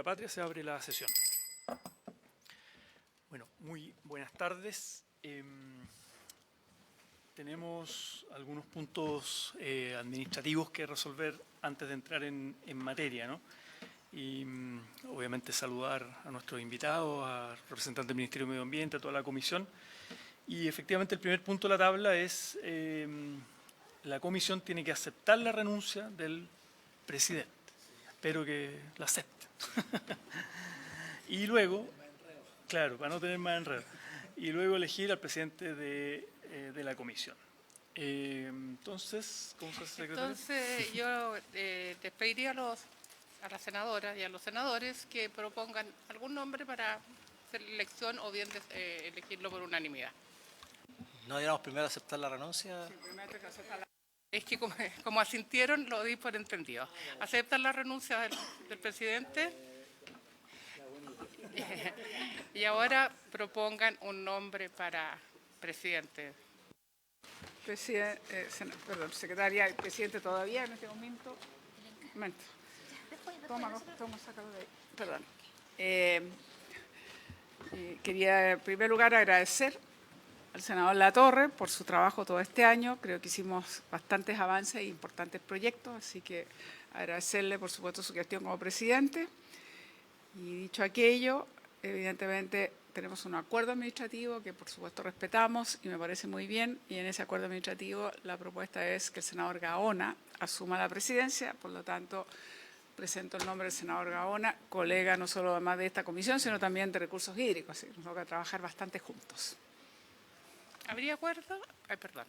la patria se abre la sesión. Bueno, muy buenas tardes. Tenemos algunos puntos administrativos que resolver antes de entrar en materia, ¿no? Y obviamente saludar a nuestros invitados, a representantes del Ministerio de Medio Ambiente, a toda la comisión. Y efectivamente el primer punto de la tabla es la comisión tiene que aceptar la renuncia del presidente. Espero que la acepten. Y luego, claro, para no tener más enredo, y luego elegir al presidente de la comisión. Entonces, ¿cómo se hace, secretaria? Entonces, yo les pediría a las senadoras y a los senadores que propongan algún nombre para hacer elección o bien elegirlo por unanimidad. ¿No deberíamos primero aceptar la renuncia? Es que como asintieron, lo di por entendido. ¿Aceptan la renuncia del presidente? Y ahora propongan un nombre para presidente. Secretaria, el presidente todavía en este momento. Un momento. Toma, sácalo de ahí. Perdón. Quería en primer lugar agradecer al senador Latorre por su trabajo todo este año. Creo que hicimos bastantes avances e importantes proyectos, así que agradecerle por supuesto su gestión como presidente. Y dicho aquello, evidentemente tenemos un acuerdo administrativo que por supuesto respetamos y me parece muy bien, y en ese acuerdo administrativo la propuesta es que el senador Gaona asuma la presidencia. Por lo tanto, presento el nombre del senador Gaona, colega no solo además de esta comisión, sino también de recursos hídricos, así que nos toca trabajar bastante juntos. ¿Habría acuerdo? Ay, perdón.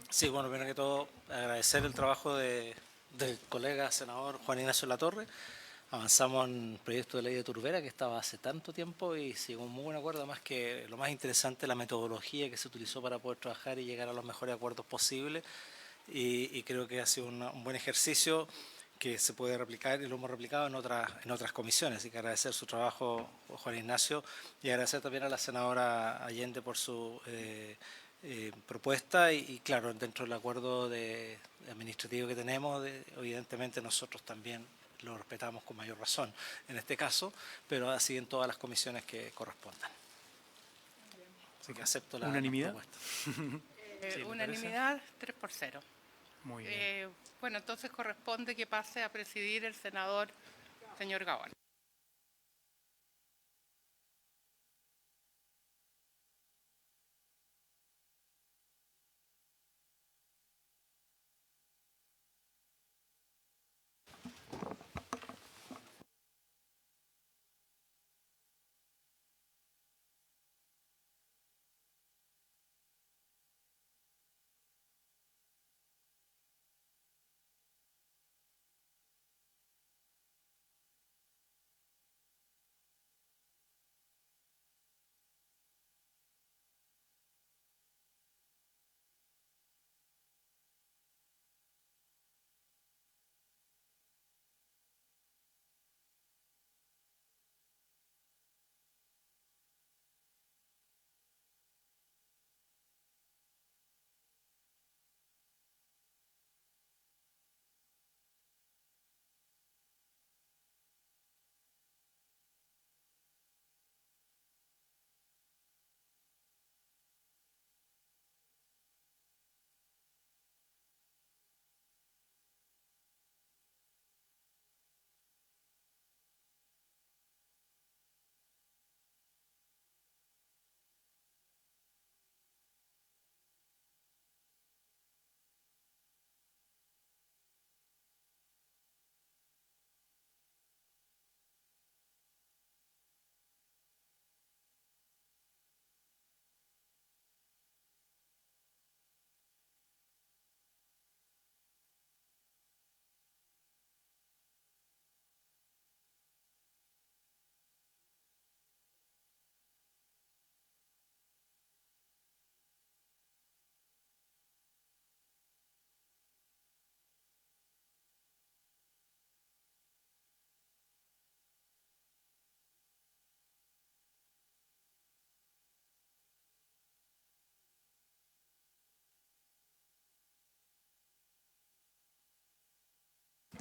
Sí, bueno, primero que todo agradecer el trabajo del colega senador Juan Ignacio Latorre. Avanzamos en el proyecto de ley de turbera que estaba hace tanto tiempo y sí, con muy buen acuerdo, además que lo más interesante es la metodología que se utilizó para poder trabajar y llegar a los mejores acuerdos posibles, y creo que ha sido un buen ejercicio que se puede replicar y lo hemos replicado en otras comisiones. Así que agradecer su trabajo, Juan Ignacio, y agradecer también a la senadora Allende por su propuesta y claro, dentro del acuerdo administrativo que tenemos, evidentemente nosotros también lo respetamos con mayor razón en este caso, pero así en todas las comisiones que correspondan. Así que acepto la propuesta. Sí, Unanimidad 3-0. Muy bien. Bueno, entonces corresponde que pase a presidir el senador señor Gaona.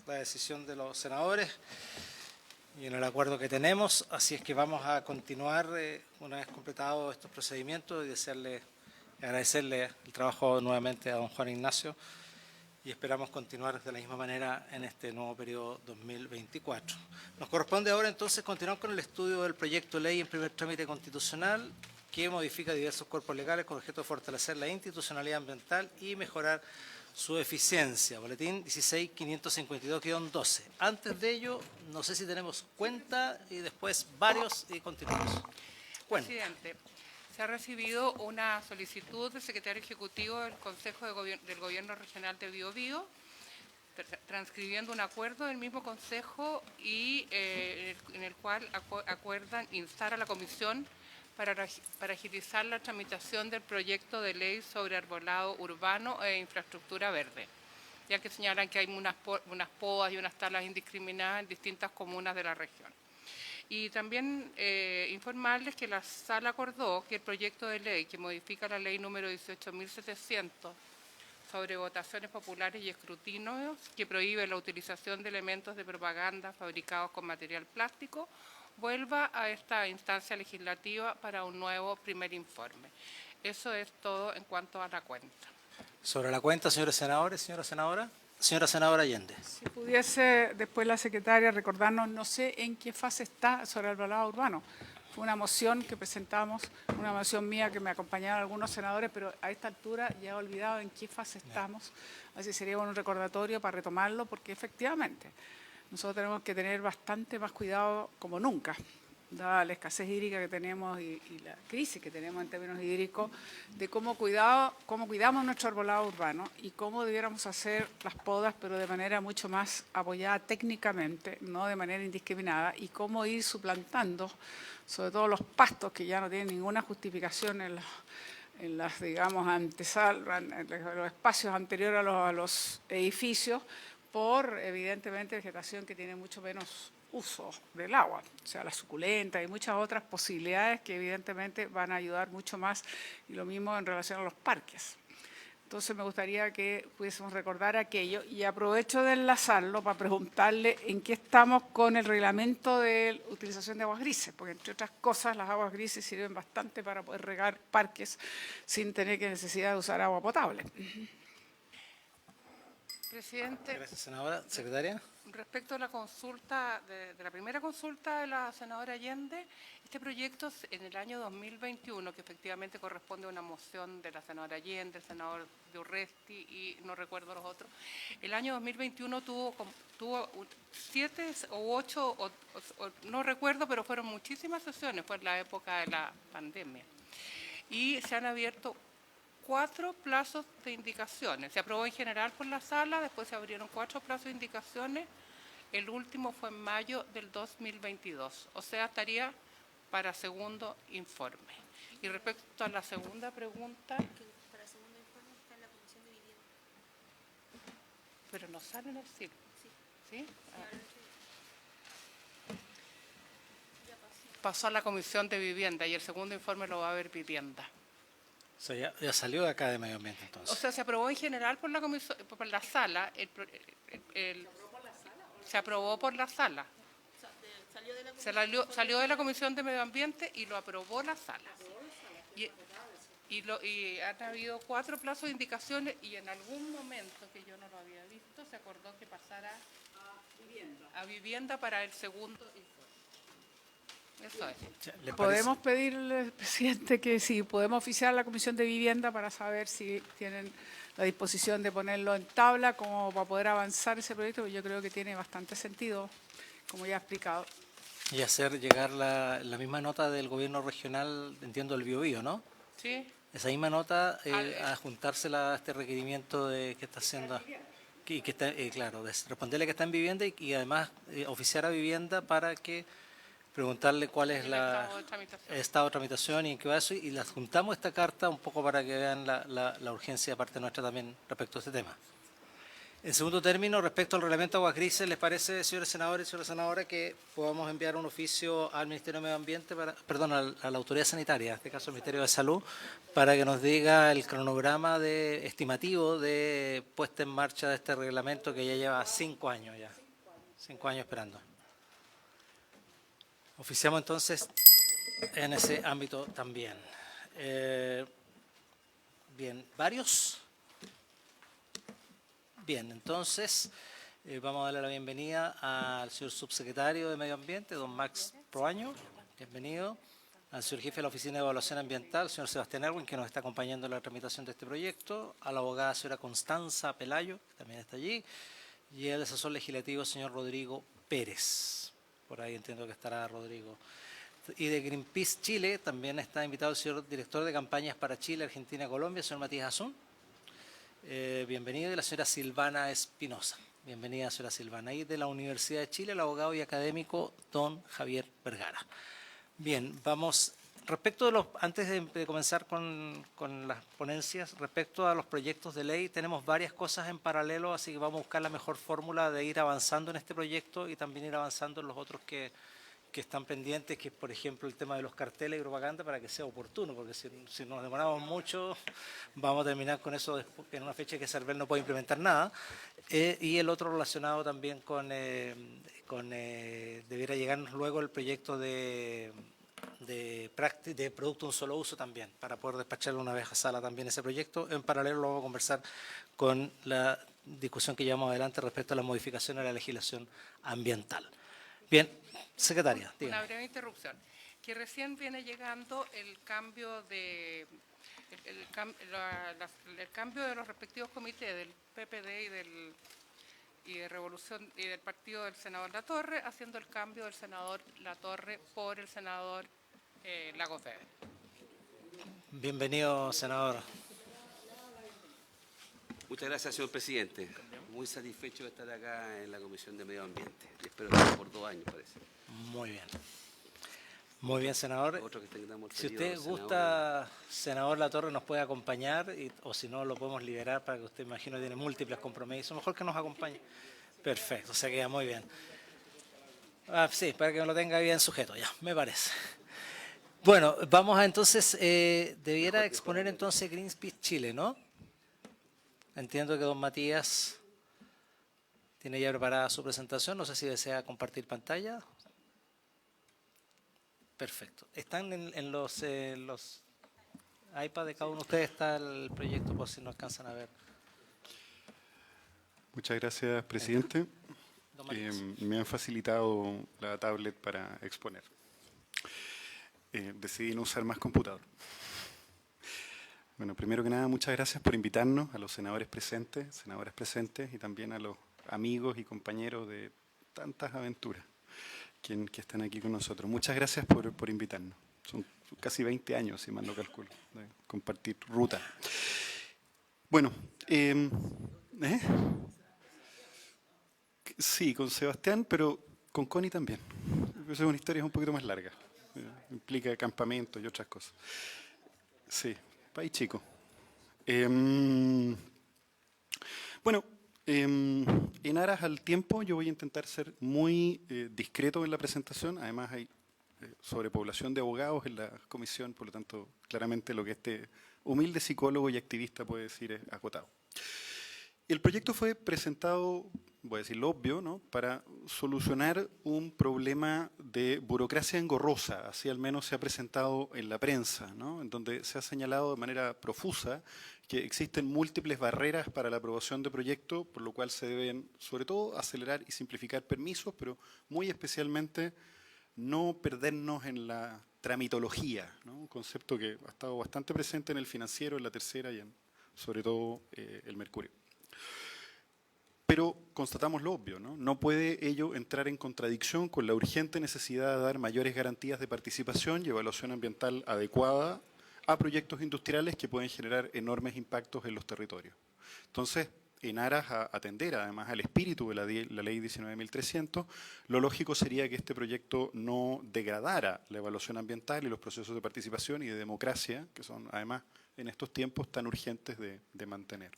La decisión de los senadores y en el acuerdo que tenemos, así es que vamos a continuar una vez completados estos procedimientos y agradecerle el trabajo nuevamente a don Juan Ignacio y esperamos continuar de la misma manera en este nuevo periodo 2024. Nos corresponde ahora entonces continuar con el estudio del proyecto de ley en primer trámite constitucional que modifica diversos cuerpos legales con objeto de fortalecer la institucionalidad ambiental y mejorar su eficiencia. Boletín 16.552-12. Antes de ello, no sé si tenemos cuenta y después varios y continuamos. Bueno. Presidente, se ha recibido una solicitud del secretario ejecutivo del Consejo del Gobierno Regional de Biobío, transcribiendo un acuerdo del mismo Consejo y en el cual acuerdan instar a la Comisión para agilizar la tramitación del proyecto de ley sobre arbolado urbano e infraestructura verde, ya que señalan que hay unas podas y unas talas indiscriminadas en distintas comunas de la región. Y también informarles que la Sala acordó que el proyecto de ley que modifica la ley número 18.700 sobre votaciones populares y escrutinios, que prohíbe la utilización de elementos de propaganda fabricados con material plástico, vuelva a esta instancia legislativa para un nuevo primer informe. Eso es todo en cuanto a la cuenta. Sobre la cuenta, señores senadores, señora senadora Allende. Si pudiese después la secretaria recordarnos, no sé en qué fase está sobre el arbolado urbano. Fue una moción que presentamos, una moción mía que me acompañaron algunos senadores, pero a esta altura ya he olvidado en qué fase estamos. Así sería un recordatorio para retomarlo, porque efectivamente nosotros tenemos que tener bastante más cuidado como nunca, dada la escasez hídrica que tenemos y la crisis que tenemos en términos hídricos, de cómo cuidamos nuestro arbolado urbano y cómo debiéramos hacer las podas, pero de manera mucho más apoyada técnicamente, no de manera indiscriminada, y cómo ir suplantando, sobre todo los pastos que ya no tienen ninguna justificación en las, digamos, en los espacios anteriores a los edificios, por evidentemente vegetación que tiene mucho menos uso del agua, o sea, la suculenta y muchas otras posibilidades que evidentemente van a ayudar mucho más, y lo mismo en relación a los parques. Entonces me gustaría que pudiésemos recordar aquello, y aprovecho de enlazarlo para preguntarle en qué estamos con el reglamento de utilización de aguas grises, porque entre otras cosas las aguas grises sirven bastante para poder regar parques sin tener necesidad de usar agua potable. Presidente. Gracias, senadora. Secretaria. Respecto a la consulta, de la primera consulta de la senadora Allende, este proyecto en el año 2021, que efectivamente corresponde a una moción de la senadora Allende, el senador de Urresti y no recuerdo los otros, el año 2021 tuvo 7 u 8, no recuerdo, pero fueron muchísimas sesiones, fue en la época de la pandemia. Y se han abierto 4 plazos de indicaciones. Se aprobó en general por la sala, después se abrieron 4 plazos de indicaciones. El último fue en mayo del 2022, o sea, estaría para segundo informe. Y respecto a la segunda pregunta... Para segundo informe está en la Comisión de Vivienda. Pero no sale en el CIR. ¿Sí? Pasó a la Comisión de Vivienda y el segundo informe lo va a ver Vivienda. O sea, ya salió de acá de Medio Ambiente, entonces. O sea, se aprobó en general por la comisión, por la sala. ¿Se aprobó por la sala? Salió de la Comisión de Medio Ambiente y lo aprobó la sala. Y han habido 4 plazos de indicaciones y en algún momento, que yo no lo había visto, se acordó que pasara a vivienda para el segundo informe. Eso es. ¿Podemos pedirle, presidente, que si podemos oficiar a la Comisión de Vivienda para saber si tienen la disposición de ponerlo en tabla como para poder avanzar ese proyecto? Porque yo creo que tiene bastante sentido, como ya he explicado. Y hacer llegar la misma nota del gobierno regional, entiendo, del Biobío, ¿no? Sí. Esa misma nota, a juntársela a este requerimiento que está haciendo, que está, claro, de responderle que está en vivienda y además oficiar a vivienda para que preguntarle cuál es el estado de tramitación y en qué va eso, y le adjuntamos esta carta un poco para que vean la urgencia de parte nuestra también respecto a este tema. En segundo término, respecto al reglamento de aguas grises, ¿les parece, señores senadores y señora senadora, que podamos enviar un oficio al Ministerio de Medio Ambiente, a la Autoridad Sanitaria, en este caso al Ministerio de Salud, para que nos diga el cronograma estimativo de puesta en marcha de este reglamento que ya lleva 5 años ya, 5 años esperando? Oficiamos entonces en ese ámbito también. Bien, ¿varios? Bien, entonces vamos a darle la bienvenida al señor subsecretario de Medio Ambiente, don Max Proaño. Bienvenido. Al señor jefe de la Oficina de Evaluación Ambiental, señor Sebastián Erwin, que nos está acompañando en la tramitación de este proyecto. A la abogada señora Constanza Pelayo, que también está allí. Y el asesor legislativo, señor Rodrigo Pérez. Por ahí entiendo que estará Rodrigo. Y de Greenpeace Chile también está invitado el señor director de campañas para Chile, Argentina, Colombia, señor Matías Azún. Bienvenido. Y la señora Silvana Espinosa. Bienvenida, señora Silvana. Y de la Universidad de Chile, el abogado y académico don Javier Vergara. Bien, vamos, respecto de los, antes de comenzar con las ponencias, respecto a los proyectos de ley, tenemos varias cosas en paralelo, así que vamos a buscar la mejor fórmula de ir avanzando en este proyecto y también ir avanzando en los otros que están pendientes, que es, por ejemplo, el tema de los carteles y propaganda, para que sea oportuno, porque si nos demoramos mucho, vamos a terminar con eso después, en una fecha que Cervel no puede implementar nada. Y el otro relacionado también debiera llegarnos luego el proyecto de producto de un solo uso también, para poder despacharlo una vez a sala también ese proyecto. En paralelo lo vamos a conversar con la discusión que llevamos adelante respecto a la modificación de la legislación ambiental. Bien, secretaria, dígame. Una breve interrupción. Que recién viene llegando el cambio de el cambio de los respectivos comités del PPD y de Revolución y del partido del senador Latorre, haciendo el cambio del senador Latorre por el senador Lagos Weber. Bienvenido, senador. Muchas gracias, señor presidente. Muy satisfecho de estar acá en la Comisión de Medio Ambiente. Y espero estar por 2 años, parece. Muy bien. Muy bien, senador. Otro que tengamos el Si usted periodo, gusta, senador Latorre, nos puede acompañar, o si no, lo podemos liberar para que usted, imagino, tiene múltiples compromisos. Mejor que nos acompañe. Perfecto, o sea, queda muy bien. Sí, para que me lo tenga bien sujeto, ya, me parece. Bueno, vamos a entonces, debiera exponer entonces Greenpeace Chile, ¿no? Entiendo que don Matías tiene ya preparada su presentación, no sé si desea compartir pantalla. Perfecto. ¿Están en los iPad de cada uno de ustedes? Está el proyecto, por si no alcanzan a ver. Muchas gracias, presidente. Me han facilitado la tablet para exponer. Decidí no usar más computador. Bueno, primero que nada, muchas gracias por invitarnos a los senadoras presentes y también a los amigos y compañeros de tantas aventuras que están aquí con nosotros. Muchas gracias por invitarnos. Son casi 20 años, si mal no calculo, de compartir ruta. Bueno, sí, con Sebastián, pero con Connie también. Es una historia un poquito más larga. Implica campamentos y otras cosas. Sí, país chico. Bueno, en aras al tiempo yo voy a intentar ser muy discreto en la presentación. Además hay sobrepoblación de abogados en la comisión, por lo tanto claramente lo que este humilde psicólogo y activista puede decir es acotado. El proyecto fue presentado, voy a decir lo obvio, ¿no?, para solucionar un problema de burocracia engorrosa, así al menos se ha presentado en la prensa, ¿no?, en donde se ha señalado de manera profusa que existen múltiples barreras para la aprobación de proyectos, por lo cual se deben, sobre todo, acelerar y simplificar permisos, pero muy especialmente no perdernos en la tramitología, ¿no?, un concepto que ha estado bastante presente en el financiero, en la tercera y sobre todo el Mercurio. Pero constatamos lo obvio, ¿no? No puede ello entrar en contradicción con la urgente necesidad de dar mayores garantías de participación y evaluación ambiental adecuada a proyectos industriales que pueden generar enormes impactos en los territorios. Entonces, en aras a atender además al espíritu de la ley 19.300, lo lógico sería que este proyecto no degradara la evaluación ambiental y los procesos de participación y de democracia, que son además en estos tiempos tan urgentes de mantener.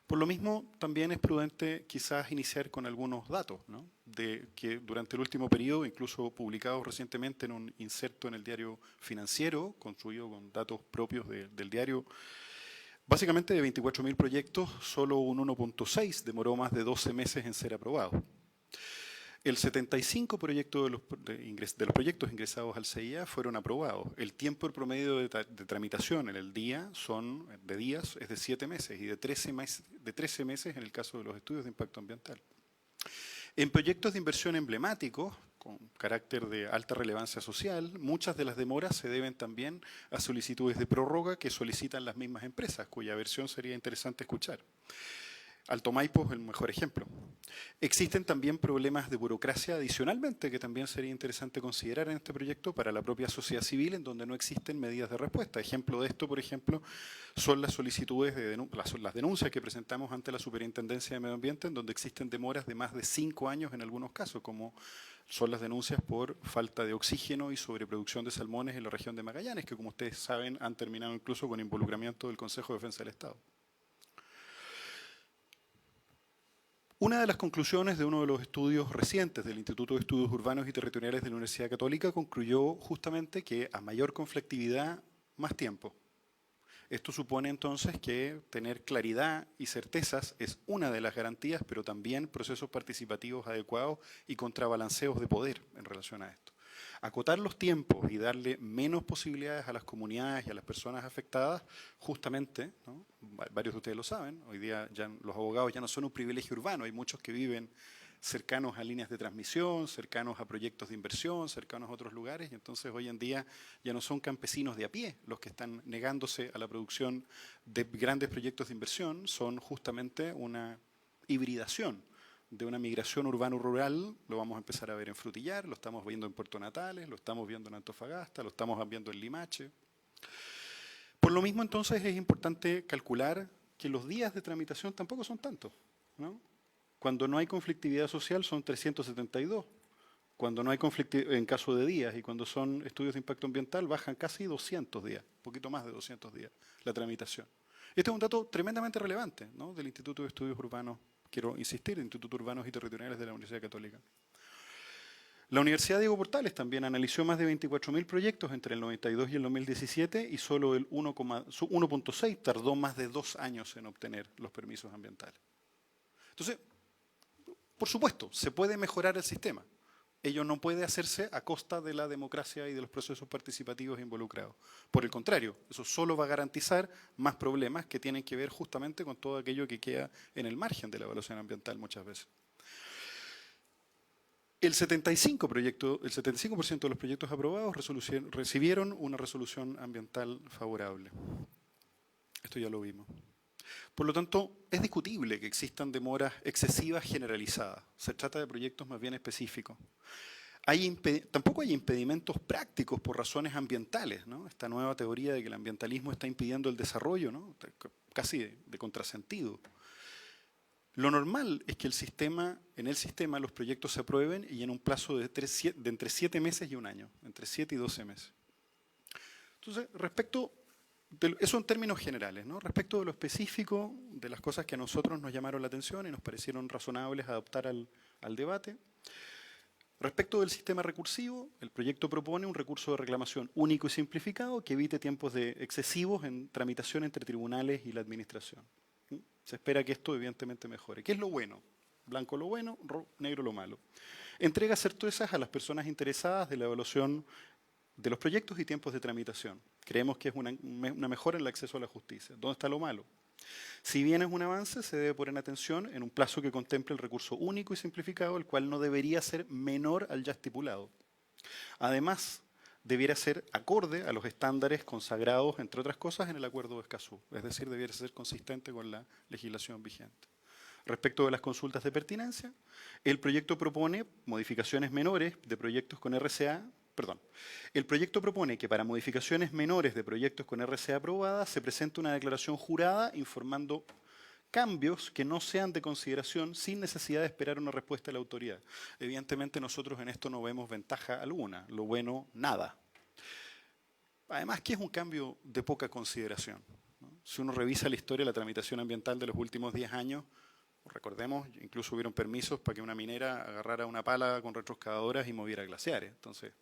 Por lo mismo, también es prudente quizás iniciar con algunos datos, ¿no?, de que durante el último periodo, incluso publicados recientemente en un inserto en el diario Financiero, construido con datos propios del diario, básicamente de 24.000 proyectos, solo un 1.6 demoró más de 12 meses en ser aprobado. El 75% de los proyectos ingresados al CIA fueron aprobados. El tiempo promedio de tramitación en el día de días es de 7 meses y de 13 meses en el caso de los estudios de impacto ambiental. En proyectos de inversión emblemáticos, con carácter de alta relevancia social, muchas de las demoras se deben también a solicitudes de prórroga que solicitan las mismas empresas, cuya versión sería interesante escuchar. Alto Maipo es el mejor ejemplo. Existen también problemas de burocracia adicionalmente que también sería interesante considerar en este proyecto para la propia sociedad civil, en donde no existen medidas de respuesta. Ejemplo de esto, por ejemplo, son las solicitudes las denuncias que presentamos ante la Superintendencia de Medio Ambiente, en donde existen demoras de más de 5 años en algunos casos, como son las denuncias por falta de oxígeno y sobreproducción de salmones en la región de Magallanes, que como ustedes saben han terminado incluso con involucramiento del Consejo de Defensa del Estado. Una de las conclusiones de uno de los estudios recientes del Instituto de Estudios Urbanos y Territoriales de la Universidad Católica concluyó justamente que a mayor conflictividad, más tiempo. Esto supone entonces que tener claridad y certezas es una de las garantías, pero también procesos participativos adecuados y contrabalanceos de poder en relación a esto. Acotar los tiempos y darle menos posibilidades a las comunidades y a las personas afectadas, justamente, ¿no? Varios de ustedes lo saben, hoy día ya los abogados ya no son un privilegio urbano, hay muchos que viven cercanos a líneas de transmisión, cercanos a proyectos de inversión, cercanos a otros lugares, y entonces hoy en día ya no son campesinos de a pie los que están negándose a la producción de grandes proyectos de inversión, son justamente una hibridación de una migración urbano-rural. Lo vamos a empezar a ver en Frutillar, lo estamos viendo en Puerto Natales, lo estamos viendo en Antofagasta, lo estamos viendo en Limache. Por lo mismo, entonces, es importante calcular que los días de tramitación tampoco son tantos, ¿no? Cuando no hay conflictividad social son 372. Cuando no hay conflictividad en caso de días y cuando son estudios de impacto ambiental bajan casi 200 días, un poquito más de 200 días la tramitación. Este es un dato tremendamente relevante, ¿no? Del Instituto de Estudios Urbanos, quiero insistir, Instituto Urbanos y Territoriales de la Universidad Católica. La Universidad Diego Portales también analizó más de 24.000 proyectos entre el 92 y el 2017 y solo el 1.6 tardó más de 2 años en obtener los permisos ambientales. Entonces, por supuesto, se puede mejorar el sistema. Ello no puede hacerse a costa de la democracia y de los procesos participativos involucrados. Por el contrario, eso solo va a garantizar más problemas que tienen que ver justamente con todo aquello que queda en el margen de la evaluación ambiental muchas veces. El 75% de los proyectos aprobados recibieron una resolución ambiental favorable. Esto ya lo vimos. Por lo tanto, es discutible que existan demoras excesivas generalizadas. Se trata de proyectos más bien específicos. Tampoco hay impedimentos prácticos por razones ambientales, ¿no? Esta nueva teoría de que el ambientalismo está impidiendo el desarrollo, ¿no? Casi de contrasentido. Lo normal es que en el sistema los proyectos se aprueben y en un plazo de entre 7 meses y 1 año, entre 7 y 12 meses. Entonces, eso en términos generales, ¿no? Respecto de lo específico, de las cosas que a nosotros nos llamaron la atención y nos parecieron razonables adoptar al debate. Respecto del sistema recursivo, el proyecto propone un recurso de reclamación único y simplificado que evite tiempos excesivos en tramitación entre tribunales y la administración. Se espera que esto evidentemente mejore. ¿Qué es lo bueno? Blanco lo bueno, negro lo malo. Entrega certezas a las personas interesadas de la evaluación de los proyectos y tiempos de tramitación. Creemos que es una mejora en el acceso a la justicia. ¿Dónde está lo malo? Si bien es un avance, se debe poner atención en un plazo que contemple el recurso único y simplificado, el cual no debería ser menor al ya estipulado. Además, debiera ser acorde a los estándares consagrados, entre otras cosas, en el Acuerdo de Escazú. Es decir, debiera ser consistente con la legislación vigente. Respecto de las consultas de pertinencia, el proyecto propone modificaciones menores de proyectos con RCA. El proyecto propone que para modificaciones menores de proyectos con RCA aprobada se presente una declaración jurada informando cambios que no sean de consideración sin necesidad de esperar una respuesta de la autoridad. Evidentemente nosotros en esto no vemos ventaja alguna, lo bueno, nada. Además, ¿qué es un cambio de poca consideración? ¿No? Si uno revisa la historia de la tramitación ambiental de los últimos 10 años, recordemos, incluso hubieron permisos para que una minera agarrara una pala con retroexcavadoras y moviera glaciares. Entonces,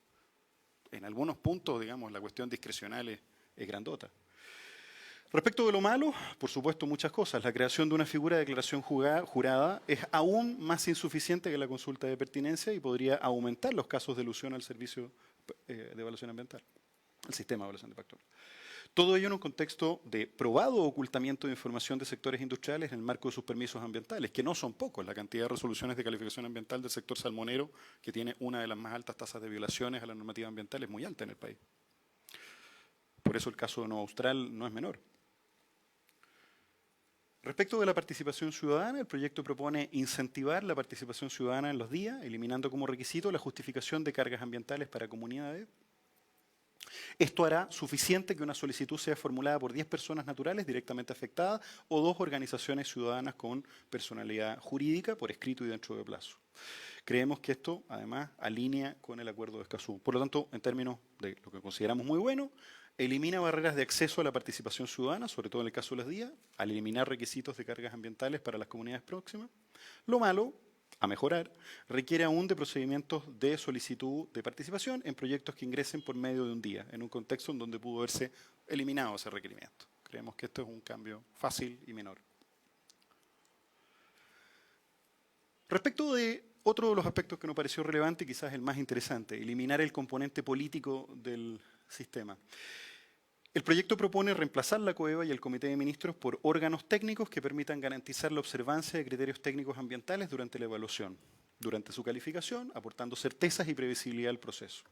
en algunos puntos, digamos, la cuestión discrecional es grandota. Respecto de lo malo, por supuesto muchas cosas. La creación de una figura de declaración jurada es aún más insuficiente que la consulta de pertinencia y podría aumentar los casos de elusión al servicio de evaluación ambiental, al sistema de evaluación de impacto. Todo ello en un contexto de probado ocultamiento de información de sectores industriales en el marco de sus permisos ambientales, que no son pocos. La cantidad de resoluciones de calificación ambiental del sector salmonero, que tiene una de las más altas tasas de violaciones a la normativa ambiental, es muy alta en el país. Por eso el caso de Nueva Austral no es menor. Respecto de la participación ciudadana, el proyecto propone incentivar la participación ciudadana en los días, eliminando como requisito la justificación de cargas ambientales para comunidades. Esto hará suficiente que una solicitud sea formulada por 10 personas naturales directamente afectadas o 2 organizaciones ciudadanas con personalidad jurídica por escrito y dentro de plazo. Creemos que esto, además, alinea con el acuerdo de Escazú. Por lo tanto, en términos de lo que consideramos muy bueno, elimina barreras de acceso a la participación ciudadana, sobre todo en el caso de los días, al eliminar requisitos de cargas ambientales para las comunidades próximas. Lo malo, a mejorar, requiere aún de procedimientos de solicitud de participación en proyectos que ingresen por medio de un día, en un contexto en donde pudo haberse eliminado ese requerimiento. Creemos que esto es un cambio fácil y menor. Respecto de otro de los aspectos que nos pareció relevante, quizás el más interesante, eliminar el componente político del sistema. El proyecto propone reemplazar la COEVA y el Comité de Ministros por órganos técnicos que permitan garantizar la observancia de criterios técnicos ambientales durante la evaluación, durante su calificación, aportando certezas y previsibilidad al proceso.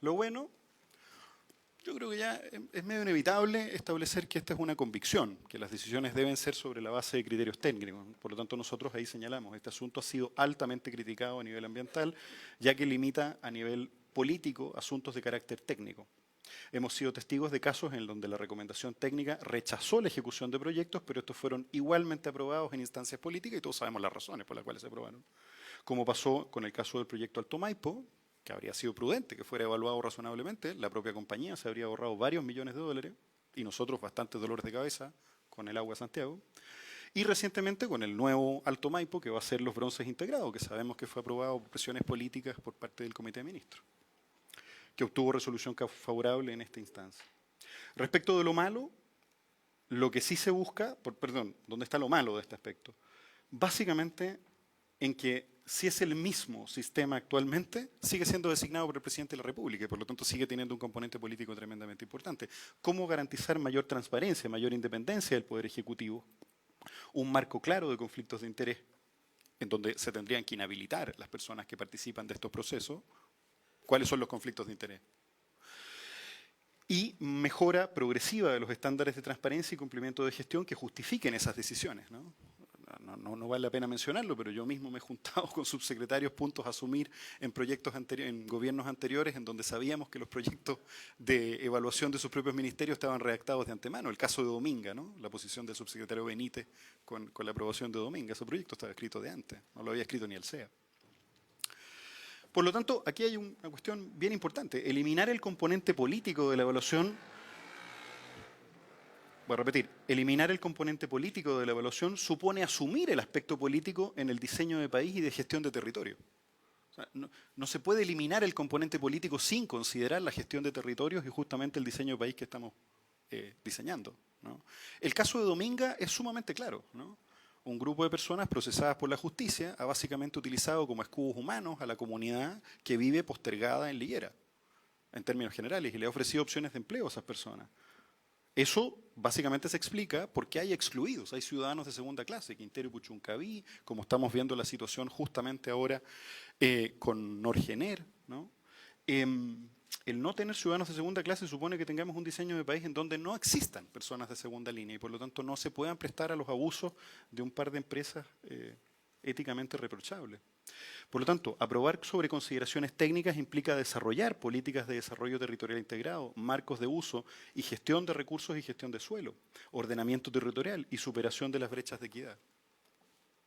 Lo bueno, yo creo que ya es medio inevitable establecer que esta es una convicción, que las decisiones deben ser sobre la base de criterios técnicos. Por lo tanto, nosotros ahí señalamos, este asunto ha sido altamente criticado a nivel ambiental, ya que limita a nivel político asuntos de carácter técnico. Hemos sido testigos de casos en donde la recomendación técnica rechazó la ejecución de proyectos, pero estos fueron igualmente aprobados en instancias políticas y todos sabemos las razones por las cuales se aprobaron. Como pasó con el caso del proyecto Alto Maipo, que habría sido prudente que fuera evaluado razonablemente, la propia compañía se habría ahorrado varios millones de dólares y nosotros bastantes dolores de cabeza con el agua de Santiago. Y recientemente con el nuevo Alto Maipo, que va a ser los bronces integrados, que sabemos que fue aprobado por presiones políticas por parte del Comité de Ministros, que obtuvo resolución favorable en esta instancia. Respecto de lo malo, lo que sí se busca, ¿dónde está lo malo de este aspecto? Básicamente en que si es el mismo sistema actualmente, sigue siendo designado por el presidente de la República y por lo tanto sigue teniendo un componente político tremendamente importante. ¿Cómo garantizar mayor transparencia, mayor independencia del Poder Ejecutivo? Un marco claro de conflictos de interés en donde se tendrían que inhabilitar las personas que participan de estos procesos. ¿Cuáles son los conflictos de interés? Y mejora progresiva de los estándares de transparencia y cumplimiento de gestión que justifiquen esas decisiones, ¿no? No vale la pena mencionarlo, pero yo mismo me he juntado con subsecretarios puntos a asumir en proyectos en gobiernos anteriores en donde sabíamos que los proyectos de evaluación de sus propios ministerios estaban redactados de antemano. El caso de Dominga, ¿no? La posición del subsecretario Benítez con la aprobación de Dominga. Ese proyecto estaba escrito de antes, no lo había escrito ni el SEA. Por lo tanto, aquí hay una cuestión bien importante. Eliminar el componente político de la evaluación. Voy a repetir, eliminar el componente político de la evaluación supone asumir el aspecto político en el diseño de país y de gestión de territorio. O sea, no se puede eliminar el componente político sin considerar la gestión de territorios y justamente el diseño de país que estamos diseñando, ¿no? El caso de Dominga es sumamente claro, ¿no? Un grupo de personas procesadas por la justicia ha básicamente utilizado como escudos humanos a la comunidad que vive postergada en Liguera, en términos generales, y le ha ofrecido opciones de empleo a esas personas. Eso básicamente se explica porque hay excluidos, hay ciudadanos de segunda clase, Quintero y Puchuncaví, como estamos viendo la situación justamente ahora con Norgener, ¿no? El no tener ciudadanos de segunda clase supone que tengamos un diseño de país en donde no existan personas de segunda línea y por lo tanto no se puedan prestar a los abusos de un par de empresas éticamente reprochables. Por lo tanto, aprobar sobre consideraciones técnicas implica desarrollar políticas de desarrollo territorial integrado, marcos de uso y gestión de recursos y gestión de suelo, ordenamiento territorial y superación de las brechas de equidad.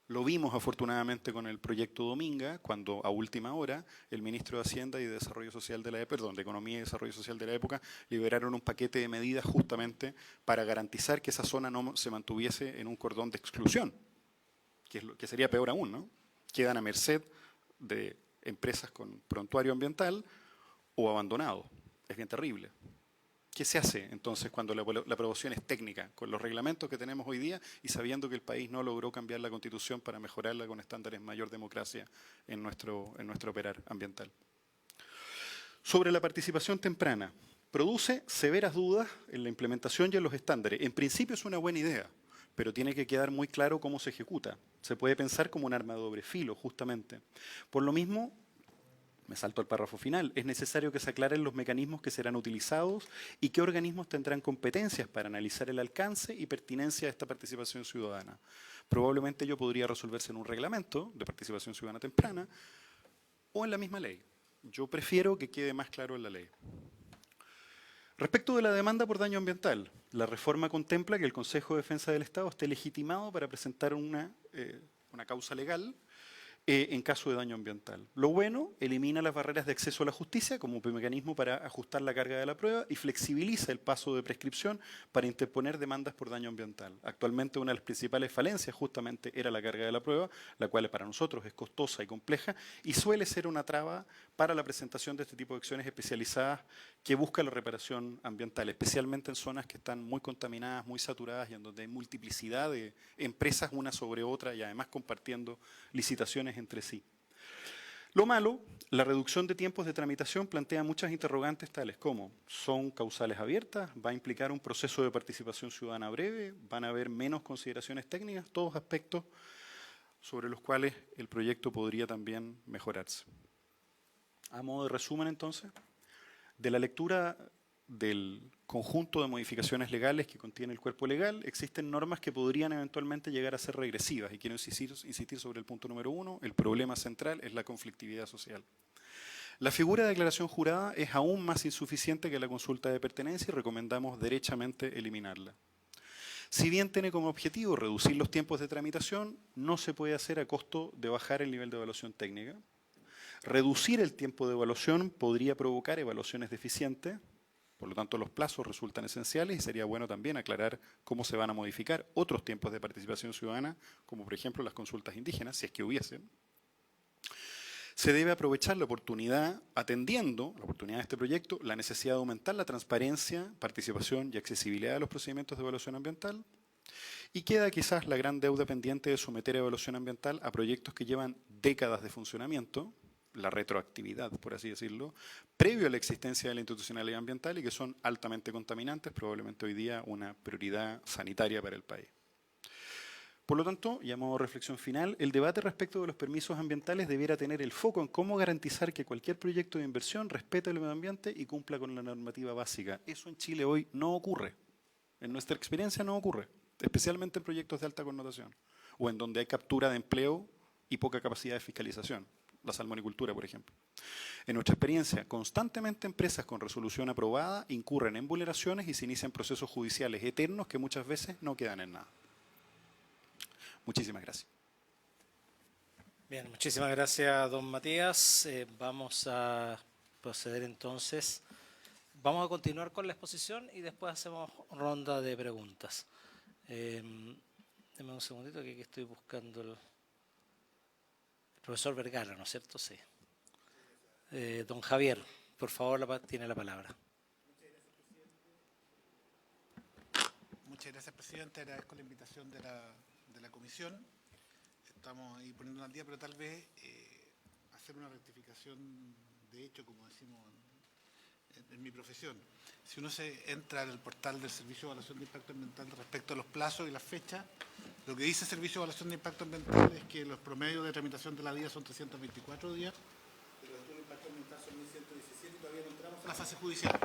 Lo vimos afortunadamente con el proyecto Dominga, cuando a última hora el ministro de Hacienda y de Desarrollo Social de Economía y Desarrollo Social de la época liberaron un paquete de medidas justamente para garantizar que esa zona no se mantuviese en un cordón de exclusión, que sería peor aún, ¿no? Quedan a merced de empresas con prontuario ambiental o abandonados. Es bien terrible. ¿Qué se hace entonces cuando la aprobación es técnica, con los reglamentos que tenemos hoy día y sabiendo que el país no logró cambiar la Constitución para mejorarla con estándares de mayor democracia en nuestro operar ambiental? Sobre la participación temprana, produce severas dudas en la implementación y en los estándares. En principio es una buena idea, pero tiene que quedar muy claro cómo se ejecuta. Se puede pensar como un arma de doble filo, justamente. Por lo mismo, me salto al párrafo final, es necesario que se aclaren los mecanismos que serán utilizados y qué organismos tendrán competencias para analizar el alcance y pertinencia de esta participación ciudadana. Probablemente ello podría resolverse en un reglamento de participación ciudadana temprana o en la misma ley. Yo prefiero que quede más claro en la ley. Respecto de la demanda por daño ambiental, la reforma contempla que el Consejo de Defensa del Estado esté legitimado para presentar una causa legal en caso de daño ambiental. Lo bueno, elimina las barreras de acceso a la justicia como mecanismo para ajustar la carga de la prueba y flexibiliza el paso de prescripción para interponer demandas por daño ambiental. Actualmente una de las principales falencias justamente era la carga de la prueba, la cual para nosotros es costosa y compleja y suele ser una traba para la presentación de este tipo de acciones especializadas que buscan la reparación ambiental, especialmente en zonas que están muy contaminadas, muy saturadas y en donde hay multiplicidad de empresas una sobre otra y además compartiendo licitaciones entre sí. Lo malo, la reducción de tiempos de tramitación plantea muchas interrogantes tales como ¿son causales abiertas? ¿Va a implicar un proceso de participación ciudadana breve? ¿Van a haber menos consideraciones técnicas? Todos aspectos sobre los cuales el proyecto podría también mejorarse. A modo de resumen entonces, de la lectura del conjunto de modificaciones legales que contiene el cuerpo legal, existen normas que podrían eventualmente llegar a ser regresivas. Y quiero insistir sobre el punto número 1, el problema central es la conflictividad social. La figura de declaración jurada es aún más insuficiente que la consulta de pertenencia y recomendamos derechamente eliminarla. Si bien tiene como objetivo reducir los tiempos de tramitación, no se puede hacer a costo de bajar el nivel de evaluación técnica. Reducir el tiempo de evaluación podría provocar evaluaciones deficientes. Por lo tanto, los plazos resultan esenciales y sería bueno también aclarar cómo se van a modificar otros tiempos de participación ciudadana, como por ejemplo las consultas indígenas, si es que hubiesen. Se debe aprovechar la oportunidad, atendiendo la oportunidad de este proyecto, la necesidad de aumentar la transparencia, participación y accesibilidad de los procedimientos de evaluación ambiental. Y queda quizás la gran deuda pendiente de someter a evaluación ambiental a proyectos que llevan décadas de funcionamiento, la retroactividad, por así decirlo, previo a la existencia de la institucionalidad ambiental y que son altamente contaminantes, probablemente hoy día una prioridad sanitaria para el país. Por lo tanto, y a modo de reflexión final, el debate respecto de los permisos ambientales debiera tener el foco en cómo garantizar que cualquier proyecto de inversión respete el medio ambiente y cumpla con la normativa básica. Eso en Chile hoy no ocurre. En nuestra experiencia no ocurre, especialmente en proyectos de alta connotación o en donde hay captura de empleo y poca capacidad de fiscalización. La salmonicultura, por ejemplo. En nuestra experiencia, constantemente empresas con resolución aprobada incurren en vulneraciones y se inician procesos judiciales eternos que muchas veces no quedan en nada. Muchísimas gracias. Bien, muchísimas gracias, don Matías. Vamos a proceder entonces. Vamos a continuar con la exposición y después hacemos ronda de preguntas. Deme un segundito que aquí estoy buscando el profesor Vergara, ¿no es cierto? Sí. Don Javier, por favor, tiene la palabra. Muchas gracias, presidente. Agradezco la invitación de la comisión. Estamos ahí poniendo al día, pero tal vez hacer una rectificación de hecho, como decimos en mi profesión. Si uno se entra en el portal del Servicio de Evaluación de Impacto Ambiental respecto a los plazos y las fechas, lo que dice el Servicio de Evaluación de Impacto Ambiental es que los promedios de tramitación de la vía son 324 días, pero los estudios de impacto ambiental son 1117 y todavía no entramos en la fase judicial.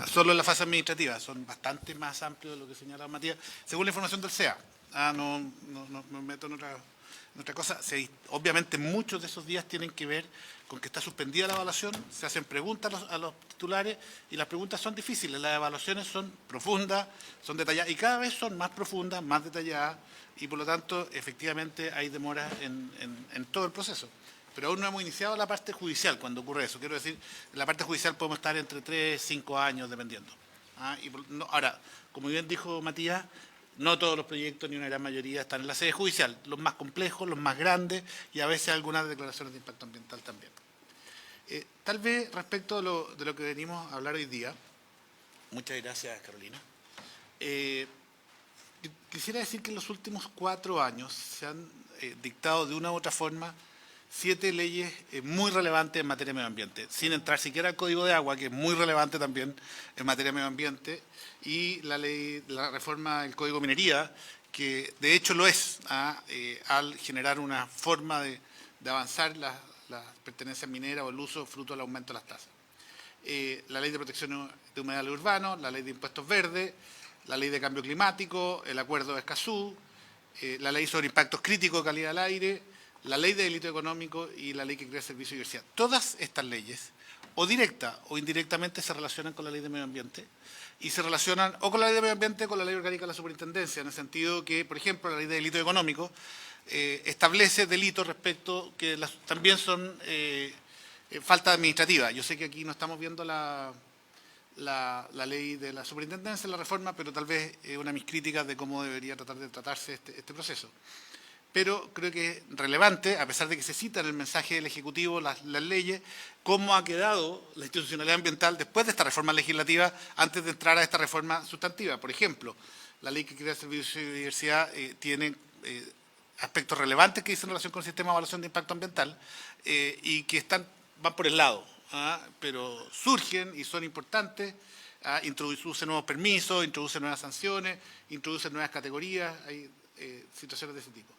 Solo en la fase administrativa, son bastante más amplios de lo que señala Matías, según la información del CEA. No me meto en otra cosa. Obviamente muchos de esos días tienen que ver con que está suspendida la evaluación, se hacen preguntas a los titulares y las preguntas son difíciles, las evaluaciones son profundas, son detalladas y cada vez son más profundas, más detalladas y por lo tanto efectivamente hay demoras en todo el proceso. Pero aún no hemos iniciado la parte judicial cuando ocurre eso. Quiero decir, en la parte judicial podemos estar entre 3 y 5 años dependiendo. Ahora, como bien dijo Matías, no todos los proyectos, ni una gran mayoría, están en la sede judicial. Los más complejos, los más grandes y a veces algunas declaraciones de impacto ambiental también. Tal vez respecto de lo que venimos a hablar hoy día, Muchas gracias, Carolina. Quisiera decir que en los últimos 4 años se han dictado de una u otra forma 7 leyes muy relevantes en materia de medio ambiente, sin entrar siquiera al Código de Agua, que es muy relevante también en materia de medio ambiente, y la reforma del Código de Minería, que de hecho lo es, al generar una forma de avanzar las pertenencias mineras o el uso fruto del aumento de las tasas. La Ley de Protección de Humedales Urbanos, la Ley de Impuestos Verdes, la Ley de Cambio Climático, el Acuerdo de Escazú, la Ley sobre Impactos Críticos de Calidad del Aire, la Ley de Delito Económico y la Ley que crea el Servicio de Diversidad. Todas estas leyes, o directa o indirectamente, se relacionan con la Ley de Medio Ambiente y se relacionan o con la Ley de Medio Ambiente o con la Ley Orgánica de la Superintendencia, en el sentido que, por ejemplo, la Ley de Delito Económico establece delitos respecto que también son falta administrativa. Yo sé que aquí no estamos viendo la ley de la superintendencia, la reforma, pero tal vez una de mis críticas de cómo debería tratarse este proceso. Pero creo que es relevante, a pesar de que se cita en el mensaje del Ejecutivo las leyes, cómo ha quedado la institucionalidad ambiental después de esta reforma legislativa, antes de entrar a esta reforma sustantiva. Por ejemplo, la ley que crea el Servicio de Diversidad tiene aspectos relevantes que dicen en relación con el sistema de evaluación de impacto ambiental y que van por el lado, pero surgen y son importantes. Introduce nuevos permisos, introduce nuevas sanciones, introduce nuevas categorías, hay situaciones de ese tipo.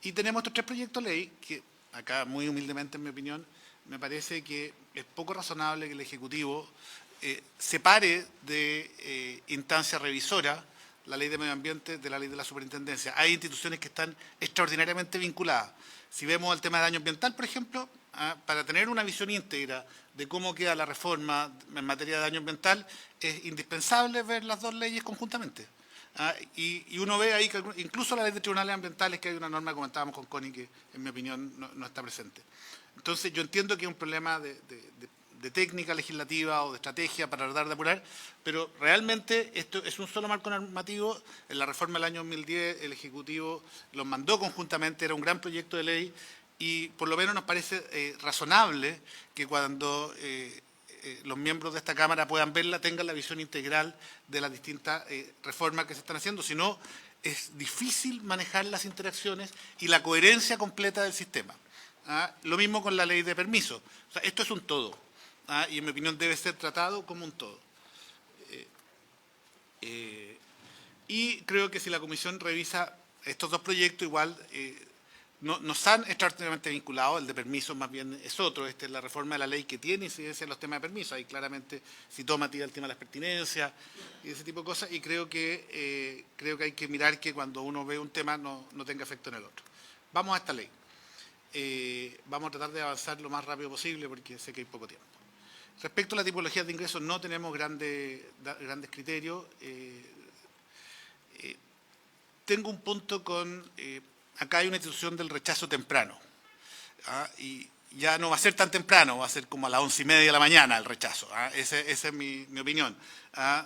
Y tenemos estos 3 proyectos de ley que, acá muy humildemente en mi opinión, me parece que es poco razonable que el Ejecutivo separe de instancia revisora la Ley de Medio Ambiente de la Ley de la Superintendencia. Hay instituciones que están extraordinariamente vinculadas. Si vemos el tema de daño ambiental, por ejemplo, para tener una visión íntegra de cómo queda la reforma en materia de daño ambiental, es indispensable ver las 2 leyes conjuntamente. Y uno ve ahí que incluso la ley de tribunales ambientales, que hay una norma que comentábamos con Connie, que en mi opinión no está presente. Entonces yo entiendo que es un problema de técnica legislativa o de estrategia para tratar de apurar, pero realmente esto es un solo marco normativo. En la reforma del año 2010 el Ejecutivo los mandó conjuntamente, era un gran proyecto de ley y por lo menos nos parece razonable que cuando los miembros de esta Cámara puedan verla, tengan la visión integral de las distintas reformas que se están haciendo. Si no, es difícil manejar las interacciones y la coherencia completa del sistema. Lo mismo con la ley de permiso. O sea, esto es un todo, y en mi opinión debe ser tratado como un todo. Y creo que si la Comisión revisa estos 2 proyectos, igual no están extraordinariamente vinculados. El de permiso más bien es otro. Esta es la reforma de la ley que tiene incidencia en los temas de permiso. Ahí claramente si toma el tema de las pertinencias y ese tipo de cosas. Y creo que hay que mirar que cuando uno ve un tema no tenga efecto en el otro. Vamos a esta ley. Vamos a tratar de avanzar lo más rápido posible porque sé que hay poco tiempo. Respecto a la tipología de ingresos, no tenemos grandes criterios. Tengo un punto con... acá hay una institución del rechazo temprano. Y ya no va a ser tan temprano, va a ser como a las 11:30 de la mañana el rechazo. Esa es mi opinión.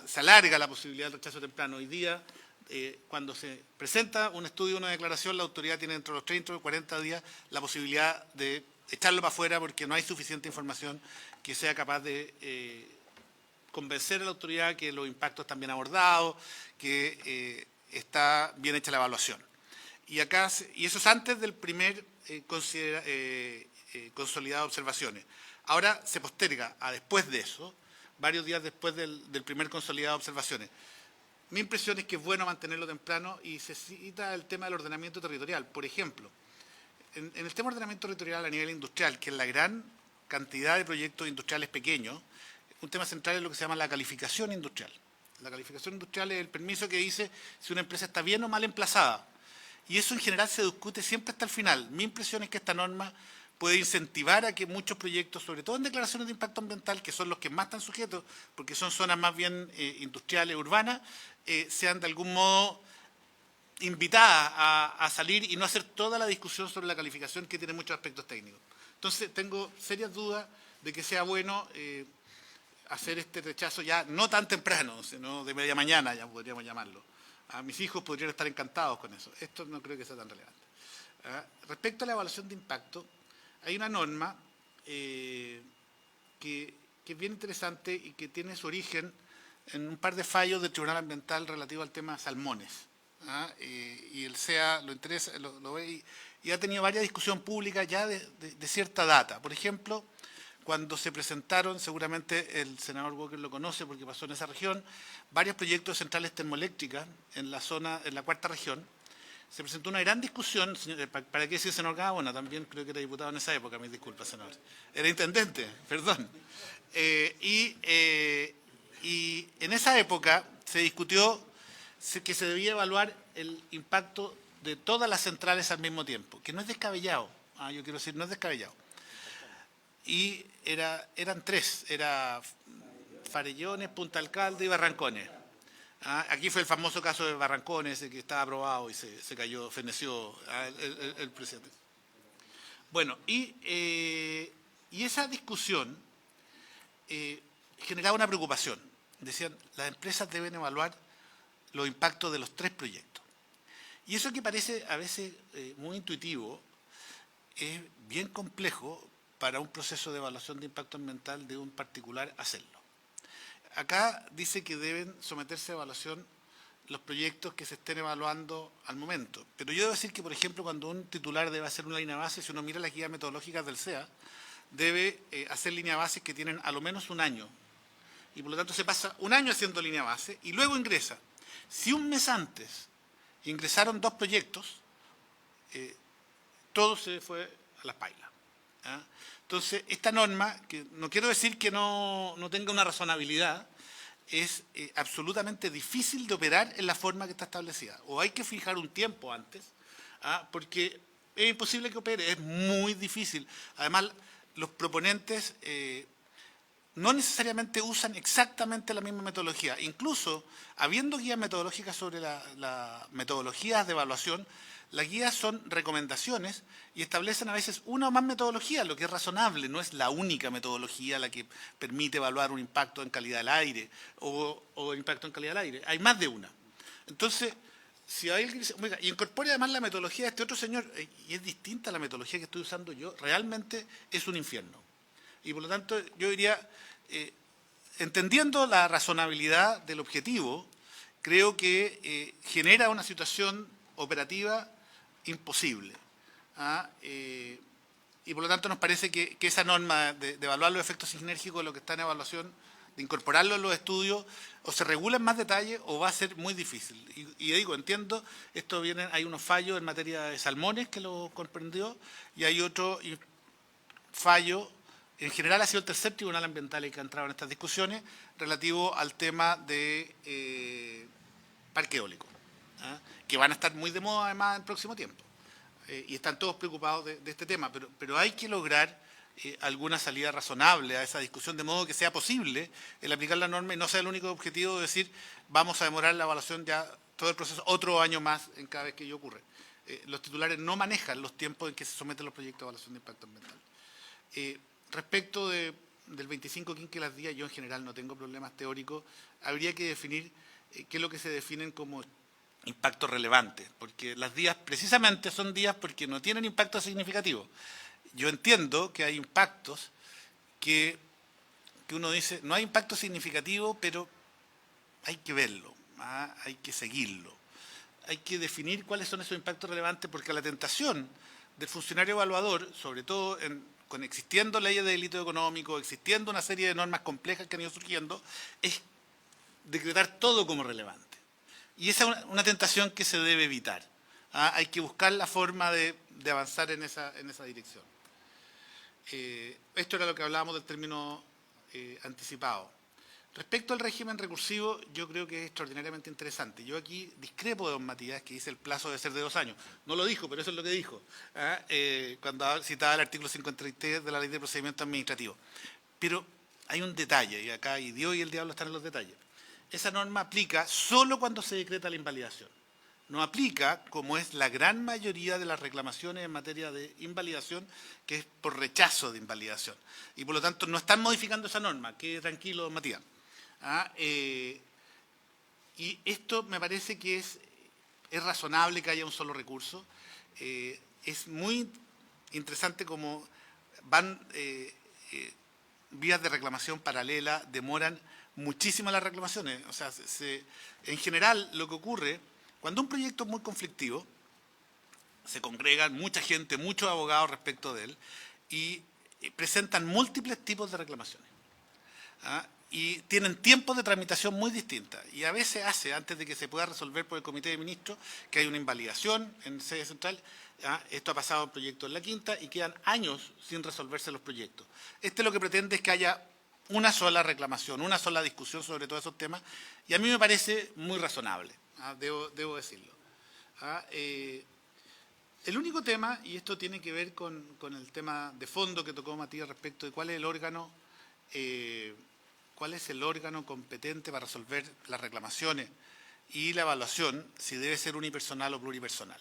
Se alarga la posibilidad del rechazo temprano. Hoy día, cuando se presenta un estudio o una declaración, la autoridad tiene entre los 30 y 40 días la posibilidad de echarlo para afuera porque no hay suficiente información que sea capaz de convencer a la autoridad que los impactos están bien abordados, que está bien hecha la evaluación. Y eso es antes del primer consolidado de observaciones. Ahora se posterga a después de eso, varios días después del primer consolidado de observaciones. Mi impresión es que es bueno mantenerlo temprano y se cita el tema del ordenamiento territorial. Por ejemplo, en el tema de ordenamiento territorial a nivel industrial, que es la gran cantidad de proyectos industriales pequeños, un tema central es lo que se llama la calificación industrial. La calificación industrial es el permiso que dice si una empresa está bien o mal emplazada. Y eso en general se discute siempre hasta el final. Mi impresión es que esta norma puede incentivar a que muchos proyectos, sobre todo en declaraciones de impacto ambiental, que son los que más están sujetos, porque son zonas más bien industriales, urbanas, sean de algún modo invitadas a salir y no hacer toda la discusión sobre la calificación que tiene muchos aspectos técnicos. Entonces tengo serias dudas de que sea bueno hacer este rechazo ya no tan temprano, sino de media mañana, ya podríamos llamarlo. A mis hijos podrían estar encantados con eso. Esto no creo que sea tan relevante. Respecto a la evaluación de impacto, hay una norma que es bien interesante y que tiene su origen en un par de fallos del Tribunal Ambiental relativo al tema salmones. Y el SEA lo interesa, lo ve y ha tenido varias discusiones públicas ya de cierta data. Por ejemplo, cuando se presentaron, seguramente el senador Walker lo conoce porque pasó en esa región, varios proyectos de centrales termoeléctricas en la zona, en la cuarta región. Se presentó una gran discusión, ¿para qué decir senador Gaona? También creo que era diputado en esa época, mis disculpas, senador. Era intendente, perdón. Y en esa época se discutió que se debía evaluar el impacto de todas las centrales al mismo tiempo, que no es descabellado, yo quiero decir, no es descabellado. Y eran tres, era Farellones, Punta Alcalde y Barrancones. Aquí fue el famoso caso de Barrancones, que estaba aprobado y se cayó, feneció el presidente. Bueno, y esa discusión generaba una preocupación. Decían, las empresas deben evaluar los impactos de los tres proyectos. Y eso que parece a veces muy intuitivo, es bien complejo para un proceso de evaluación de impacto ambiental de un particular hacerlo. Acá dice que deben someterse a evaluación los proyectos que se estén evaluando al momento. Pero yo debo decir que, por ejemplo, cuando un titular debe hacer una línea base, si uno mira las guías metodológicas del SEA, debe hacer líneas bases que tienen a lo menos un año. Y por lo tanto se pasa un año haciendo línea base y luego ingresa. Si un mes antes ingresaron dos proyectos, todo se fue a las pailas. Entonces, esta norma, que no quiero decir que no tenga una razonabilidad, es absolutamente difícil de operar en la forma que está establecida. O hay que fijar un tiempo antes, porque es imposible que opere, es muy difícil. Además, los proponentes no necesariamente usan exactamente la misma metodología. Incluso, habiendo guías metodológicas sobre las metodologías de evaluación, las guías son recomendaciones y establecen a veces una o más metodologías, lo que es razonable, no es la única metodología la que permite evaluar un impacto en calidad del aire o impacto en calidad del aire. Hay más de una. Entonces, si alguien dice, oiga, y incorpore además la metodología de este otro señor, y es distinta a la metodología que estoy usando yo, realmente es un infierno. Y por lo tanto, yo diría, entendiendo la razonabilidad del objetivo, creo que genera una situación operativa imposible. Y por lo tanto nos parece que esa norma de evaluar los efectos sinérgicos de lo que está en evaluación, de incorporarlo en los estudios, o se regula en más detalle o va a ser muy difícil. Y digo, entiendo, hay unos fallos en materia de salmones que lo comprendió y hay otro fallo, en general ha sido el tercer tribunal ambiental el que ha entrado en estas discusiones relativo al tema de parque eólico, que van a estar muy de moda además en el próximo tiempo. Y están todos preocupados de este tema, pero hay que lograr alguna salida razonable a esa discusión, de modo que sea posible el aplicar la norma y no sea el único objetivo de decir vamos a demorar la evaluación ya todo el proceso otro año más en cada vez que ello ocurre. Los titulares no manejan los tiempos en que se someten los proyectos de evaluación de impacto ambiental. Respecto del 25 quinque las días, yo en general no tengo problemas teóricos, habría que definir qué es lo que se definen como impactos relevantes, porque las días precisamente son días porque no tienen impacto significativo. Yo entiendo que hay impactos que uno dice, no hay impacto significativo, pero hay que verlo, hay que seguirlo. Hay que definir cuáles son esos impactos relevantes, porque la tentación del funcionario evaluador, sobre todo con existiendo leyes de delito económico, existiendo una serie de normas complejas que han ido surgiendo, es decretar todo como relevante. Y esa es una tentación que se debe evitar. Hay que buscar la forma de avanzar en esa dirección. Esto era lo que hablábamos del término anticipado. Respecto al régimen recursivo, yo creo que es extraordinariamente interesante. Yo aquí discrepo de don Matías, que dice el plazo debe ser de 2 años. No lo dijo, pero eso es lo que dijo, cuando citaba el artículo 53 de la Ley de Procedimiento Administrativo. Pero hay un detalle, y acá y Dios y el diablo están en los detalles. Esa norma aplica solo cuando se decreta la invalidación. No aplica, como es la gran mayoría de las reclamaciones en materia de invalidación, que es por rechazo de invalidación. Y por lo tanto no están modificando esa norma. Quede tranquilo, don Matías. Y esto me parece que es razonable que haya un solo recurso. Es muy interesante cómo van vías de reclamación paralela demoran muchísimo las reclamaciones. O sea, en general lo que ocurre, cuando un proyecto es muy conflictivo, se congregan mucha gente, muchos abogados respecto de él, y presentan múltiples tipos de reclamaciones. ¿Ah? Y tienen tiempos de tramitación muy distintas. Y a veces antes de que se pueda resolver por el Comité de Ministros, que hay una invalidación en sede central. Esto ha pasado en proyectos en la Quinta y quedan años sin resolverse los proyectos. Lo que pretende es que haya una sola reclamación, una sola discusión sobre todos esos temas, y a mí me parece muy razonable, debo decirlo. El único tema, y esto tiene que ver con el tema de fondo que tocó Matías respecto de cuál es el órgano competente para resolver las reclamaciones y la evaluación, si debe ser unipersonal o pluripersonal.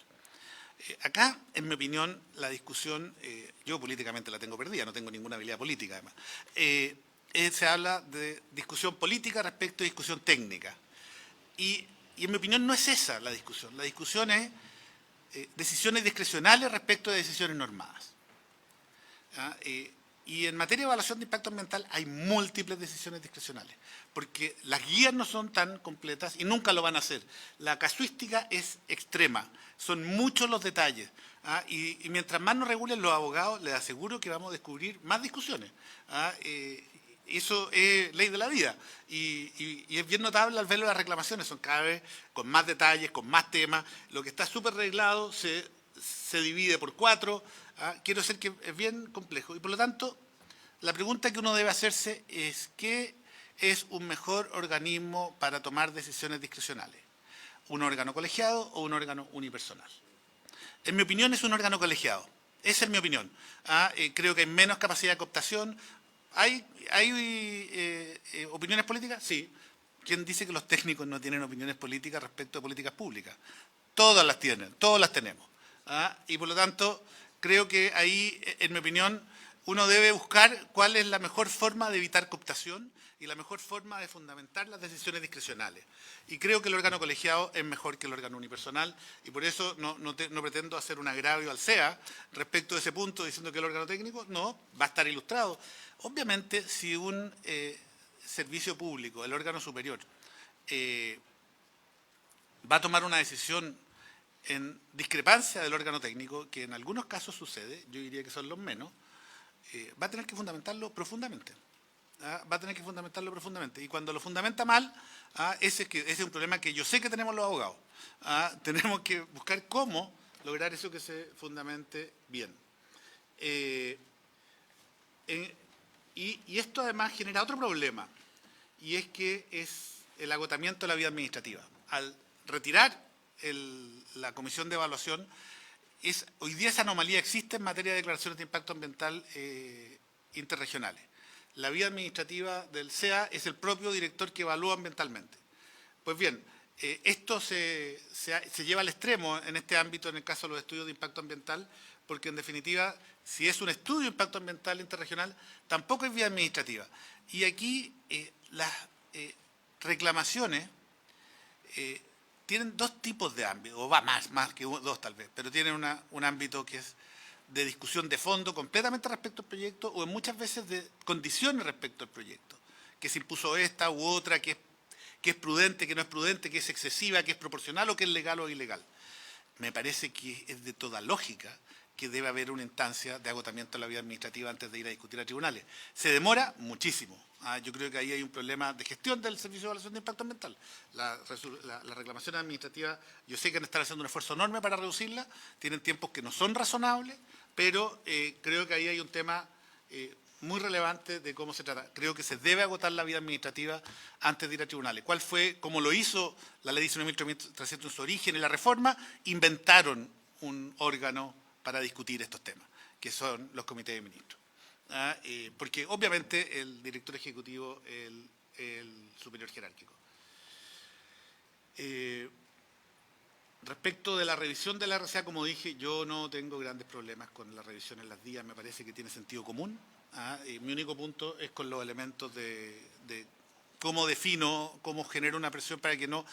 Acá, en mi opinión, la discusión, yo políticamente la tengo perdida, no tengo ninguna habilidad política además, se habla de discusión política respecto a discusión técnica. Y en mi opinión no es esa la discusión. La discusión es decisiones discrecionales respecto de decisiones normadas. Y en materia de evaluación de impacto ambiental hay múltiples decisiones discrecionales, porque las guías no son tan completas y nunca lo van a ser. La casuística es extrema, son muchos los detalles. Y mientras más nos regulen los abogados, les aseguro que vamos a descubrir más discusiones. Eso es ley de la vida. Y es bien notable al ver las reclamaciones, son cada vez con más detalles, con más temas. Lo que está súper reglado se divide por 4. Quiero decir que es bien complejo. Y por lo tanto, la pregunta que uno debe hacerse es ¿qué es un mejor organismo para tomar decisiones discrecionales? ¿Un órgano colegiado o un órgano unipersonal? En mi opinión es un órgano colegiado. Esa es mi opinión. Creo que hay menos capacidad de cooptación. ¿Hay opiniones políticas? Sí. ¿Quién dice que los técnicos no tienen opiniones políticas respecto a políticas públicas? Todas las tienen, todas las tenemos. Y por lo tanto, creo que ahí, en mi opinión, uno debe buscar cuál es la mejor forma de evitar cooptación y la mejor forma de fundamentar las decisiones discrecionales. Y creo que el órgano colegiado es mejor que el órgano unipersonal y por eso no pretendo hacer un agravio al CEA respecto de ese punto diciendo que el órgano técnico no va a estar ilustrado. Obviamente, si un servicio público, el órgano superior, va a tomar una decisión en discrepancia del órgano técnico, que en algunos casos sucede, yo diría que son los menos, va a tener que fundamentarlo profundamente. Va a tener que fundamentarlo profundamente. Y cuando lo fundamenta mal, ese es un problema que yo sé que tenemos los abogados. Tenemos que buscar cómo lograr eso que se fundamente bien. Y esto además genera otro problema, y es que es el agotamiento de la vía administrativa. Al retirar la comisión de evaluación, hoy día esa anomalía existe en materia de declaraciones de impacto ambiental interregionales. La vía administrativa del CEA es el propio director que evalúa ambientalmente. Pues bien, esto se lleva al extremo en este ámbito, en el caso de los estudios de impacto ambiental, porque en definitiva, si es un estudio de impacto ambiental interregional, tampoco es vía administrativa. Y aquí las reclamaciones tienen dos tipos de ámbitos, o va más que dos tal vez, pero tienen un ámbito que es de discusión de fondo completamente respecto al proyecto o en muchas veces de condiciones respecto al proyecto, que se impuso esta u otra, que es prudente, que no es prudente, que es excesiva, que es proporcional o que es legal o ilegal. Me parece que es de toda lógica que debe haber una instancia de agotamiento de la vía administrativa antes de ir a discutir a tribunales. Se demora muchísimo. Yo creo que ahí hay un problema de gestión del Servicio de Evaluación de Impacto Ambiental. La reclamación administrativa, yo sé que han estado haciendo un esfuerzo enorme para reducirla, tienen tiempos que no son razonables, pero creo que ahí hay un tema muy relevante de cómo se trata. Creo que se debe agotar la vía administrativa antes de ir a tribunales. ¿Cuál fue? Como lo hizo la Ley 19.300 en su origen y la reforma, inventaron un órgano para discutir estos temas, que son los comités de ministros. Porque obviamente el director ejecutivo es el superior jerárquico. Respecto de la revisión de la RCA, como dije, yo no tengo grandes problemas con la revisión en las vías, me parece que tiene sentido común. Mi único punto es con los elementos de cómo defino, cómo genero una presión para que no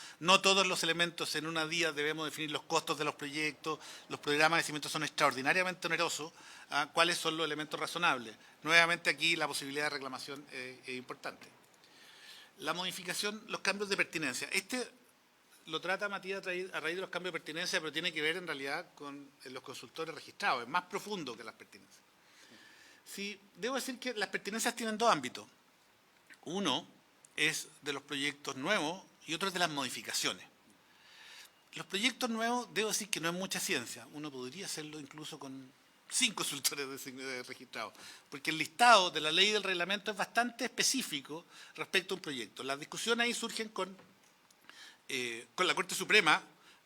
todos los elementos en una día debemos definir los costos de los proyectos, los programas de cimiento son extraordinariamente onerosos, cuáles son los elementos razonables. Nuevamente aquí la posibilidad de reclamación es importante. La modificación, los cambios de pertinencia. Lo trata Matías a raíz de los cambios de pertinencia, pero tiene que ver en realidad con los consultores registrados, es más profundo que las pertinencias. Sí, debo decir que las pertinencias tienen dos ámbitos. Uno es de los proyectos nuevos y otro es de las modificaciones. Los proyectos nuevos, debo decir que no es mucha ciencia. Uno podría hacerlo incluso con 5 consultores registrados, porque el listado de la ley y del reglamento es bastante específico respecto a un proyecto. Las discusiones ahí surgen con la Corte Suprema,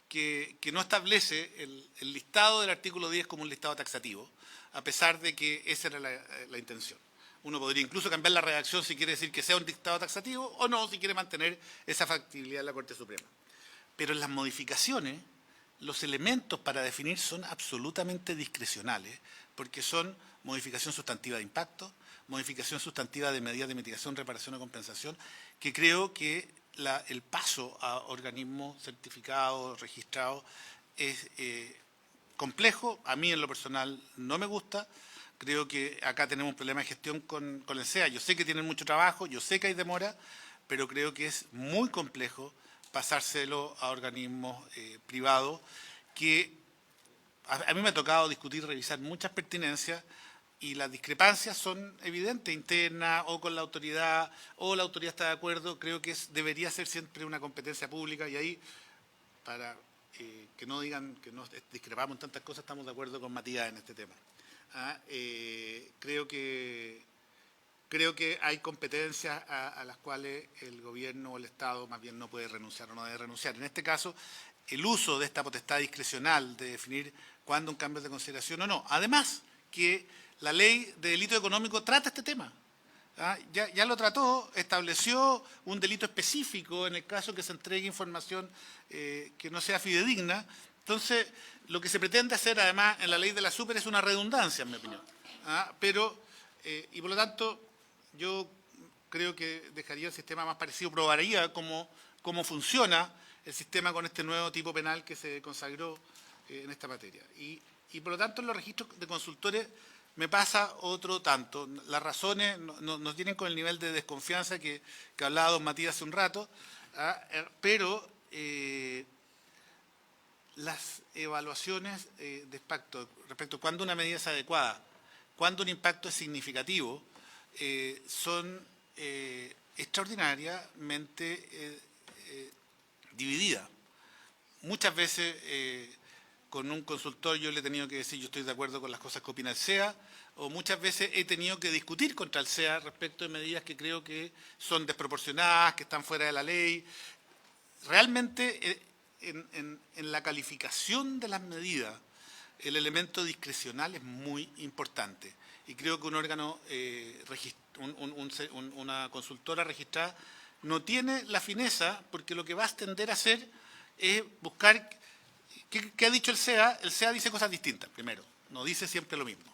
que no establece el listado del artículo 10 como un listado taxativo, a pesar de que esa era la intención. Uno podría incluso cambiar la redacción si quiere decir que sea un listado taxativo o no, si quiere mantener esa factibilidad en la Corte Suprema. Pero en las modificaciones, los elementos para definir son absolutamente discrecionales, porque son modificación sustantiva de impacto, modificación sustantiva de medidas de mitigación, reparación o compensación, que creo que el paso a organismos certificados, registrados, es complejo. A mí en lo personal no me gusta. Creo que acá tenemos un problema de gestión con el SEA. Yo sé que tienen mucho trabajo, yo sé que hay demora, pero creo que es muy complejo pasárselo a organismos privados que a mí me ha tocado discutir, revisar muchas pertinencias y las discrepancias son evidentes, internas o con la autoridad, o la autoridad está de acuerdo. Creo que debería ser siempre una competencia pública y ahí, para que no digan que no discrepamos en tantas cosas, estamos de acuerdo con Matías en este tema. Creo que hay competencias a las cuales el gobierno o el Estado más bien no puede renunciar o no debe renunciar. En este caso, el uso de esta potestad discrecional de definir cuándo un cambio es de consideración o no. Además, que la ley de delito económico trata este tema. Ya lo trató, estableció un delito específico en el caso que se entregue información que no sea fidedigna. Entonces, lo que se pretende hacer, además, en la ley de la super es una redundancia, en mi opinión. Y por lo tanto, yo creo que dejaría el sistema más parecido, probaría cómo funciona el sistema con este nuevo tipo penal que se consagró en esta materia. Y por lo tanto, en los registros de consultores me pasa otro tanto. Las razones no tienen con el nivel de desconfianza que hablaba don Matías hace un rato, pero las evaluaciones de impacto respecto a cuándo una medida es adecuada, cuándo un impacto es significativo, son extraordinariamente divididas. Muchas veces con un consultor yo le he tenido que decir yo estoy de acuerdo con las cosas que opina el SEA, o muchas veces he tenido que discutir contra el SEA respecto de medidas que creo que son desproporcionadas, que están fuera de la ley. Realmente en la calificación de las medidas el elemento discrecional es muy importante y creo que un órgano, una consultora registrada no tiene la fineza, porque lo que va a tender a hacer es buscar. ¿Qué ha dicho el SEA? El SEA dice cosas distintas, primero, no dice siempre lo mismo.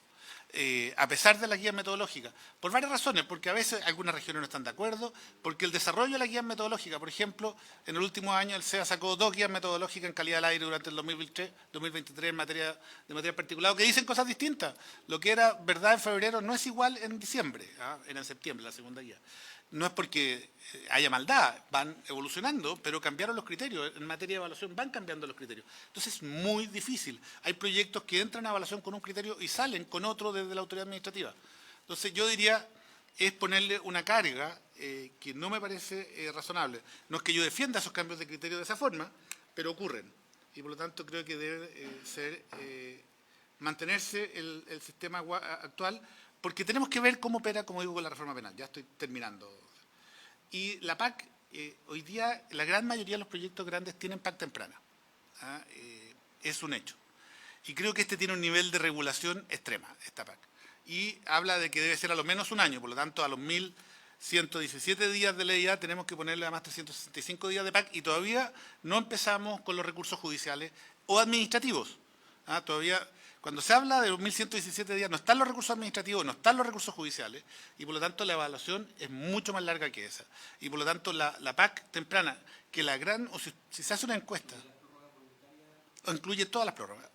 A pesar de la guía metodológica, por varias razones, porque a veces algunas regiones no están de acuerdo, porque el desarrollo de la guía metodológica, por ejemplo, en el último año el SEA sacó 2 guías metodológicas en calidad del aire durante el 2023 en materia de material particulado, que dicen cosas distintas. Lo que era verdad en febrero no es igual en diciembre, era en septiembre la segunda guía. No es porque haya maldad, van evolucionando, pero cambiaron los criterios. En materia de evaluación van cambiando los criterios. Entonces es muy difícil. Hay proyectos que entran a evaluación con un criterio y salen con otro desde la autoridad administrativa. Entonces yo diría, es ponerle una carga que no me parece razonable. No es que yo defienda esos cambios de criterio de esa forma, pero ocurren. Y por lo tanto creo que debe mantenerse el sistema actual, porque tenemos que ver cómo opera, como digo, con la reforma penal. Ya estoy terminando. Y la PAC, hoy día la gran mayoría de los proyectos grandes tienen PAC temprana. Es un hecho. Y creo que este tiene un nivel de regulación extrema, esta PAC. Y habla de que debe ser a lo menos un año, por lo tanto a los 1.117 días de ley ya tenemos que ponerle además 365 días de PAC y todavía no empezamos con los recursos judiciales o administrativos. Todavía, Cuando se habla de los 1.117 días, no están los recursos administrativos, no están los recursos judiciales, y por lo tanto la evaluación es mucho más larga que esa. Y por lo tanto la PAC temprana, que la gran, o si se hace una encuesta, incluye todas las prórrogas.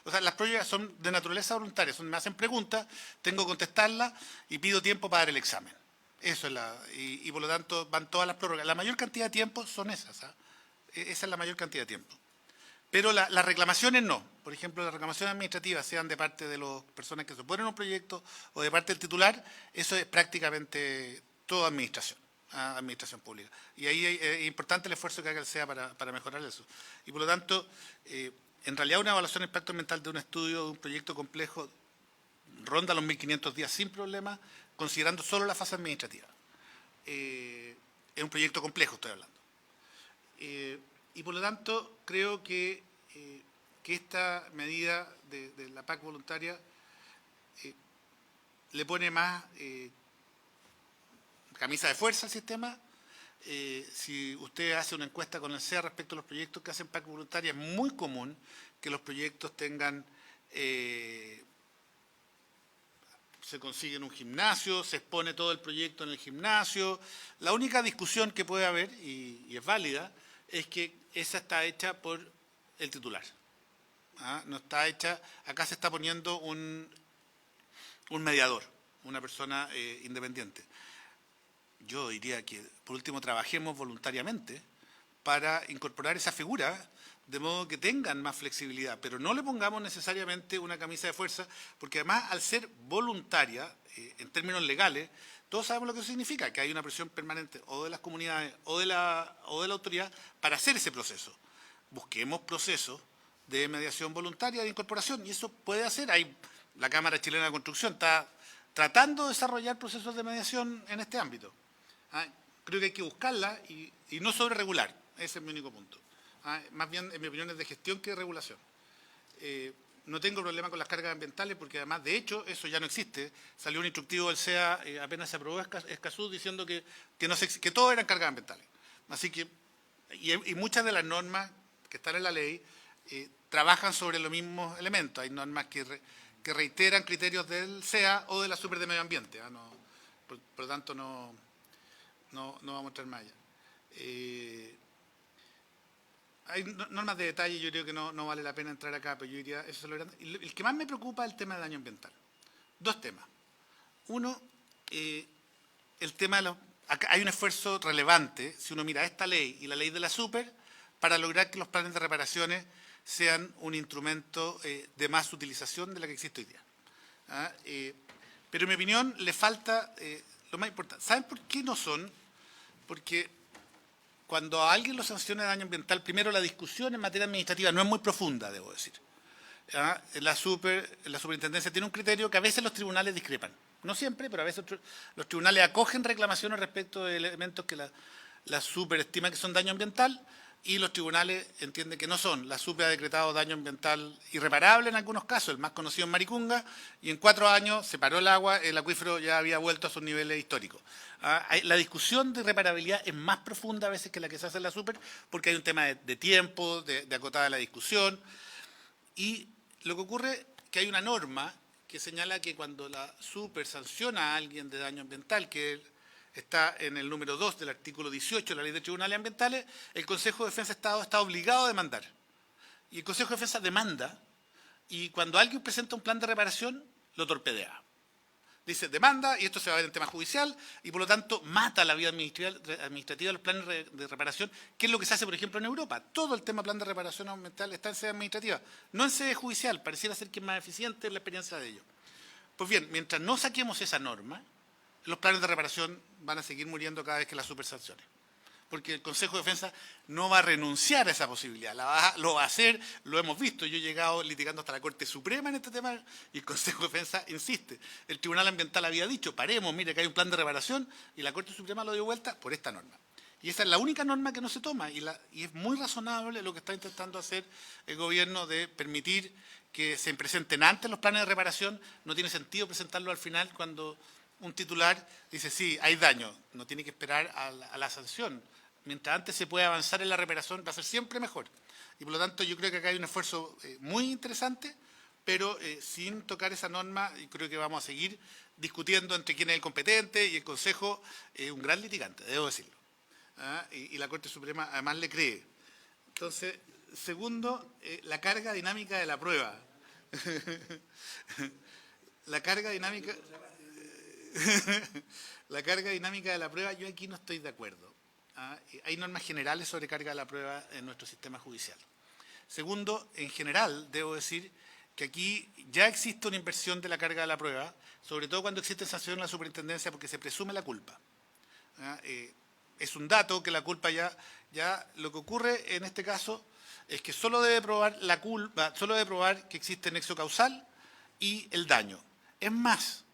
O sea, las prórrogas son de naturaleza voluntaria, me hacen preguntas, tengo que contestarlas y pido tiempo para dar el examen. Eso es y por lo tanto van todas las prórrogas. La mayor cantidad de tiempo son esas, ¿ah? Esa es la mayor cantidad de tiempo. Pero las reclamaciones no. Por ejemplo, las reclamaciones administrativas, sean de parte de las personas que se oponen a un proyecto o de parte del titular, eso es prácticamente toda administración pública. Y ahí es importante el esfuerzo que haga el SEA para mejorar eso. Y por lo tanto, en realidad una evaluación de impacto ambiental de un estudio, de un proyecto complejo, ronda los 1.500 días sin problema, considerando solo la fase administrativa. Es un proyecto complejo, estoy hablando. Y por lo tanto, creo que esta medida de la PAC voluntaria le pone más camisa de fuerza al sistema. Si usted hace una encuesta con el SEA respecto a los proyectos que hacen PAC voluntaria, es muy común que los proyectos tengan, se consigue en un gimnasio, se expone todo el proyecto en el gimnasio. La única discusión que puede haber, y es válida, es que esa está hecha por el titular. No está hecha, acá se está poniendo un mediador, una persona independiente. Yo diría que, por último, trabajemos voluntariamente para incorporar esa figura, de modo que tengan más flexibilidad, pero no le pongamos necesariamente una camisa de fuerza, porque además, al ser voluntaria, en términos legales, todos sabemos lo que eso significa, que hay una presión permanente o de las comunidades o de la autoridad para hacer ese proceso. Busquemos procesos de mediación voluntaria de incorporación, y eso puede hacer. La Cámara Chilena de Construcción está tratando de desarrollar procesos de mediación en este ámbito. Creo que hay que buscarla y no sobreregular, ese es mi único punto. Más bien, en mi opinión, es de gestión que de regulación. No tengo problema con las cargas ambientales porque además, de hecho, eso ya no existe. Salió un instructivo del SEA, apenas se aprobó Escazú, diciendo que todo eran cargas ambientales. Así que, y muchas de las normas que están en la ley trabajan sobre los mismos elementos. Hay normas que reiteran criterios del SEA o de la Super de Medio Ambiente. Por lo tanto, no vamos a entrar más allá. Hay normas de detalle, yo creo que no vale la pena entrar acá, pero yo diría, eso es lo grande. El que más me preocupa es el tema del daño ambiental. Dos temas. Uno, el tema de acá hay un esfuerzo relevante, si uno mira esta ley y la ley de la Super, para lograr que los planes de reparaciones sean un instrumento de más utilización de la que existe hoy día. Pero en mi opinión le falta lo más importante. ¿Saben por qué no son? Porque cuando a alguien lo sanciona de daño ambiental, primero la discusión en materia administrativa no es muy profunda, debo decir. La superintendencia tiene un criterio que a veces los tribunales discrepan. No siempre, pero a veces los tribunales acogen reclamaciones respecto de elementos que la super estima que son daño ambiental y los tribunales entienden que no son. La super ha decretado daño ambiental irreparable en algunos casos, el más conocido en Maricunga, y en 4 años se paró el agua, el acuífero ya había vuelto a sus niveles históricos. La discusión de reparabilidad es más profunda a veces que la que se hace en la super, porque hay un tema de tiempo, de acotada la discusión, y lo que ocurre es que hay una norma que señala que cuando la super sanciona a alguien de daño ambiental, que está en el número 2 del artículo 18 de la Ley de Tribunales Ambientales, el Consejo de Defensa de Estado está obligado a demandar. Y el Consejo de Defensa demanda, y cuando alguien presenta un plan de reparación, lo torpedea. Dice, demanda, y esto se va a ver en tema judicial, y por lo tanto mata la vía administrativa de los planes de reparación, que es lo que se hace, por ejemplo, en Europa. Todo el tema plan de reparación ambiental está en sede administrativa, no en sede judicial. Pareciera ser que es más eficiente la experiencia de ello. Pues bien, mientras no saquemos esa norma, los planes de reparación van a seguir muriendo cada vez que la super sancione. Porque el Consejo de Defensa no va a renunciar a esa posibilidad, lo va a hacer, lo hemos visto. Yo he llegado litigando hasta la Corte Suprema en este tema y el Consejo de Defensa insiste. El Tribunal Ambiental había dicho, paremos, mire que hay un plan de reparación, y la Corte Suprema lo dio vuelta por esta norma. Y esa es la única norma que no se toma, y es muy razonable lo que está intentando hacer el gobierno de permitir que se presenten antes los planes de reparación. No tiene sentido presentarlo al final cuando un titular dice, sí, hay daño, no tiene que esperar a la sanción. Mientras antes se puede avanzar en la reparación, va a ser siempre mejor. Y por lo tanto yo creo que acá hay un esfuerzo muy interesante pero sin tocar esa norma, y creo que vamos a seguir discutiendo entre quién es el competente, y el Consejo es un gran litigante, debo decirlo. Y la Corte Suprema además le cree. Entonces, segundo, la carga dinámica de la prueba. La carga dinámica de la prueba, yo aquí no estoy de acuerdo. Hay normas generales sobre carga de la prueba en nuestro sistema judicial. Segundo, en general, debo decir que aquí ya existe una inversión de la carga de la prueba, sobre todo cuando existe sanción en la superintendencia, porque se presume la culpa. Es un dato que la culpa ya lo que ocurre en este caso es que solo debe probar la culpa, solo debe probar que existe nexo causal y el daño. Es más,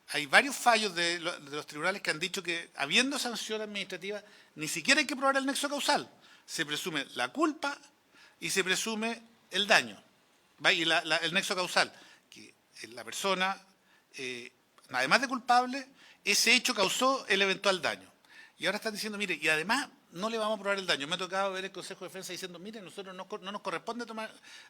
hay varios fallos de los tribunales que han dicho que, habiendo sanción administrativa, ni siquiera hay que probar el nexo causal. Se presume la culpa y se presume el daño. Y el nexo causal, que la persona, además de culpable, ese hecho causó el eventual daño. Y ahora están diciendo, mire, y además no le vamos a probar el daño. Me ha tocado ver el Consejo de Defensa diciendo, mire, nosotros no nos corresponde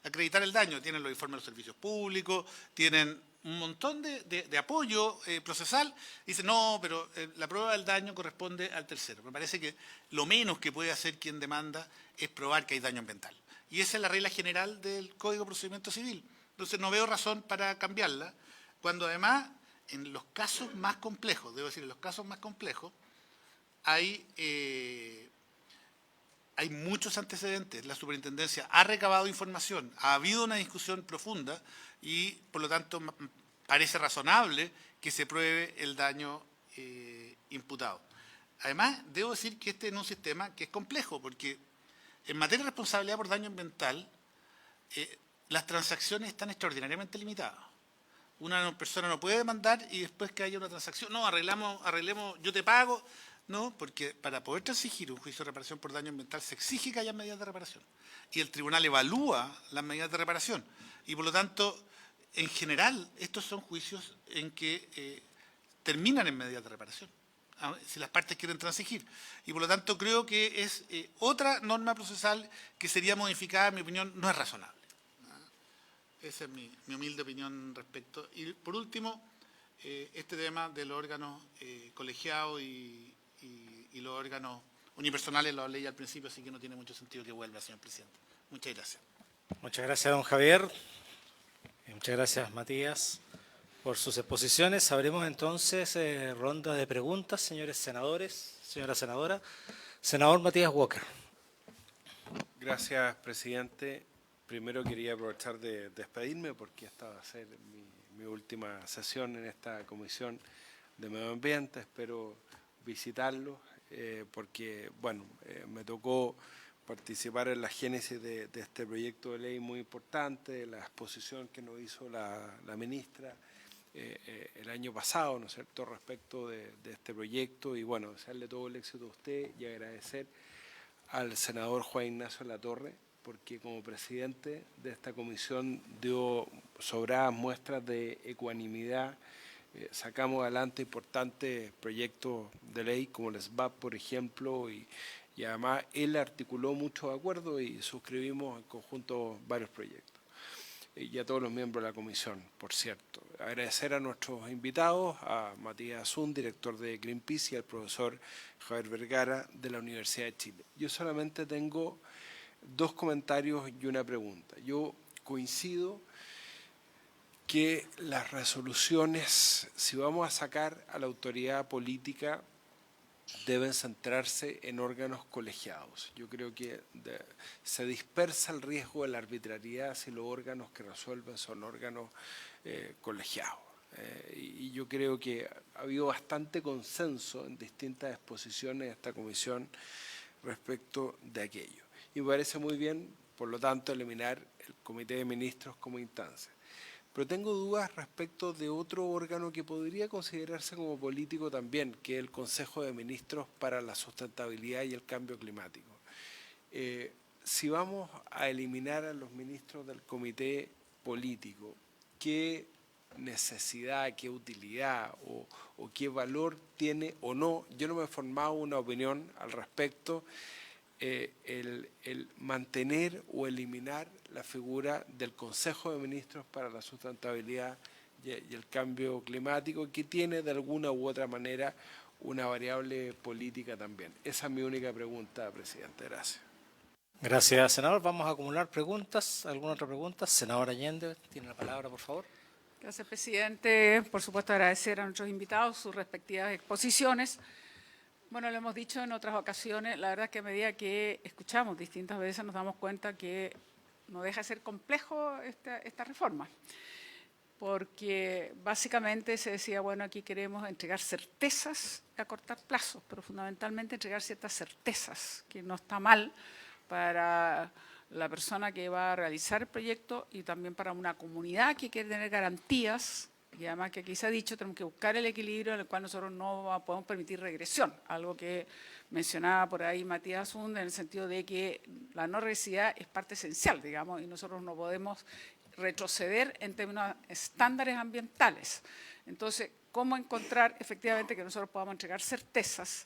acreditar el daño. Tienen los informes de los servicios públicos, tienen un montón de apoyo procesal. Dicen, no, pero la prueba del daño corresponde al tercero. Me parece que lo menos que puede hacer quien demanda es probar que hay daño ambiental. Y esa es la regla general del Código de Procedimiento Civil. Entonces no veo razón para cambiarla, cuando además en los casos más complejos, debo decir, en los casos más complejos, hay muchos antecedentes. La superintendencia ha recabado información, ha habido una discusión profunda y, por lo tanto, parece razonable que se pruebe el daño imputado. Además, debo decir que este es un sistema que es complejo, porque en materia de responsabilidad por daño ambiental, las transacciones están extraordinariamente limitadas. Una persona no puede demandar y después que haya una transacción, no, arreglemos, yo te pago. No, porque para poder transigir un juicio de reparación por daño ambiental se exige que haya medidas de reparación. Y el tribunal evalúa las medidas de reparación. Y por lo tanto, en general, estos son juicios en que terminan en medidas de reparación, si las partes quieren transigir. Y por lo tanto, creo que es otra norma procesal que sería modificada, en mi opinión, no es razonable. Esa es mi humilde opinión respecto. Y por último, este tema de los órganos colegiados y los órganos unipersonales, lo hablé ya al principio, así que no tiene mucho sentido que vuelva, señor presidente. Muchas gracias. Muchas gracias, don Javier. Y muchas gracias, Matías, por sus exposiciones. Abrimos entonces ronda de preguntas, señores senadores, señora senadora. Senador Matías Walker. Gracias, presidente. Primero quería aprovechar de despedirme porque esta va a ser mi última sesión en esta Comisión de Medio Ambiente. Espero visitarlos porque, bueno, me tocó participar en la génesis de este proyecto de ley muy importante, la exposición que nos hizo la ministra el año pasado, ¿no es cierto?, respecto de este proyecto. Y, bueno, desearle todo el éxito a usted y agradecer al senador Juan Ignacio Latorre, porque como presidente de esta comisión dio sobradas muestras de ecuanimidad. Sacamos adelante importantes proyectos de ley como el SBAP, por ejemplo, y además él articuló muchos acuerdos y suscribimos en conjunto varios proyectos. Y a todos los miembros de la comisión, por cierto. Agradecer a nuestros invitados, a Matías Azun, director de Greenpeace, y al profesor Javier Vergara, de la Universidad de Chile. Yo solamente tengo dos comentarios y una pregunta. Yo coincido que las resoluciones, si vamos a sacar a la autoridad política, deben centrarse en órganos colegiados. Yo creo que se dispersa el riesgo de la arbitrariedad si los órganos que resuelven son órganos colegiados. Y yo creo que ha habido bastante consenso en distintas exposiciones de esta comisión respecto de aquello. Y me parece muy bien, por lo tanto, eliminar el Comité de Ministros como instancia. Pero tengo dudas respecto de otro órgano que podría considerarse como político también, que es el Consejo de Ministros para la Sustentabilidad y el Cambio Climático. Si vamos a eliminar a los ministros del comité político, ¿qué necesidad, qué utilidad o qué valor tiene o no? Yo no me he formado una opinión al respecto. el mantener o eliminar la figura del Consejo de Ministros para la Sustentabilidad y el Cambio Climático, que tiene de alguna u otra manera una variable política también. Esa es mi única pregunta, presidente. Gracias. Gracias, senador. Vamos a acumular preguntas. ¿Alguna otra pregunta? Senador Allende, tiene la palabra, por favor. Gracias, presidente. Por supuesto, agradecer a nuestros invitados sus respectivas exposiciones. Bueno, lo hemos dicho en otras ocasiones, la verdad es que a medida que escuchamos distintas veces nos damos cuenta que no deja de ser complejo esta reforma, porque básicamente se decía, bueno, aquí queremos entregar certezas y acortar plazos, pero fundamentalmente entregar ciertas certezas, que no está mal para la persona que va a realizar el proyecto y también para una comunidad que quiere tener garantías. Y además que aquí se ha dicho, tenemos que buscar el equilibrio en el cual nosotros no podemos permitir regresión, algo que mencionaba por ahí Matías Asúndez, en el sentido de que la no regresividad es parte esencial, digamos, y nosotros no podemos retroceder en términos de estándares ambientales. Entonces, ¿cómo encontrar efectivamente que nosotros podamos entregar certezas?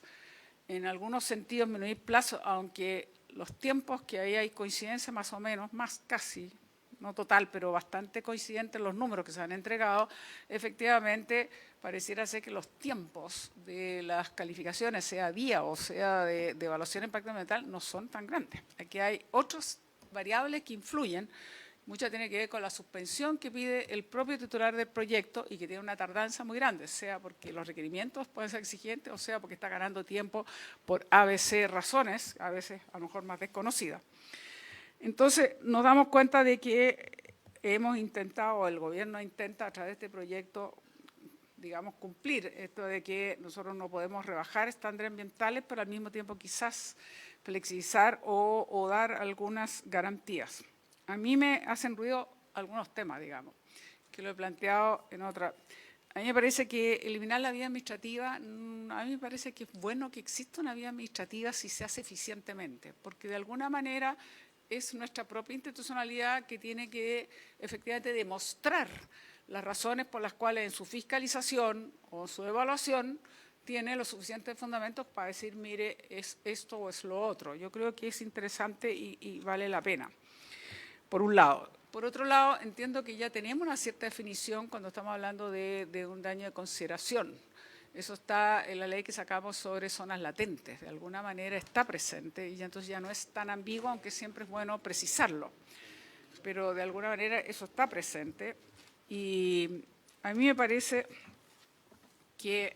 En algunos sentidos, disminuir plazos, aunque los tiempos que ahí hay coincidencia más o menos, más casi, no total, pero bastante coincidentes los números que se han entregado, efectivamente pareciera ser que los tiempos de las calificaciones, sea vía o sea de evaluación de impacto ambiental, no son tan grandes. Aquí hay otras variables que influyen, muchas tienen que ver con la suspensión que pide el propio titular del proyecto y que tiene una tardanza muy grande, sea porque los requerimientos pueden ser exigentes o sea porque está ganando tiempo por ABC razones, a veces a lo mejor más desconocidas. Entonces, nos damos cuenta de que hemos intentado, el gobierno intenta a través de este proyecto, digamos, cumplir esto de que nosotros no podemos rebajar estándares ambientales, pero al mismo tiempo quizás flexibilizar o dar algunas garantías. A mí me hacen ruido algunos temas, digamos, que lo he planteado en otra. A mí me parece que eliminar la vía administrativa, a mí me parece que es bueno que exista una vía administrativa si se hace eficientemente, porque de alguna manera es nuestra propia institucionalidad que tiene que efectivamente demostrar las razones por las cuales en su fiscalización o su evaluación tiene los suficientes fundamentos para decir, mire, es esto o es lo otro. Yo creo que es interesante y vale la pena, por un lado. Por otro lado, entiendo que ya tenemos una cierta definición cuando estamos hablando de un daño de consideración. Eso está en la ley que sacamos sobre zonas latentes, de alguna manera está presente y entonces ya no es tan ambiguo, aunque siempre es bueno precisarlo. Pero de alguna manera eso está presente y a mí me parece que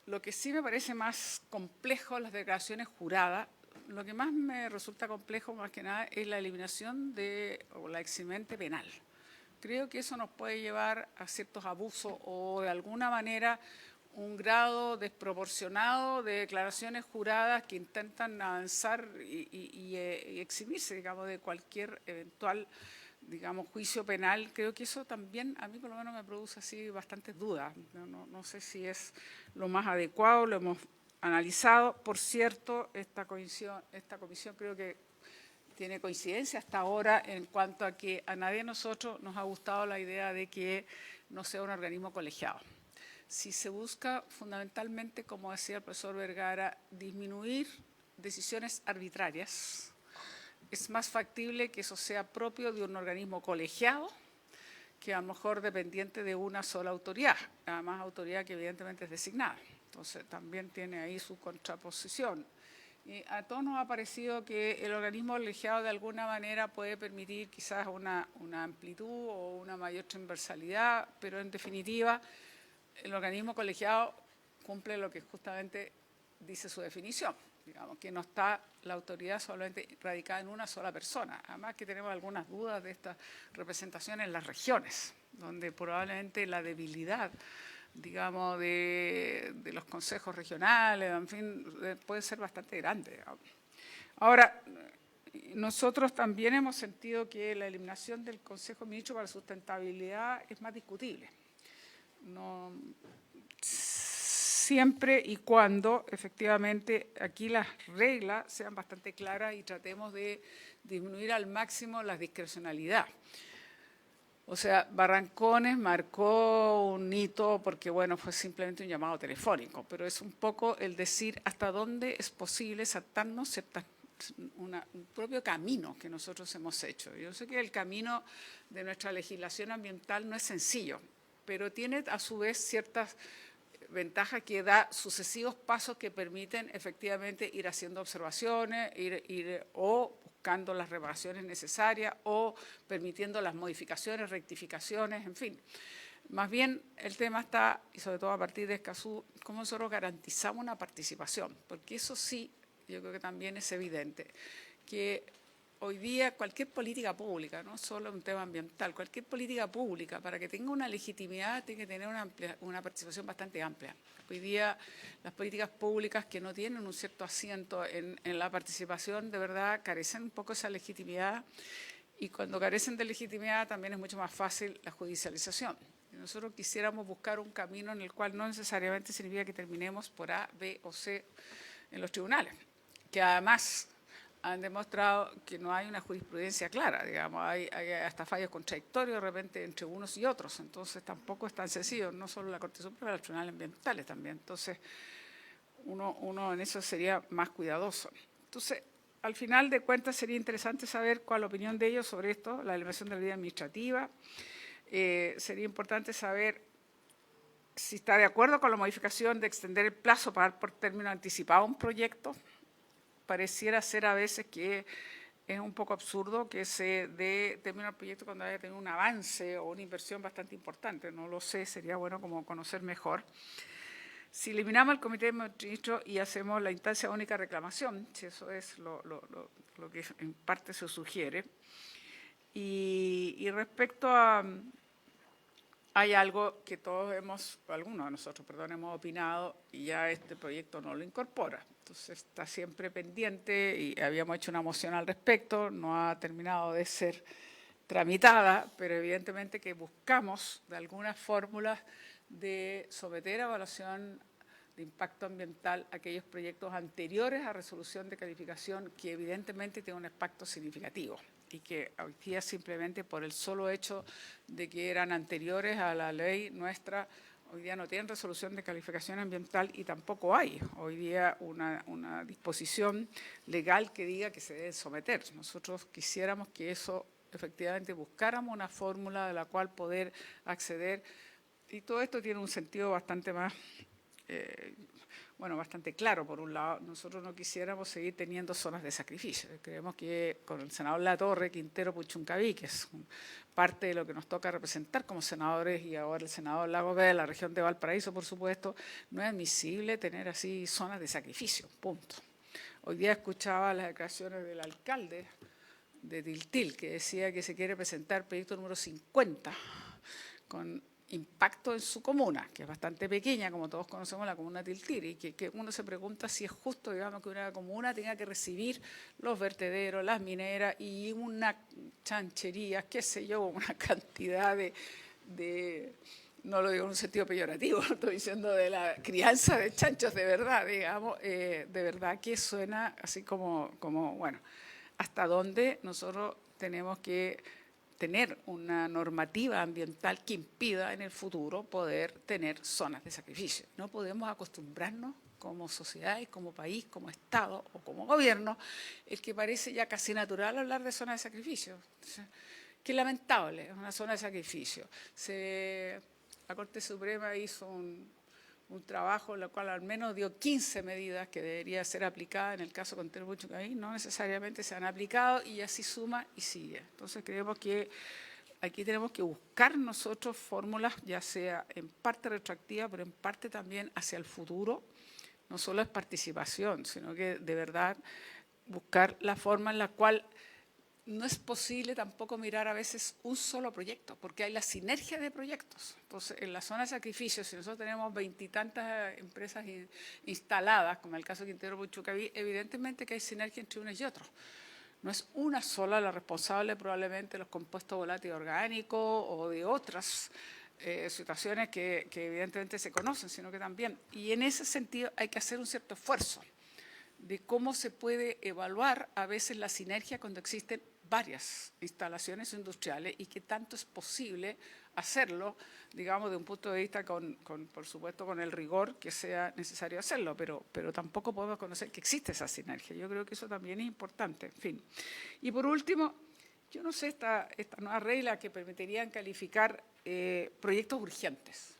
lo que sí me parece más complejo las declaraciones juradas, lo que más me resulta complejo más que nada es la eliminación o la eximente penal. Creo que eso nos puede llevar a ciertos abusos o de alguna manera un grado desproporcionado de declaraciones juradas que intentan avanzar y eximirse, digamos, de cualquier eventual, digamos, juicio penal. Creo que eso también a mí por lo menos me produce así bastantes dudas. No sé si es lo más adecuado, lo hemos analizado. Por cierto, esta comisión creo que tiene coincidencia hasta ahora en cuanto a que a nadie de nosotros nos ha gustado la idea de que no sea un organismo colegiado. Si se busca fundamentalmente, como decía el profesor Vergara, disminuir decisiones arbitrarias, es más factible que eso sea propio de un organismo colegiado que a lo mejor dependiente de una sola autoridad, además autoridad que evidentemente es designada. Entonces también tiene ahí su contraposición. A todos nos ha parecido que el organismo colegiado de alguna manera puede permitir quizás una amplitud o una mayor transversalidad, pero en definitiva el organismo colegiado cumple lo que justamente dice su definición, digamos, que no está la autoridad solamente radicada en una sola persona. Además que tenemos algunas dudas de esta representación en las regiones, donde probablemente la debilidad, digamos, de los consejos regionales, en fin, puede ser bastante grande. Ahora, nosotros también hemos sentido que la eliminación del Consejo de Ministros para la Sustentabilidad es más discutible. No, siempre y cuando efectivamente aquí las reglas sean bastante claras y tratemos de disminuir al máximo la discrecionalidad. O sea, Barrancones marcó un hito porque, bueno, fue simplemente un llamado telefónico, pero es un poco el decir hasta dónde es posible saltarnos un propio camino que nosotros hemos hecho. Yo sé que el camino de nuestra legislación ambiental no es sencillo, pero tiene a su vez ciertas ventajas que da sucesivos pasos que permiten efectivamente ir haciendo observaciones, o buscando las reparaciones necesarias o permitiendo las modificaciones, rectificaciones, en fin. Más bien el tema está, y sobre todo a partir de Escazú, cómo nosotros garantizamos una participación, porque eso sí, yo creo que también es evidente, que hoy día cualquier política pública, no solo un tema ambiental, cualquier política pública, para que tenga una legitimidad, tiene que tener una participación bastante amplia. Hoy día las políticas públicas que no tienen un cierto asiento en la participación, de verdad carecen un poco de esa legitimidad, y cuando carecen de legitimidad también es mucho más fácil la judicialización. Y nosotros quisiéramos buscar un camino en el cual no necesariamente significa que terminemos por A, B o C en los tribunales, que además han demostrado que no hay una jurisprudencia clara, digamos, hay hasta fallos contradictorios de repente entre unos y otros, entonces tampoco es tan sencillo, no solo la Corte Suprema, los tribunales ambientales también, entonces uno en eso sería más cuidadoso. Entonces, al final de cuentas sería interesante saber cuál es la opinión de ellos sobre esto, la elevación de la vida administrativa, sería importante saber si está de acuerdo con la modificación de extender el plazo para dar por término anticipado un proyecto. Pareciera ser a veces que es un poco absurdo que se dé término al proyecto cuando haya tenido un avance o una inversión bastante importante. No lo sé, sería bueno como conocer mejor. Si eliminamos el comité de ministros y hacemos la instancia única de reclamación, si eso es lo que en parte se sugiere. Y respecto a... Hay algo que todos algunos de nosotros, hemos opinado y ya este proyecto no lo incorpora. Entonces está siempre pendiente y habíamos hecho una moción al respecto, no ha terminado de ser tramitada, pero evidentemente que buscamos de algunas fórmulas de someter a evaluación de impacto ambiental aquellos proyectos anteriores a resolución de calificación que evidentemente tienen un impacto significativo y que hoy día simplemente por el solo hecho de que eran anteriores a la ley nuestra, hoy día no tienen resolución de calificación ambiental y tampoco hay hoy día una disposición legal que diga que se debe someter. Nosotros quisiéramos que eso efectivamente buscáramos una fórmula de la cual poder acceder, y todo esto tiene un sentido bastante más... bastante claro. Por un lado, nosotros no quisiéramos seguir teniendo zonas de sacrificio. Creemos que con el senador Latorre, Quintero, Puchuncaví, que es parte de lo que nos toca representar como senadores, y ahora el senador Lago de la región de Valparaíso, por supuesto, no es admisible tener así zonas de sacrificio, punto. Hoy día escuchaba las declaraciones del alcalde de Tiltil, que decía que se quiere presentar proyecto número 50 con impacto en su comuna, que es bastante pequeña, como todos conocemos la comuna de Tiltil, y que uno se pregunta si es justo, digamos, que una comuna tenga que recibir los vertederos, las mineras y una chanchería, qué sé yo, una cantidad de no lo digo en un sentido peyorativo, lo estoy diciendo de la crianza de chanchos de verdad, digamos, de verdad que suena así como, bueno, hasta dónde nosotros tenemos que tener una normativa ambiental que impida en el futuro poder tener zonas de sacrificio. No podemos acostumbrarnos como sociedad y como país, como Estado o como gobierno, el que parece ya casi natural hablar de zonas de sacrificio. Qué lamentable, es una zona de sacrificio. La Corte Suprema hizo un trabajo en el cual al menos dio 15 medidas que deberían ser aplicadas en el caso con Puchuncaví, no necesariamente se han aplicado y así suma y sigue. Entonces creemos que aquí tenemos que buscar nosotros fórmulas, ya sea en parte retroactiva, pero en parte también hacia el futuro. No solo es participación, sino que de verdad buscar la forma en la cual no es posible tampoco mirar a veces un solo proyecto, porque hay la sinergia de proyectos. Entonces, en la zona de sacrificio, si nosotros tenemos 20 y tantas empresas instaladas, como el caso de Quintero Puchuncaví, evidentemente que hay sinergia entre unos y otros. No es una sola la responsable probablemente de los compuestos volátiles orgánicos o de otras situaciones que evidentemente se conocen, sino que también. Y en ese sentido hay que hacer un cierto esfuerzo de cómo se puede evaluar a veces la sinergia cuando existen varias instalaciones industriales y qué tanto es posible hacerlo, digamos, de un punto de vista por supuesto, con el rigor que sea necesario hacerlo, pero tampoco podemos conocer que existe esa sinergia. Yo creo que eso también es importante, en fin. Y por último, yo no sé esta nueva regla que permitirían calificar proyectos urgentes.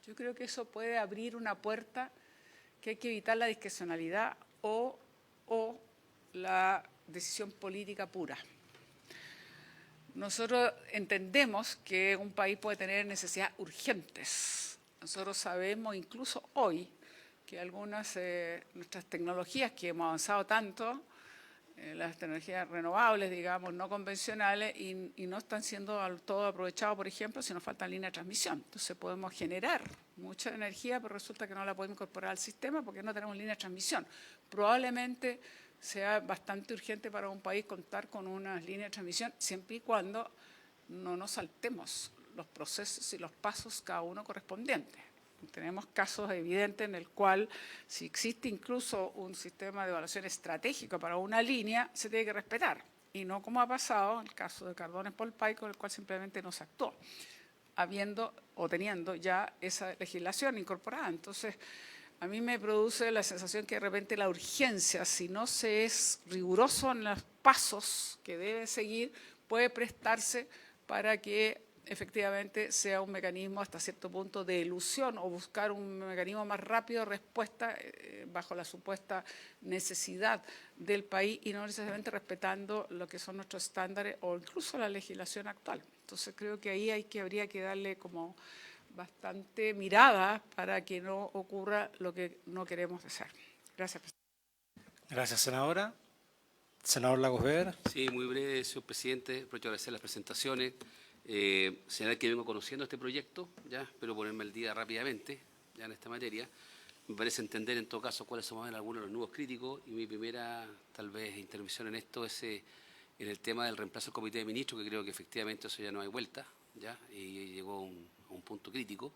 Yo creo que eso puede abrir una puerta que hay que evitar la discrecionalidad o la decisión política pura. Nosotros entendemos que un país puede tener necesidades urgentes. Nosotros sabemos incluso hoy que algunas nuestras tecnologías que hemos avanzado tanto, las tecnologías renovables, digamos, no convencionales, y no están siendo al todo aprovechados, por ejemplo, si nos falta línea de transmisión. Entonces podemos generar mucha energía, pero resulta que no la podemos incorporar al sistema porque no tenemos línea de transmisión. Probablemente sea bastante urgente para un país contar con unas líneas de transmisión, siempre y cuando no nos saltemos los procesos y los pasos cada uno correspondientes. Tenemos casos evidentes en el cual, si existe incluso un sistema de evaluación estratégico para una línea, se tiene que respetar. Y no como ha pasado en el caso de Cardones Polpay, con el cual simplemente no se actuó, habiendo o teniendo ya esa legislación incorporada. Entonces, a mí me produce la sensación que de repente la urgencia, si no se es riguroso en los pasos que debe seguir, puede prestarse para que efectivamente sea un mecanismo hasta cierto punto de elusión o buscar un mecanismo más rápido de respuesta bajo la supuesta necesidad del país y no necesariamente respetando lo que son nuestros estándares o incluso la legislación actual. Entonces creo que ahí habría que darle como bastante mirada para que no ocurra lo que no queremos hacer. Gracias, presidente. Gracias, senadora. Senador Lagos Weber. Sí, muy breve, señor presidente. Aprovecho a agradecer las presentaciones. Señalar que vengo conociendo este proyecto, ya, pero ponerme al día rápidamente ya en esta materia. Me parece entender en todo caso cuáles son algunos de los nuevos críticos y mi primera tal vez intervención en esto es en el tema del reemplazo del comité de ministros, que creo que efectivamente eso ya no hay vuelta, ya, y llegó a un punto crítico.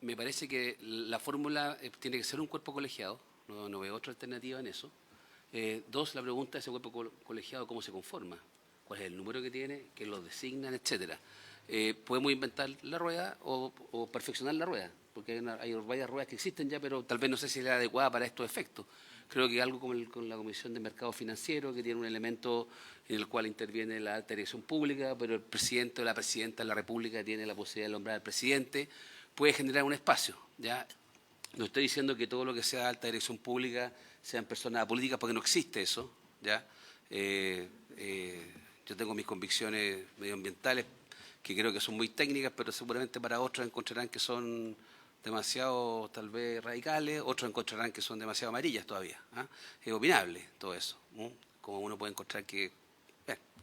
Me parece que la fórmula tiene que ser un cuerpo colegiado, no veo otra alternativa en eso. Dos, la pregunta de ese cuerpo colegiado, ¿cómo se conforma? ¿Cuál es el número que tiene? ¿Qué lo designan? Etcétera. Podemos inventar la rueda o perfeccionar la rueda, porque hay varias ruedas que existen ya, pero tal vez no sé si es la adecuada para estos efectos. Creo que algo como con la Comisión de Mercado Financiero, que tiene un elemento en el cual interviene la alta dirección pública, pero el presidente o la presidenta de la República tiene la posibilidad de nombrar al presidente, puede generar un espacio, ¿ya? No estoy diciendo que todo lo que sea alta dirección pública sean personas políticas, porque no existe eso, ¿ya? Yo tengo mis convicciones medioambientales, que creo que son muy técnicas, pero seguramente para otros encontrarán que son demasiado, tal vez, radicales, otros encontrarán que son demasiado amarillas todavía. Es opinable todo eso, ¿no? Como uno puede encontrar que,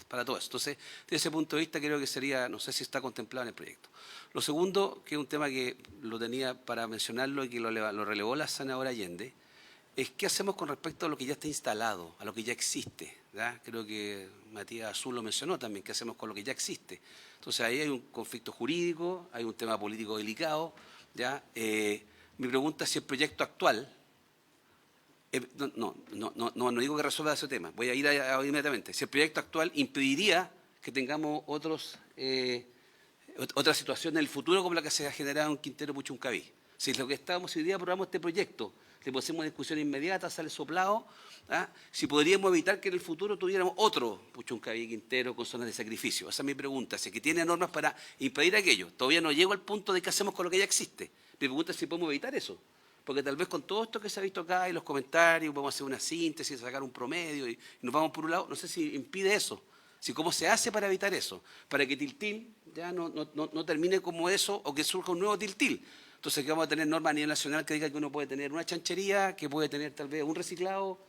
para todo eso. Entonces, desde ese punto de vista creo que sería, no sé si está contemplado en el proyecto. Lo segundo, que es un tema que lo tenía para mencionarlo y que lo relevó la senadora Allende, es qué hacemos con respecto a lo que ya está instalado, a lo que ya existe, ¿ya? Creo que Matías Azul lo mencionó también, qué hacemos con lo que ya existe. Entonces ahí hay un conflicto jurídico, hay un tema político delicado, ¿ya? Mi pregunta es si el proyecto actual, no digo que resuelva ese tema, voy a ir inmediatamente, si el proyecto actual impediría que tengamos otra situación en el futuro como la que se ha generado en Quintero Puchuncaví. Si lo que estábamos hoy día aprobamos este proyecto, le pusimos discusión inmediata, sale soplado, si podríamos evitar que en el futuro tuviéramos otro Puchuncaví Quintero con zonas de sacrificio. Esa es mi pregunta, si es que tiene normas para impedir aquello. Todavía no llego al punto de qué hacemos con lo que ya existe. Mi pregunta es si podemos evitar eso. Porque tal vez con todo esto que se ha visto acá y los comentarios, vamos a hacer una síntesis, sacar un promedio y nos vamos por un lado, no sé si impide eso. Si cómo se hace para evitar eso, para que Tiltil ya no termine como eso o que surja un nuevo Tiltil. Entonces, que vamos a tener normas a nivel nacional que digan que uno puede tener una chanchería, que puede tener tal vez un reciclado,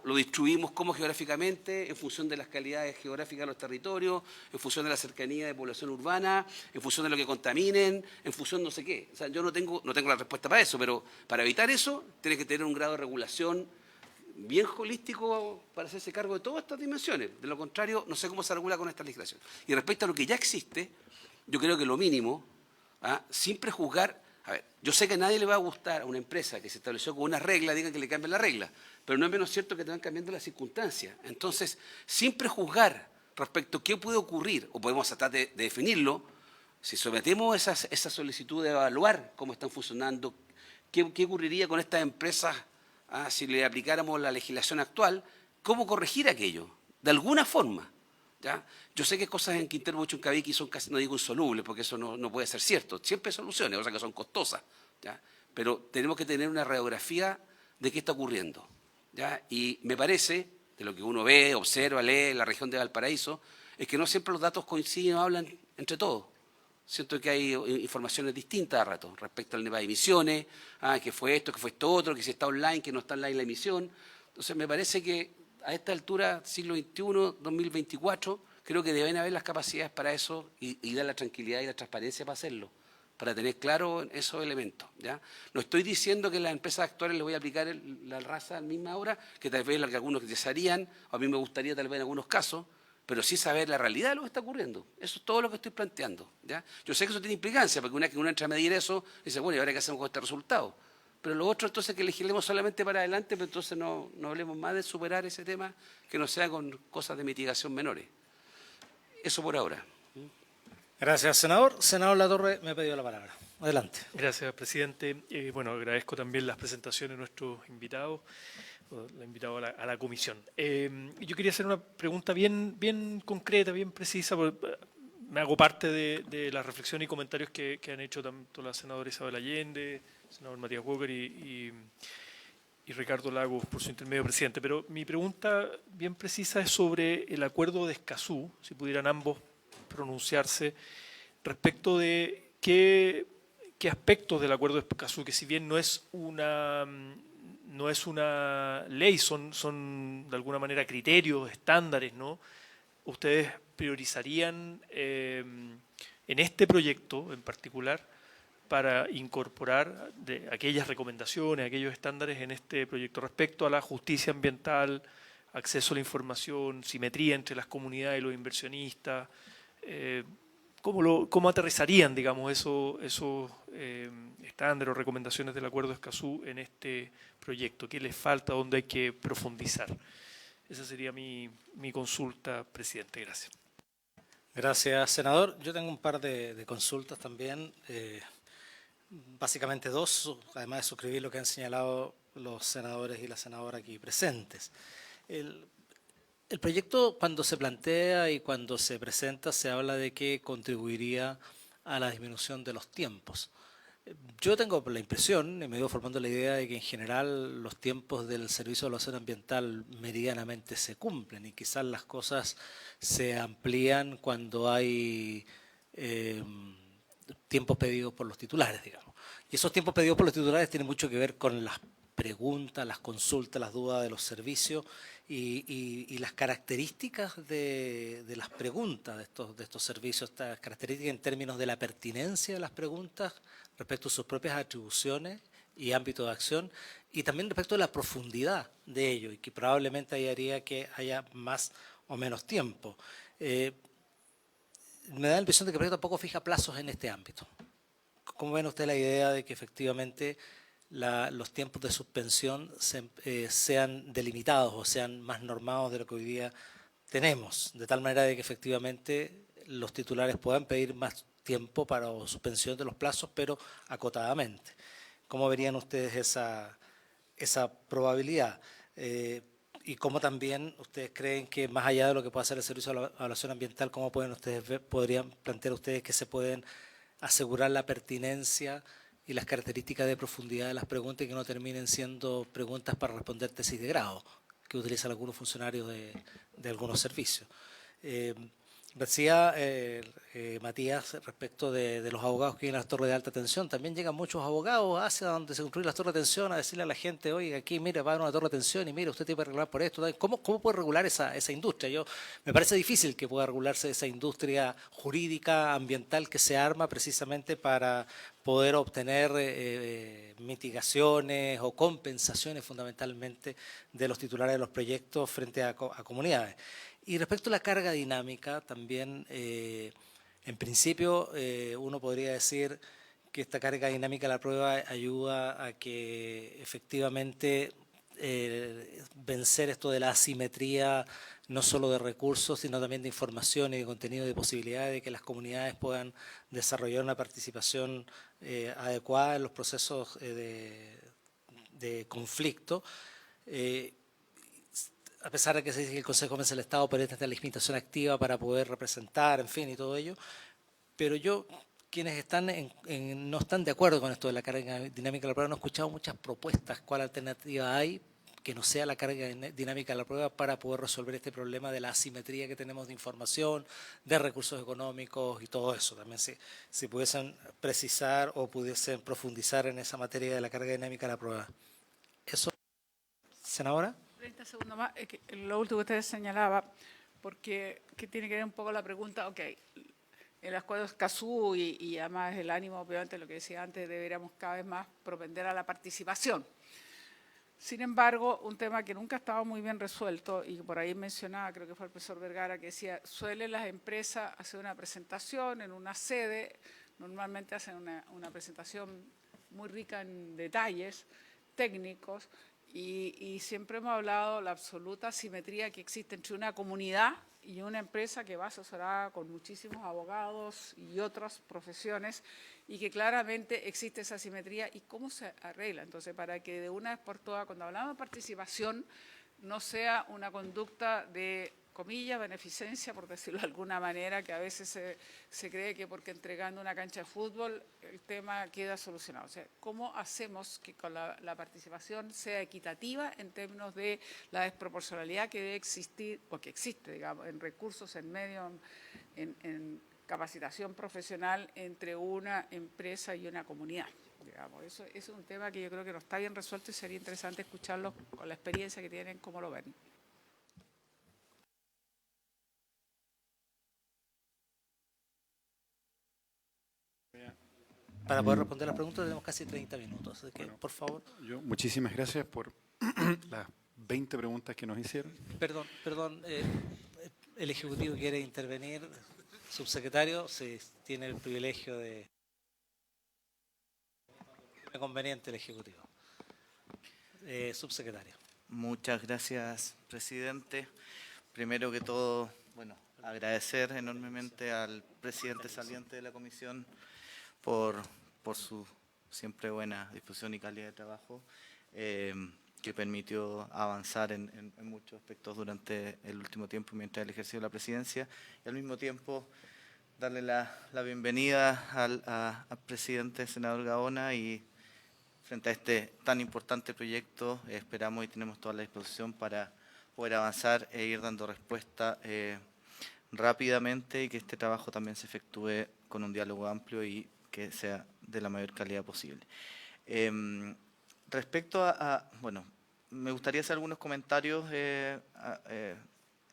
lo distribuimos como geográficamente, en función de las calidades geográficas de los territorios, en función de la cercanía de población urbana, en función de lo que contaminen, en función no sé qué. O sea, yo no tengo la respuesta para eso, pero para evitar eso, tiene que tener un grado de regulación bien holístico para hacerse cargo de todas estas dimensiones. De lo contrario, no sé cómo se regula con esta legislación. Y respecto a lo que ya existe, yo creo que lo mínimo, sin prejuzgar A ver, yo sé que a nadie le va a gustar a una empresa que se estableció con unas reglas, digan que le cambien la regla, pero no es menos cierto que te van cambiando las circunstancias. Entonces, sin prejuzgar respecto a qué puede ocurrir, o podemos tratar de definirlo, si sometemos esa solicitud de evaluar cómo están funcionando, qué ocurriría con estas empresas si le aplicáramos la legislación actual, cómo corregir aquello, de alguna forma. ¿Ya? Yo sé que cosas en Quintero Bochuncavique son casi, no digo insolubles, porque eso no puede ser cierto. Siempre hay soluciones, o sea que son costosas. ¿Ya? Pero tenemos que tener una radiografía de qué está ocurriendo. ¿Ya? Y me parece, de lo que uno ve, observa, lee en la región de Valparaíso, es que no siempre los datos coinciden o hablan entre todos. Siento que hay informaciones distintas a rato respecto al nivel de emisiones, que fue esto otro, que si está online, que no está online la emisión. Entonces me parece que a esta altura, siglo XXI, 2024, creo que deben haber las capacidades para eso y dar la tranquilidad y la transparencia para hacerlo, para tener claro esos elementos. ¿Ya? No estoy diciendo que las empresas actuales les voy a aplicar la raza a la misma hora, que tal vez algunos desearían, o a mí me gustaría tal vez en algunos casos, pero sí saber la realidad de lo que está ocurriendo. Eso es todo lo que estoy planteando. ¿Ya? Yo sé que eso tiene implicancia, porque una vez que uno entra a medir eso, dice, bueno, ¿y ahora qué hacemos con este resultado? Pero lo otro, entonces, que legislemos solamente para adelante, pero entonces no hablemos más de superar ese tema, que no sea con cosas de mitigación menores. Eso por ahora. Gracias, senador. Senador Latorre me ha pedido la palabra. Adelante. Gracias, presidente. Bueno, agradezco también las presentaciones de nuestros invitados, la invitado a la comisión. Yo quería hacer una pregunta bien concreta, bien precisa, porque me hago parte de la reflexión y comentarios que han hecho tanto la senadora Isabel Allende, el senador Matías Walker y Ricardo Lagos por su intermedio, presidente. Pero mi pregunta bien precisa es sobre el acuerdo de Escazú, si pudieran ambos pronunciarse respecto de qué aspectos del acuerdo de Escazú, que si bien no es una ley, son de alguna manera criterios, estándares, ¿no? ¿Ustedes priorizarían en este proyecto en particular para incorporar aquellas recomendaciones, aquellos estándares en este proyecto respecto a la justicia ambiental, acceso a la información, simetría entre las comunidades y los inversionistas? ¿Cómo aterrizarían, digamos, esos estándares o recomendaciones del Acuerdo de Escazú en este proyecto? ¿Qué les falta? ¿Dónde hay que profundizar? Esa sería mi consulta, presidente. Gracias. Gracias, senador. Yo tengo un par de consultas también, básicamente dos, además de suscribir lo que han señalado los senadores y la senadora aquí presentes. El proyecto, cuando se plantea y cuando se presenta, se habla de que contribuiría a la disminución de los tiempos. Yo tengo la impresión, y me ido formando la idea de que en general los tiempos del Servicio de Evaluación Ambiental meridianamente se cumplen y quizás las cosas se amplían cuando hay tiempos pedidos por los titulares, digamos. Y esos tiempos pedidos por los titulares tienen mucho que ver con las preguntas, las consultas, las dudas de los servicios y las características de las preguntas de estos servicios, estas características en términos de la pertinencia de las preguntas respecto a sus propias atribuciones y ámbito de acción, y también respecto a la profundidad de ello, y que probablemente ahí haría que haya más o menos tiempo. Me da la impresión de que el proyecto tampoco fija plazos en este ámbito. ¿Cómo ven ustedes la idea de que efectivamente los tiempos de suspensión sean delimitados o sean más normados de lo que hoy día tenemos, de tal manera de que efectivamente los titulares puedan pedir más tiempo para suspensión de los plazos, pero acotadamente? ¿Cómo verían ustedes esa probabilidad? Y cómo también ustedes creen que, más allá de lo que pueda hacer el Servicio de Evaluación Ambiental, cómo podrían plantear ustedes que se pueden asegurar la pertinencia y las características de profundidad de las preguntas y que no terminen siendo preguntas para responder tesis de grado que utilizan algunos funcionarios de algunos servicios? Decía Matías respecto de los abogados que vienen a las torres de alta tensión. También llegan muchos abogados hacia donde se construyen las torres de tensión a decirle a la gente, oiga, aquí mire, va a haber una torre de tensión y mire, usted tiene que regular por esto. ¿Cómo puede regular esa industria? Me parece difícil que pueda regularse esa industria jurídica, ambiental que se arma precisamente para poder obtener mitigaciones o compensaciones fundamentalmente de los titulares de los proyectos frente a comunidades. Y respecto a la carga dinámica, también en principio uno podría decir que esta carga dinámica de la prueba ayuda a que efectivamente vencer esto de la asimetría, no solo de recursos, sino también de información y de contenido, de posibilidades de que las comunidades puedan desarrollar una participación adecuada en los procesos de conflicto. A pesar de que se dice que el Consejo de Defensa del Estado puede tener la limitación activa para poder representar, en fin, y todo ello, pero quienes están no están de acuerdo con esto de la carga dinámica de la prueba, no he escuchado muchas propuestas. ¿Cuál alternativa hay que no sea la carga dinámica de la prueba para poder resolver este problema de la asimetría que tenemos de información, de recursos económicos y todo eso? También si pudiesen precisar o pudiesen profundizar en esa materia de la carga dinámica de la prueba. Eso, senadora. 30 segundos más. Es que lo último que usted señalaba, porque que tiene que ver un poco la pregunta, ok, en las acuerdos Escazú y además el ánimo, obviamente, lo que decía antes, deberíamos cada vez más propender a la participación. Sin embargo, un tema que nunca ha estado muy bien resuelto, y por ahí mencionaba, creo que fue el profesor Vergara, que decía, suelen las empresas hacer una presentación en una sede, normalmente hacen una presentación muy rica en detalles técnicos, y siempre hemos hablado de la absoluta simetría que existe entre una comunidad y una empresa que va asesorada con muchísimos abogados y otras profesiones, y que claramente existe esa simetría. ¿Y cómo se arregla? Entonces, para que de una vez por todas, cuando hablamos de participación, no sea una conducta de, comillas, beneficencia, por decirlo de alguna manera, que a veces se cree que porque entregando una cancha de fútbol el tema queda solucionado. O sea, ¿cómo hacemos que con la participación sea equitativa en términos de la desproporcionalidad que debe existir, o que existe, digamos, en recursos, en medios, en capacitación profesional entre una empresa y una comunidad? Digamos, eso es un tema que yo creo que no está bien resuelto y sería interesante escucharlo con la experiencia que tienen, cómo lo ven. Para poder responder la pregunta tenemos casi 30 minutos, así que, bueno, por favor. Muchísimas gracias por las 20 preguntas que nos hicieron. Perdón, el Ejecutivo quiere intervenir. Subsecretario, se tiene el privilegio de... conveniente el Ejecutivo. Subsecretario. Muchas gracias, presidente. Primero que todo, bueno, agradecer enormemente al presidente saliente de la comisión por su siempre buena disposición y calidad de trabajo, que permitió avanzar en muchos aspectos durante el último tiempo mientras el ejercicio de la presidencia, y al mismo tiempo darle la bienvenida al presidente, senador Gaona, y frente a este tan importante proyecto esperamos y tenemos toda la disposición para poder avanzar e ir dando respuesta rápidamente, y que este trabajo también se efectúe con un diálogo amplio y que sea de la mayor calidad posible. Respecto bueno, me gustaría hacer algunos comentarios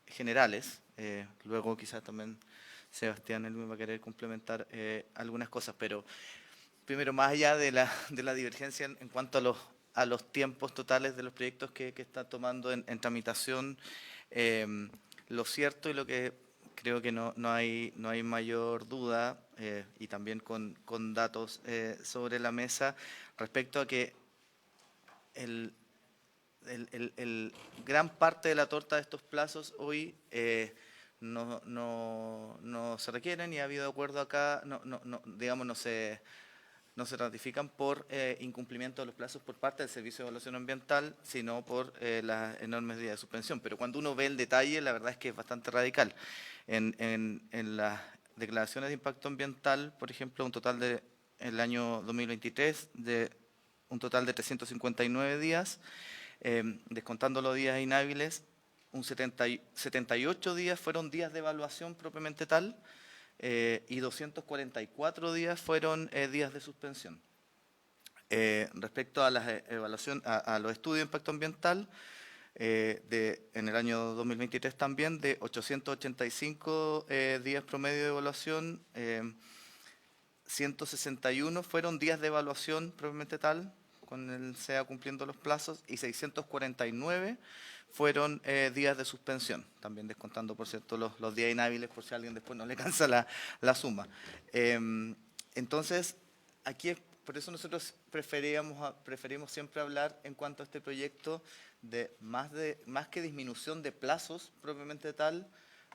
generales. Luego quizás también Sebastián él me va a querer complementar algunas cosas, pero primero, más allá de la divergencia en cuanto a los tiempos totales de los proyectos que está tomando en tramitación, lo cierto y lo que creo que no hay mayor duda, y también con datos sobre la mesa, respecto a que el gran parte de la torta de estos plazos hoy no se requieren, y ha habido acuerdo acá, digamos, no se ratifican por incumplimiento de los plazos por parte del Servicio de Evaluación Ambiental, sino por las enormes días de suspensión. Pero cuando uno ve el detalle, la verdad es que es bastante radical. En las declaraciones de impacto ambiental, por ejemplo, el año 2023, de un total de 359 días, descontando los días inhábiles, 78 días fueron días de evaluación propiamente tal, y 244 días fueron días de suspensión. Respecto a las a los estudios de impacto ambiental, en el año 2023 también, de 885 días promedio de evaluación, 161 fueron días de evaluación propiamente tal, con el SEA cumpliendo los plazos, y 649 fueron días de suspensión, también descontando, por cierto, los días inhábiles, por si a alguien después no le cansa la suma. Entonces, por eso nosotros preferimos siempre hablar en cuanto a este proyecto de más que disminución de plazos propiamente tal,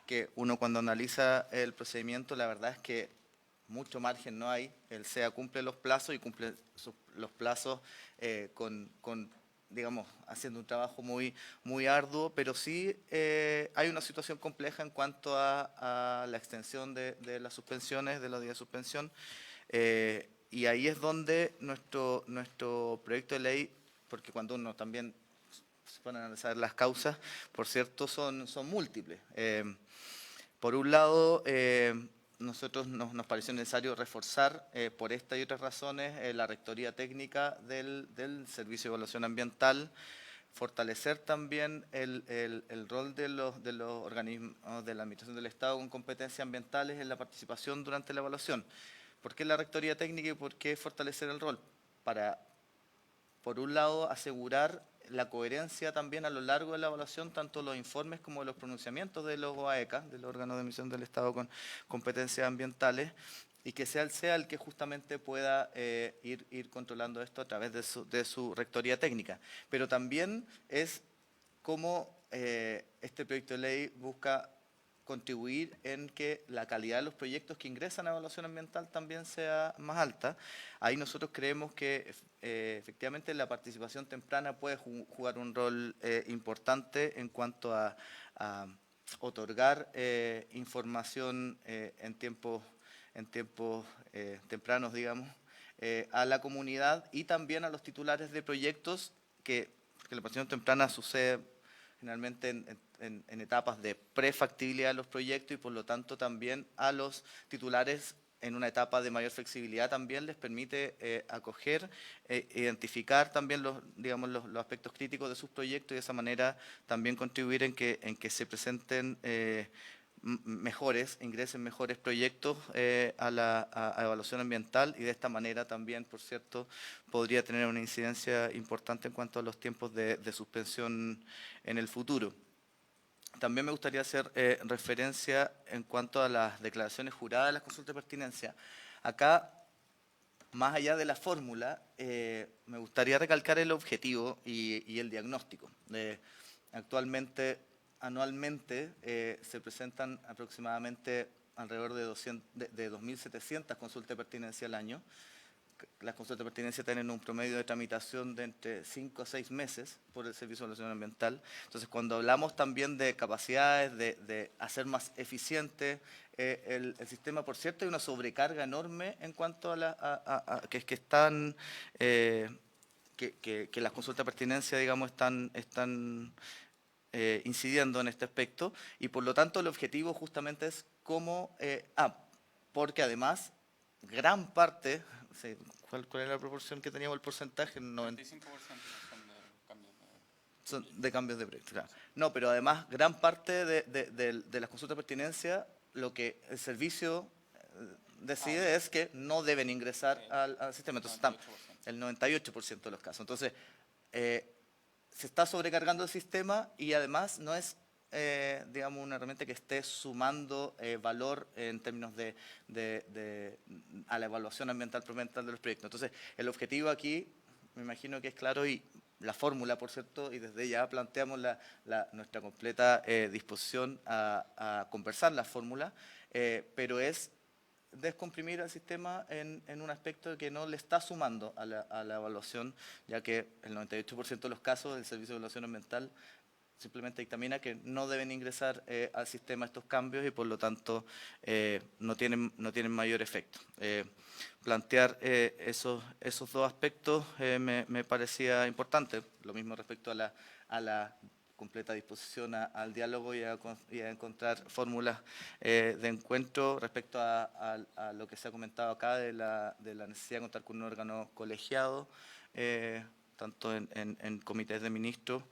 que uno cuando analiza el procedimiento la verdad es que mucho margen no hay. El SEA cumple los plazos y cumple los plazos digamos, haciendo un trabajo muy arduo, pero sí hay una situación compleja en cuanto a la extensión de las suspensiones, de los días de suspensión, y ahí es donde nuestro proyecto de ley, porque cuando uno también se pone a analizar las causas, por cierto, son múltiples. Por un lado, nosotros nos pareció necesario reforzar por esta y otras razones la rectoría técnica del Servicio de Evaluación Ambiental, fortalecer también el rol de los organismos de la Administración del Estado con competencias ambientales en la participación durante la evaluación. ¿Por qué la rectoría técnica y por qué fortalecer el rol? Para, por un lado, asegurar la coherencia también a lo largo de la evaluación, tanto los informes como los pronunciamientos de los OAECA, de los órganos de emisión del Estado con competencias ambientales, y que sea el que justamente pueda ir controlando esto a través de su rectoría técnica. Pero también es cómo este proyecto de ley busca contribuir en que la calidad de los proyectos que ingresan a evaluación ambiental también sea más alta. Ahí nosotros creemos que efectivamente la participación temprana puede jugar un rol importante en cuanto a otorgar información en tiempos tempranos, digamos, a la comunidad y también a los titulares de proyectos que la participación temprana sucede generalmente en etapas de prefactibilidad de los proyectos y por lo tanto también a los titulares en una etapa de mayor flexibilidad también les permite acoger, identificar también los aspectos críticos de sus proyectos y de esa manera también contribuir en que se presenten ingresen mejores proyectos a evaluación ambiental y de esta manera también, por cierto, podría tener una incidencia importante en cuanto a los tiempos de suspensión en el futuro. También me gustaría hacer referencia en cuanto a las declaraciones juradas de las consultas de pertinencia. Acá, más allá de la fórmula, me gustaría recalcar el objetivo y el diagnóstico. Actualmente, anualmente, se presentan aproximadamente alrededor de 2.700 consultas de pertinencia al año. Las consultas de pertinencia tienen un promedio de tramitación de entre 5 a 6 meses por el Servicio de Evaluación Ambiental. Entonces, cuando hablamos también de capacidades, de hacer más eficiente el sistema, por cierto, hay una sobrecarga enorme en cuanto a que las consultas de pertinencia, digamos, están incidiendo en este aspecto y por lo tanto el objetivo justamente es cómo, porque además gran parte, ¿cuál era la proporción que teníamos el porcentaje? 95% son de cambios de proyecto. Claro. No, pero además gran parte de las consultas de pertinencia, lo que el servicio decide es que no deben ingresar al sistema. Entonces están el 98% de los casos. Entonces, se está sobrecargando el sistema y además no es, digamos, una herramienta que esté sumando valor en términos a la evaluación ambiental de los proyectos. Entonces, el objetivo aquí, me imagino que es claro y la fórmula, por cierto, y desde ya planteamos nuestra completa disposición a conversar la fórmula, pero es descomprimir el sistema en un aspecto que no le está sumando a la evaluación, ya que el 98% de los casos del Servicio de Evaluación Ambiental simplemente dictamina que no deben ingresar al sistema estos cambios y por lo tanto no tienen mayor efecto. Plantear esos dos aspectos me parecía importante, lo mismo respecto a la completa disposición al diálogo y a encontrar fórmulas de encuentro respecto a lo que se ha comentado acá de la necesidad de contar con un órgano colegiado, tanto en comités de ministros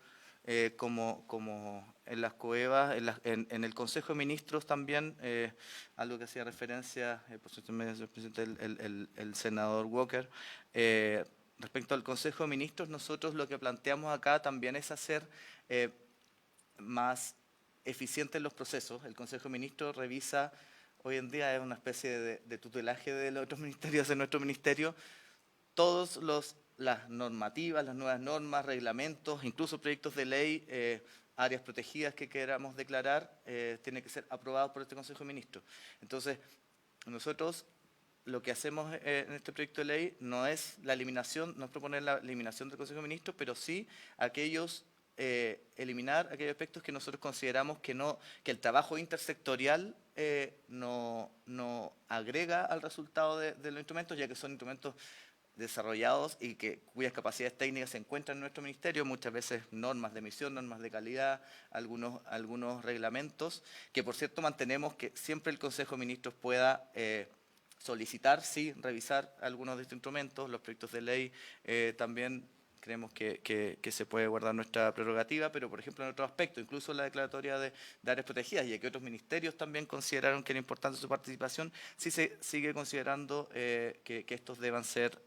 como en las COEVAS, en el Consejo de Ministros también, algo que hacía referencia el senador Walker. Respecto al Consejo de Ministros, nosotros lo que planteamos acá también es hacer más eficientes los procesos. El Consejo de Ministros revisa hoy en día es una especie de tutelaje de los otros ministerios de nuestro ministerio. Todos las normativas, las nuevas normas, reglamentos, incluso proyectos de ley, áreas protegidas que queramos declarar, tienen que ser aprobados por este Consejo de Ministros. Entonces, nosotros lo que hacemos en este proyecto de ley no es la eliminación, no es proponer la eliminación del Consejo de Ministros, pero sí eliminar aquellos aspectos que nosotros consideramos que el trabajo intersectorial no agrega al resultado de los instrumentos, ya que son instrumentos desarrollados y cuyas capacidades técnicas se encuentran en nuestro ministerio, muchas veces normas de emisión, normas de calidad, algunos reglamentos, que por cierto mantenemos que siempre el Consejo de Ministros pueda solicitar, sí, revisar algunos de estos instrumentos, los proyectos de ley también. Creemos que se puede guardar nuestra prerrogativa, pero por ejemplo en otros aspectos, incluso la declaratoria de áreas protegidas, y que otros ministerios también consideraron que era importante su participación, sí se sigue considerando que estos deban ser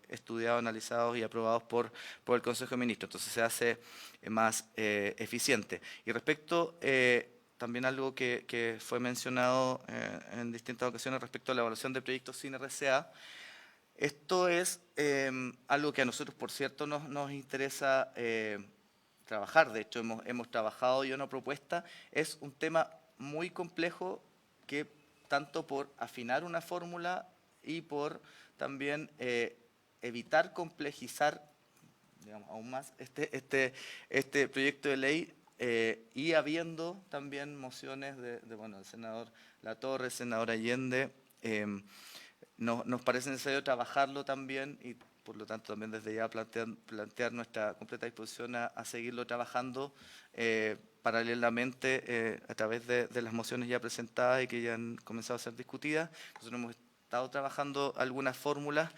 estudiados, analizados y aprobados por el Consejo de Ministros. Entonces se hace más eficiente. Y respecto también algo que fue mencionado en distintas ocasiones respecto a la evaluación de proyectos sin RCA, esto es algo que a nosotros, por cierto, nos interesa trabajar. De hecho, hemos trabajado ya una propuesta. Es un tema muy complejo que tanto por afinar una fórmula y por también evitar complejizar, digamos, aún más este proyecto de ley y habiendo también mociones del senador Latorre, el senador Allende, nos parece necesario trabajarlo también y por lo tanto también desde ya plantear nuestra completa disposición a seguirlo trabajando paralelamente a través de las mociones ya presentadas y que ya han comenzado a ser discutidas. Nosotros hemos estado trabajando algunas fórmulas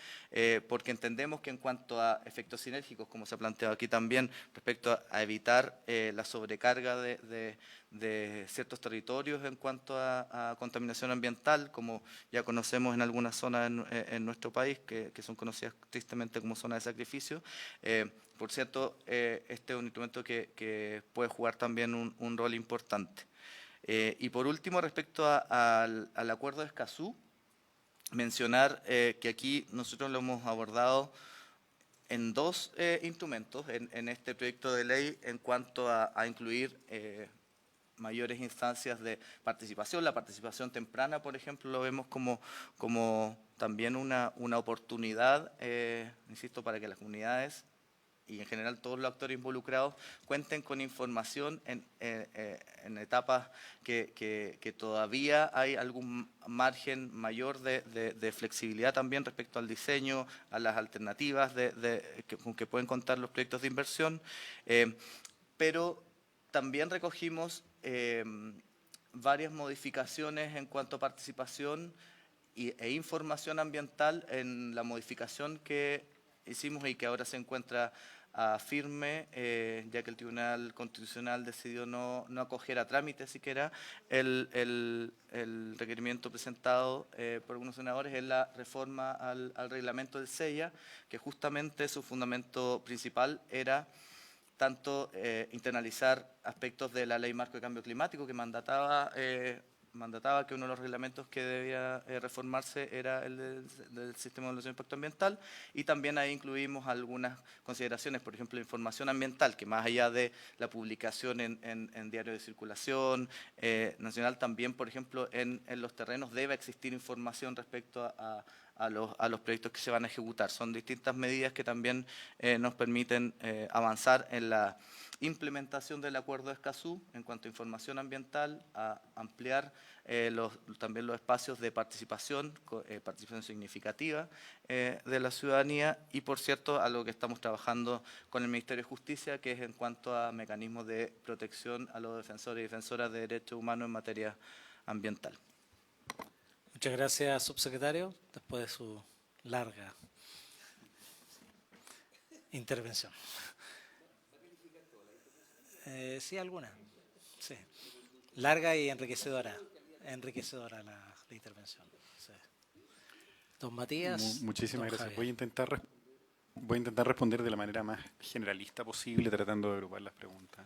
porque entendemos que en cuanto a efectos sinérgicos, como se ha planteado aquí también, respecto a evitar la sobrecarga de ciertos territorios en cuanto a contaminación ambiental, como ya conocemos en algunas zonas en nuestro país, que son conocidas tristemente como zonas de sacrificio. Por cierto, este es un instrumento que puede jugar también un rol importante. Y por último, respecto al acuerdo de Escazú, mencionar que aquí nosotros lo hemos abordado en dos instrumentos en este proyecto de ley en cuanto a incluir mayores instancias de participación. La participación temprana, por ejemplo, lo vemos como también una oportunidad, insisto, para que las comunidades y en general todos los actores involucrados cuenten con información en etapas que todavía hay algún margen mayor de flexibilidad también respecto al diseño, a las alternativas con que pueden contar los proyectos de inversión, pero también recogimos varias modificaciones en cuanto a participación e información ambiental en la modificación que hicimos y que ahora se encuentra firme, ya que el Tribunal Constitucional decidió no acoger a trámite siquiera el requerimiento presentado por algunos senadores en la reforma al reglamento del SEIA, que justamente su fundamento principal era tanto internalizar aspectos de la Ley Marco de Cambio Climático que mandataba que uno de los reglamentos que debía reformarse era el del Sistema de Evaluación de Impacto Ambiental, y también ahí incluimos algunas consideraciones, por ejemplo, información ambiental, que más allá de la publicación en diario de circulación nacional, también, por ejemplo, en los terrenos debe existir información respecto a los proyectos que se van a ejecutar. Son distintas medidas que también nos permiten avanzar en la implementación del Acuerdo de Escazú en cuanto a información ambiental, a ampliar también los espacios de participación significativa de la ciudadanía y, por cierto, a lo que estamos trabajando con el Ministerio de Justicia, que es en cuanto a mecanismos de protección a los defensores y defensoras de derechos humanos en materia ambiental. Muchas gracias, subsecretario, después de su larga intervención. Sí, alguna. Sí. Larga y enriquecedora. Enriquecedora la intervención. Sí. Don Matías. Muchísimas don gracias. Javier. Voy a intentar responder de la manera más generalista posible, tratando de agrupar las preguntas.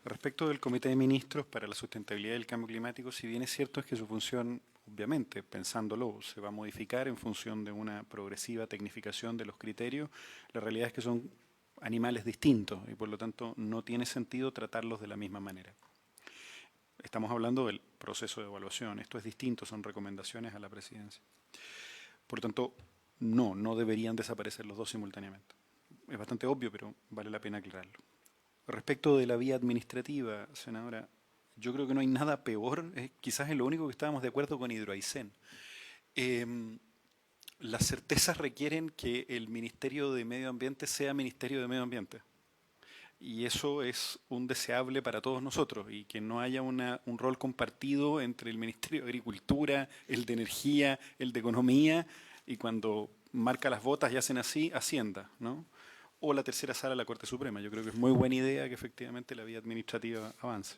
Respecto del Comité de Ministros para la Sustentabilidad del Cambio Climático, si bien es cierto es que su función, obviamente, pensándolo, se va a modificar en función de una progresiva tecnificación de los criterios, la realidad es que son animales distintos y por lo tanto no tiene sentido tratarlos de la misma manera. Estamos hablando del proceso de evaluación, esto es distinto, son recomendaciones a la presidencia. Por lo tanto, no deberían desaparecer los dos simultáneamente. Es bastante obvio, pero vale la pena aclararlo. Respecto de la vía administrativa, senadora, yo creo que no hay nada peor, quizás es lo único que estábamos de acuerdo con Hidroaicén. Las certezas requieren que el Ministerio de Medio Ambiente sea Ministerio de Medio Ambiente. Y eso es un deseable para todos nosotros, y que no haya un rol compartido entre el Ministerio de Agricultura, el de Energía, el de Economía, y cuando marca las botas y hacen así, Hacienda, ¿no? O la tercera sala de la Corte Suprema. Yo creo que es muy buena idea que efectivamente la vía administrativa avance.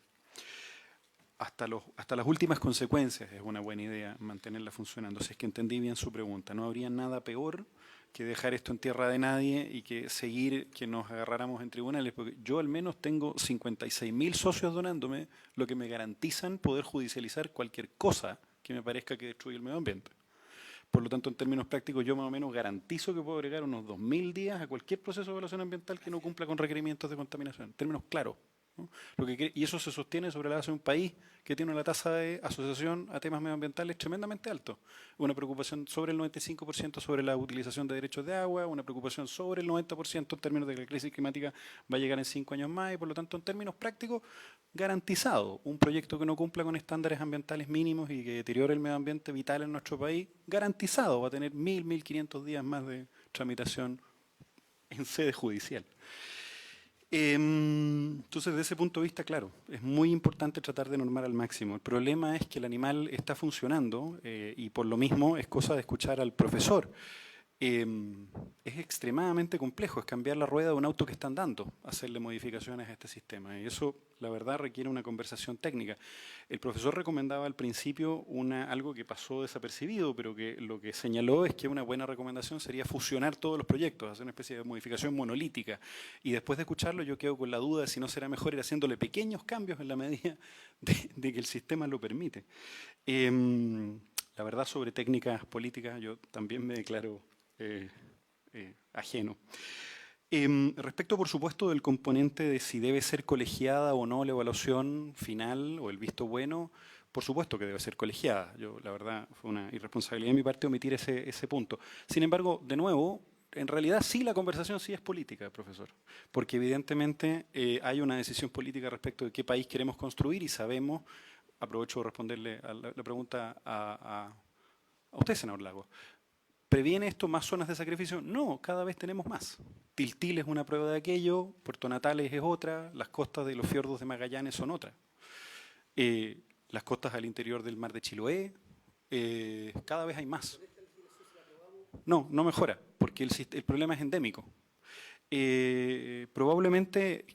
Hasta las últimas consecuencias es una buena idea mantenerla funcionando. Si es que entendí bien su pregunta, no habría nada peor que dejar esto en tierra de nadie y que seguir que nos agarráramos en tribunales, porque yo al menos tengo 56.000 socios donándome, lo que me garantizan poder judicializar cualquier cosa que me parezca que destruye el medio ambiente. Por lo tanto, en términos prácticos, yo más o menos garantizo que puedo agregar unos 2.000 días a cualquier proceso de evaluación ambiental que no cumpla con requerimientos de contaminación, en términos claros, ¿no? Y eso se sostiene sobre la base de un país que tiene una tasa de asociación a temas medioambientales tremendamente alto. Una preocupación sobre el 95% sobre la utilización de derechos de agua, una preocupación sobre el 90% en términos de que la crisis climática va a llegar en 5 años más, y por lo tanto, en términos prácticos, garantizado. Un proyecto que no cumpla con estándares ambientales mínimos y que deteriore el medio ambiente vital en nuestro país, garantizado va a tener 1.500 días más de tramitación en sede judicial. Entonces, desde ese punto de vista, claro, es muy importante tratar de normar al máximo. El problema es que el animal está funcionando y por lo mismo es cosa de escuchar al profesor. Es extremadamente complejo, es cambiar la rueda de un auto que está andando, hacerle modificaciones a este sistema. Y eso, la verdad, requiere una conversación técnica. El profesor recomendaba al principio algo que pasó desapercibido, pero que lo que señaló es que una buena recomendación sería fusionar todos los proyectos, hacer una especie de modificación monolítica. Y después de escucharlo, yo quedo con la duda de si no será mejor ir haciéndole pequeños cambios en la medida de que el sistema lo permite. La verdad, sobre técnicas políticas, yo también me declaro ajeno. Respecto, por supuesto, del componente de si debe ser colegiada o no la evaluación final o el visto bueno, por supuesto que debe ser colegiada. Yo, la verdad, fue una irresponsabilidad de mi parte omitir ese punto. Sin embargo, de nuevo, en realidad sí, la conversación sí es política, profesor, porque evidentemente hay una decisión política respecto de qué país queremos construir y sabemos, aprovecho de responderle a la pregunta a usted, senador Lagos, ¿previene esto más zonas de sacrificio? No, cada vez tenemos más. Tiltil es una prueba de aquello, Puerto Natales es otra, las costas de los fiordos de Magallanes son otras. Las costas al interior del mar de Chiloé, cada vez hay más. No mejora, porque el problema es endémico. Probablemente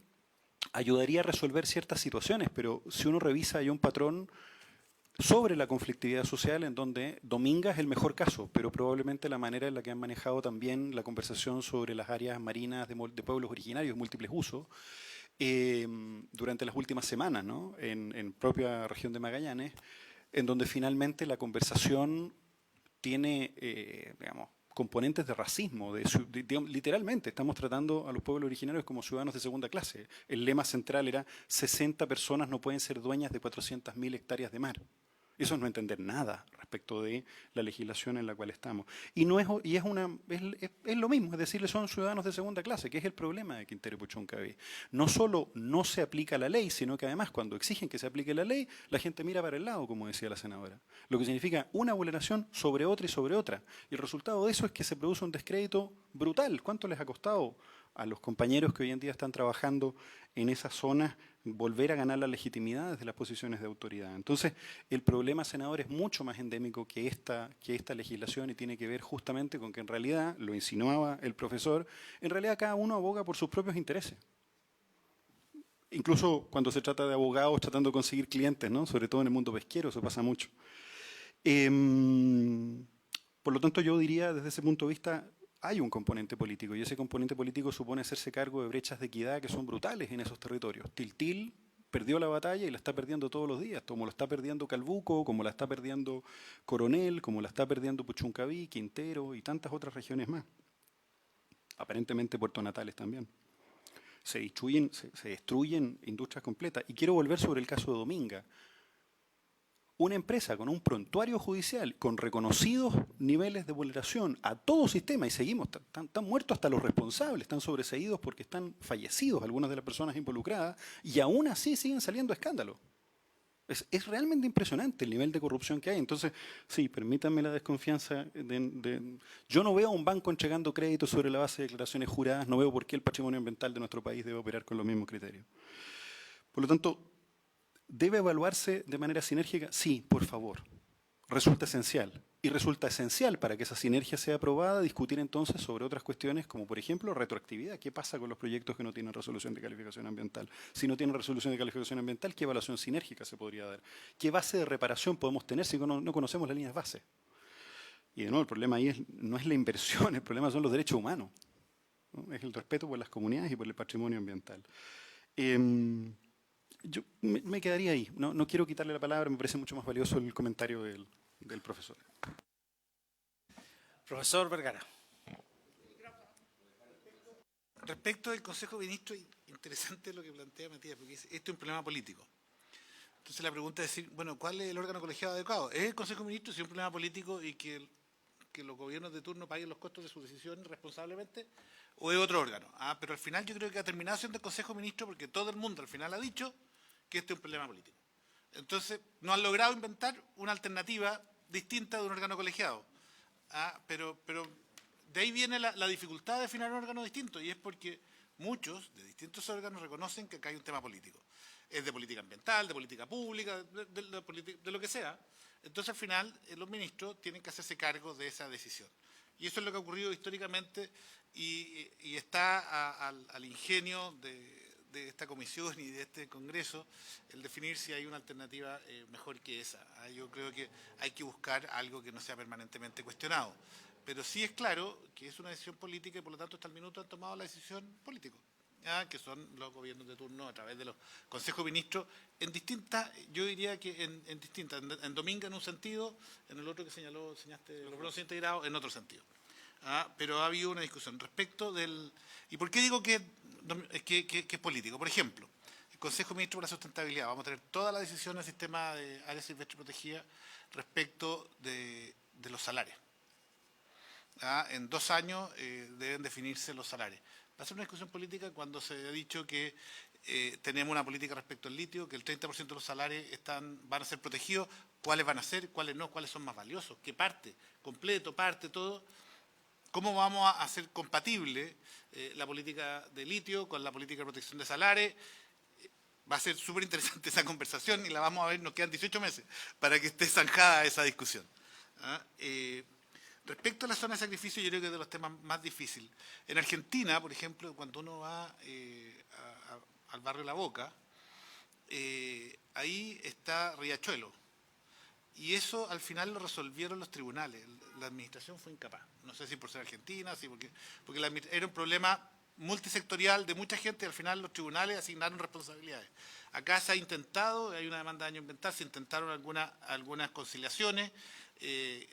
ayudaría a resolver ciertas situaciones, pero si uno revisa hay un patrón sobre la conflictividad social en donde Dominga es el mejor caso, pero probablemente la manera en la que han manejado también la conversación sobre las áreas marinas de pueblos originarios, múltiples usos, durante las últimas semanas, ¿no? en propia región de Magallanes, en donde finalmente la conversación tiene, digamos, componentes de racismo, literalmente estamos tratando a los pueblos originarios como ciudadanos de segunda clase. El lema central era 60 personas no pueden ser dueñas de 400.000 hectáreas de mar. Eso es no entender nada respecto de la legislación en la cual estamos. Es lo mismo, es decirle son ciudadanos de segunda clase, que es el problema de Quintero Puchuncaví. No solo no se aplica la ley, sino que además cuando exigen que se aplique la ley, la gente mira para el lado, como decía la senadora. Lo que significa una vulneración sobre otra y sobre otra. Y el resultado de eso es que se produce un descrédito brutal. ¿Cuánto les ha costado a los compañeros que hoy en día están trabajando en esas zonas volver a ganar la legitimidad desde las posiciones de autoridad? Entonces, el problema, senador, es mucho más endémico que esta legislación y tiene que ver justamente con que en realidad, lo insinuaba el profesor, en realidad cada uno aboga por sus propios intereses. Incluso cuando se trata de abogados tratando de conseguir clientes, ¿no? Sobre todo en el mundo pesquero, eso pasa mucho. Por lo tanto, yo diría desde ese punto de vista, hay un componente político, y ese componente político supone hacerse cargo de brechas de equidad que son brutales en esos territorios. Tiltil perdió la batalla y la está perdiendo todos los días, como lo está perdiendo Calbuco, como la está perdiendo Coronel, como la está perdiendo Puchuncaví, Quintero y tantas otras regiones más. Aparentemente Puerto Natales también. Se destruyen industrias completas. Y quiero volver sobre el caso de Dominga. Una empresa con un prontuario judicial, con reconocidos niveles de vulneración a todo sistema, y seguimos, están muertos hasta los responsables, están sobreseídos porque están fallecidos algunas de las personas involucradas, y aún así siguen saliendo escándalos. Es realmente impresionante el nivel de corrupción que hay. Entonces, sí, permítanme la desconfianza. Yo no veo a un banco entregando créditos sobre la base de declaraciones juradas, no veo por qué el patrimonio ambiental de nuestro país debe operar con los mismos criterios. Por lo tanto, ¿debe evaluarse de manera sinérgica? Sí, por favor. Resulta esencial. Y resulta esencial para que esa sinergia sea aprobada discutir entonces sobre otras cuestiones como, por ejemplo, retroactividad. ¿Qué pasa con los proyectos que no tienen resolución de calificación ambiental? Si no tienen resolución de calificación ambiental, ¿qué evaluación sinérgica se podría dar? ¿Qué base de reparación podemos tener si no conocemos las líneas base? Y de nuevo, el problema ahí no es la inversión, el problema son los derechos humanos, ¿no? Es el respeto por las comunidades y por el patrimonio ambiental. Yo me quedaría ahí. No quiero quitarle la palabra, me parece mucho más valioso el comentario del profesor. Profesor Vergara. Respecto del Consejo de Ministros, interesante lo que plantea Matías, porque esto es un problema político. Entonces la pregunta es decir, bueno, ¿cuál es el órgano colegiado adecuado? ¿Es el Consejo de Ministros si es un problema político y que los gobiernos de turno paguen los costos de sus decisiones responsablemente? ¿O es otro órgano? Pero al final yo creo que ha terminado siendo el Consejo de Ministros porque todo el mundo al final ha dicho que este es un problema político. Entonces no han logrado inventar una alternativa distinta de un órgano colegiado. Pero de ahí viene la dificultad de definir un órgano distinto, y es porque muchos de distintos órganos reconocen que acá hay un tema político. Es de política ambiental, de política pública, de lo que sea. Entonces al final los ministros tienen que hacerse cargo de esa decisión. Y eso es lo que ha ocurrido históricamente y está al ingenio de esta comisión y de este Congreso el definir si hay una alternativa mejor que esa. Yo creo que hay que buscar algo que no sea permanentemente cuestionado. Pero sí es claro que es una decisión política y por lo tanto hasta el minuto han tomado la decisión política, que son los gobiernos de turno a través de los consejos de ministros en distintas, yo diría que en distintas, en Dominga en un sentido, en el otro que señalaste, los bronce integrados en otro sentido. Pero ha habido una discusión respecto del... ¿Y por qué digo que es político? Por ejemplo, el Consejo de Ministros para la Sustentabilidad, vamos a tener todas las decisiones del sistema de áreas silvestres protegidas respecto de los salarios. En 2 años deben definirse los salarios. Va a ser una discusión política cuando se ha dicho que tenemos una política respecto al litio, que el 30% de los salarios van a ser protegidos, cuáles van a ser, cuáles no, cuáles son más valiosos, qué parte, completo, parte, todo. ¿Cómo vamos a hacer compatible la política de litio con la política de protección de salarios? Va a ser súper interesante esa conversación y la vamos a ver, nos quedan 18 meses para que esté zanjada esa discusión. Respecto a la zona de sacrificio, yo creo que es de los temas más difíciles. En Argentina, por ejemplo, cuando uno va al barrio La Boca, ahí está Riachuelo. Y eso al final lo resolvieron los tribunales. La administración fue incapaz. No sé si por ser argentina, porque era un problema multisectorial de mucha gente y al final los tribunales asignaron responsabilidades. Acá se ha intentado, hay una demanda de daño ambiental, se intentaron algunas conciliaciones,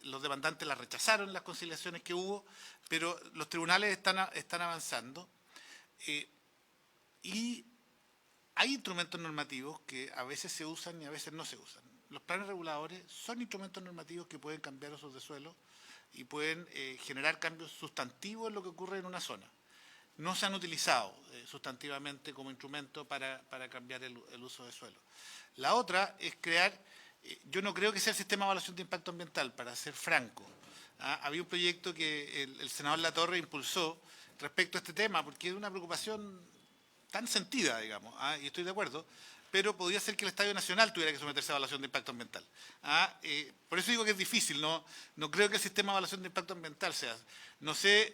los demandantes las rechazaron, las conciliaciones que hubo, pero los tribunales están avanzando. Y hay instrumentos normativos que a veces se usan y a veces no se usan. Los planes reguladores son instrumentos normativos que pueden cambiar usos de suelo y pueden generar cambios sustantivos en lo que ocurre en una zona. No se han utilizado sustantivamente como instrumento para cambiar el uso de suelo. La otra es crear, yo no creo que sea el sistema de evaluación de impacto ambiental, para ser franco. Había un proyecto que el senador Latorre impulsó respecto a este tema, porque es una preocupación tan sentida, digamos, y estoy de acuerdo, pero podría ser que el Estadio Nacional tuviera que someterse a evaluación de impacto ambiental. Por eso digo que es difícil, no creo que el sistema de evaluación de impacto ambiental sea. No sé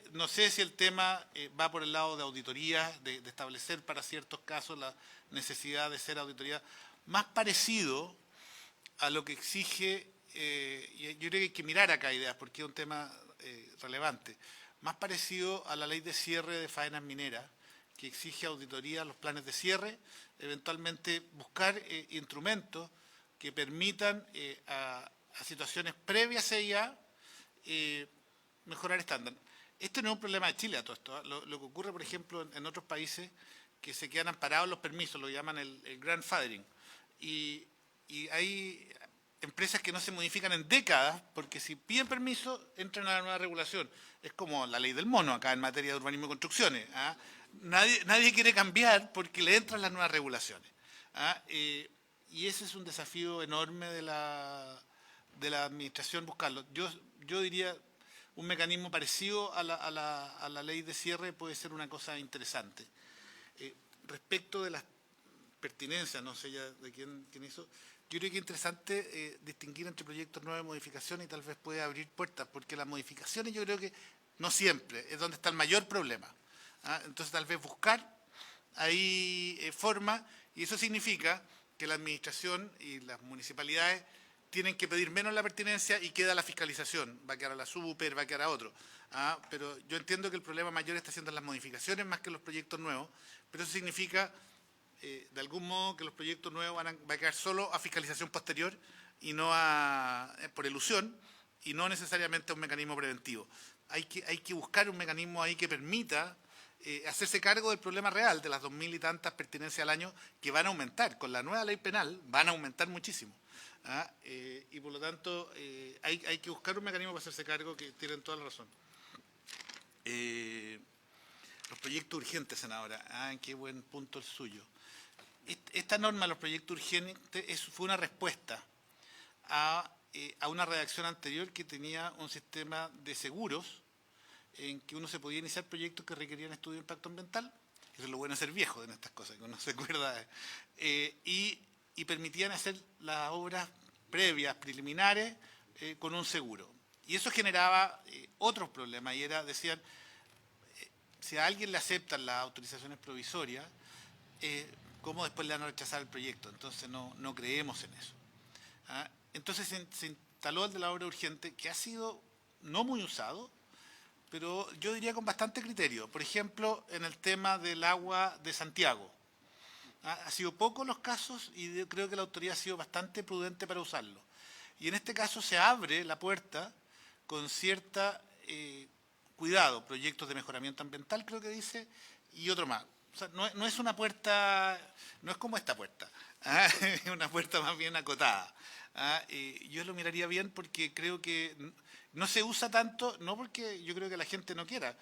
si el tema va por el lado de auditoría, de establecer para ciertos casos la necesidad de ser auditoría, más parecido a lo que exige, y yo creo que hay que mirar acá ideas, porque es un tema relevante, más parecido a la ley de cierre de faenas mineras, que exige auditoría a los planes de cierre, eventualmente buscar instrumentos que permitan a situaciones previas a ella mejorar estándar. Este no es un problema de Chile a todo esto. Lo que ocurre, por ejemplo, en otros países que se quedan amparados los permisos, lo llaman el grandfathering. Y hay empresas que no se modifican en décadas, porque si piden permiso, entran a la nueva regulación. Es como la ley del mono acá en materia de urbanismo y construcciones. ¿Ah? Nadie quiere cambiar porque le entran las nuevas regulaciones. ¿Ah? Y ese es un desafío enorme de la administración buscarlo. Yo diría un mecanismo parecido a la ley de cierre puede ser una cosa interesante. Respecto de las pertinencias, no sé ya de quién hizo, yo creo que es interesante distinguir entre proyectos nuevos y modificaciones y tal vez puede abrir puertas, porque las modificaciones yo creo que no siempre es donde está el mayor problema. ¿Ah? Entonces tal vez buscar ahí forma, y eso significa que la administración y las municipalidades tienen que pedir menos la pertinencia y queda la fiscalización. Va a quedar a la super, va a quedar a otro. ¿Ah? Pero yo entiendo que el problema mayor está siendo las modificaciones más que los proyectos nuevos, pero eso significa de algún modo que los proyectos nuevos van a quedar solo a fiscalización posterior y no por elusión y no necesariamente a un mecanismo preventivo. Hay que buscar un mecanismo ahí que permita hacerse cargo del problema real de las 2.000 y tantas pertinencias al año que van a aumentar. Con la nueva ley penal van a aumentar muchísimo. ¿Ah? Y por lo tanto hay que buscar un mecanismo para hacerse cargo, que tienen toda la razón. Los proyectos urgentes, senadora. Qué buen punto el suyo. Esta norma, los proyectos urgentes, fue una respuesta a una redacción anterior que tenía un sistema de seguros en que uno se podía iniciar proyectos que requerían estudio de impacto ambiental. Eso es lo bueno de ser viejo en estas cosas, que uno se acuerda. Y permitían hacer las obras previas, preliminares, con un seguro. Y eso generaba otros problemas, y decían, si a alguien le aceptan las autorizaciones provisorias, ¿cómo después le van a rechazar el proyecto? Entonces no creemos en eso. ¿Ah? Entonces se instaló el de la obra urgente, que ha sido no muy usado, pero yo diría con bastante criterio. Por ejemplo, en el tema del agua de Santiago. Ha sido pocos los casos y creo que la autoridad ha sido bastante prudente para usarlo. Y en este caso se abre la puerta con cierta cuidado, proyectos de mejoramiento ambiental, creo que dice, y otro más. O sea, no es una puerta, no es como esta puerta, es una puerta más bien acotada. Yo lo miraría bien porque creo que no se usa tanto, no porque yo creo que la gente no quiera.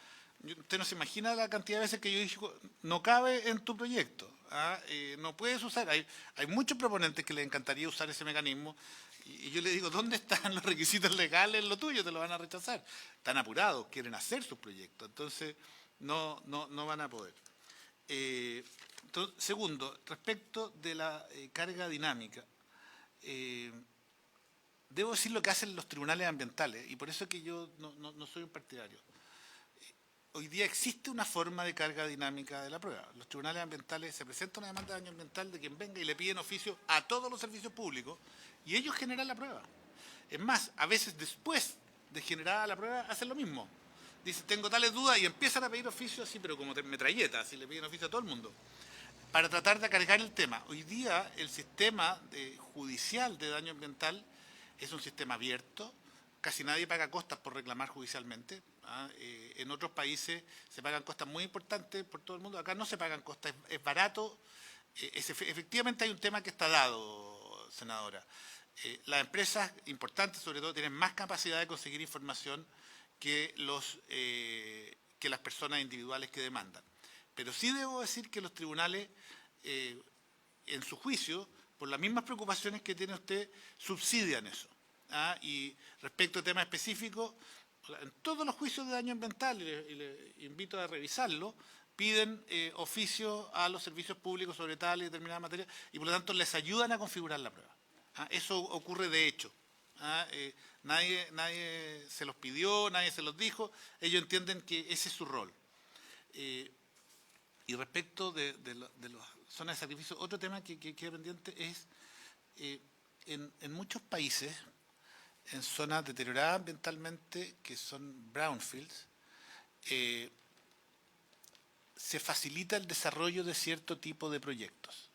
Usted no se imagina la cantidad de veces que yo digo, no cabe en tu proyecto. No puedes usar. Hay muchos proponentes que les encantaría usar ese mecanismo y yo le digo, ¿dónde están los requisitos legales en lo tuyo? Te lo van a rechazar. Están apurados, quieren hacer sus proyectos. Entonces, no van a poder. Segundo, respecto de la carga dinámica. Debo decir lo que hacen los tribunales ambientales y por eso es que yo no soy un partidario. Hoy día existe una forma de carga dinámica de la prueba. Los tribunales ambientales se presenta una demanda de daño ambiental de quien venga y le piden oficio a todos los servicios públicos y ellos generan la prueba. Es más, a veces después de generada la prueba hacen lo mismo. Dicen, tengo tales dudas y empiezan a pedir oficio así, pero como metralletas, así le piden oficio a todo el mundo, para tratar de acarrear el tema. Hoy día el sistema judicial de daño ambiental es un sistema abierto, casi nadie paga costas por reclamar judicialmente. En otros países se pagan costas muy importantes por todo el mundo. Acá no se pagan costas, es barato. Efectivamente hay un tema que está dado, senadora. Las empresas importantes, sobre todo, tienen más capacidad de conseguir información que las personas individuales que demandan. Pero sí debo decir que los tribunales, en su juicio, por las mismas preocupaciones que tiene usted, subsidian eso. Y respecto a temas específicos, en todos los juicios de daño ambiental, y le invito a revisarlo, piden oficio a los servicios públicos sobre tal y determinada materia, y por lo tanto les ayudan a configurar la prueba. Eso ocurre de hecho. Nadie se los pidió, nadie se los dijo, ellos entienden que ese es su rol. Y respecto de las zonas de sacrificio, otro tema que queda pendiente es, en muchos países, en zonas deterioradas ambientalmente, que son brownfields, se facilita el desarrollo de cierto tipo de proyectos.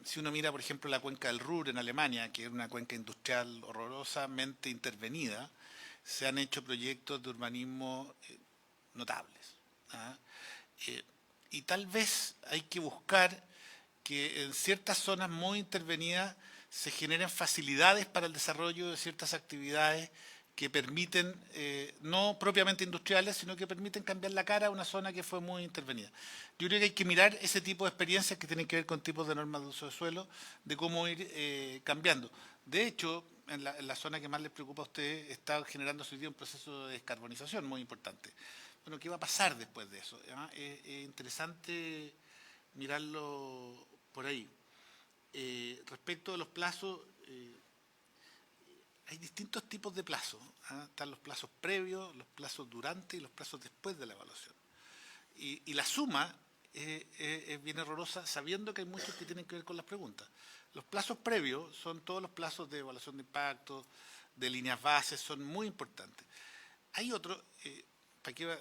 Si uno mira, por ejemplo, la cuenca del Ruhr en Alemania, que es una cuenca industrial horrorosamente intervenida, se han hecho proyectos de urbanismo notables. Y tal vez hay que buscar que en ciertas zonas muy intervenidas se generen facilidades para el desarrollo de ciertas actividades que permiten, no propiamente industriales, sino que permiten cambiar la cara a una zona que fue muy intervenida. Yo creo que hay que mirar ese tipo de experiencias que tienen que ver con tipos de normas de uso de suelo, de cómo ir cambiando. De hecho, en la zona que más les preocupa a ustedes, está generando hoy día un proceso de descarbonización muy importante. Bueno, ¿qué va a pasar después de eso? Es interesante mirarlo por ahí. Respecto de los plazos, hay distintos tipos de plazos. Están los plazos previos, los plazos durante y los plazos después de la evaluación. Y la suma es bien horrorosa, sabiendo que hay muchos que tienen que ver con las preguntas. Los plazos previos son todos los plazos de evaluación de impacto, de líneas bases, son muy importantes. Hay otro,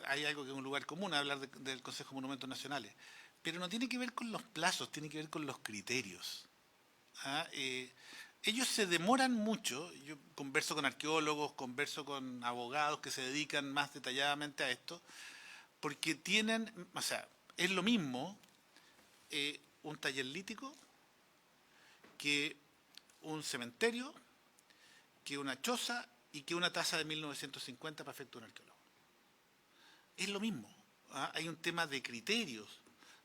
hay algo que es un lugar común, hablar del Consejo de Monumentos Nacionales, pero no tiene que ver con los plazos, tiene que ver con los criterios. Ellos se demoran mucho, yo converso con arqueólogos, converso con abogados que se dedican más detalladamente a esto, porque tienen, o sea, es lo mismo un taller lítico que un cementerio, que una choza y que una taza de 1950 para efecto de un arqueólogo. Es lo mismo. Hay un tema de criterios,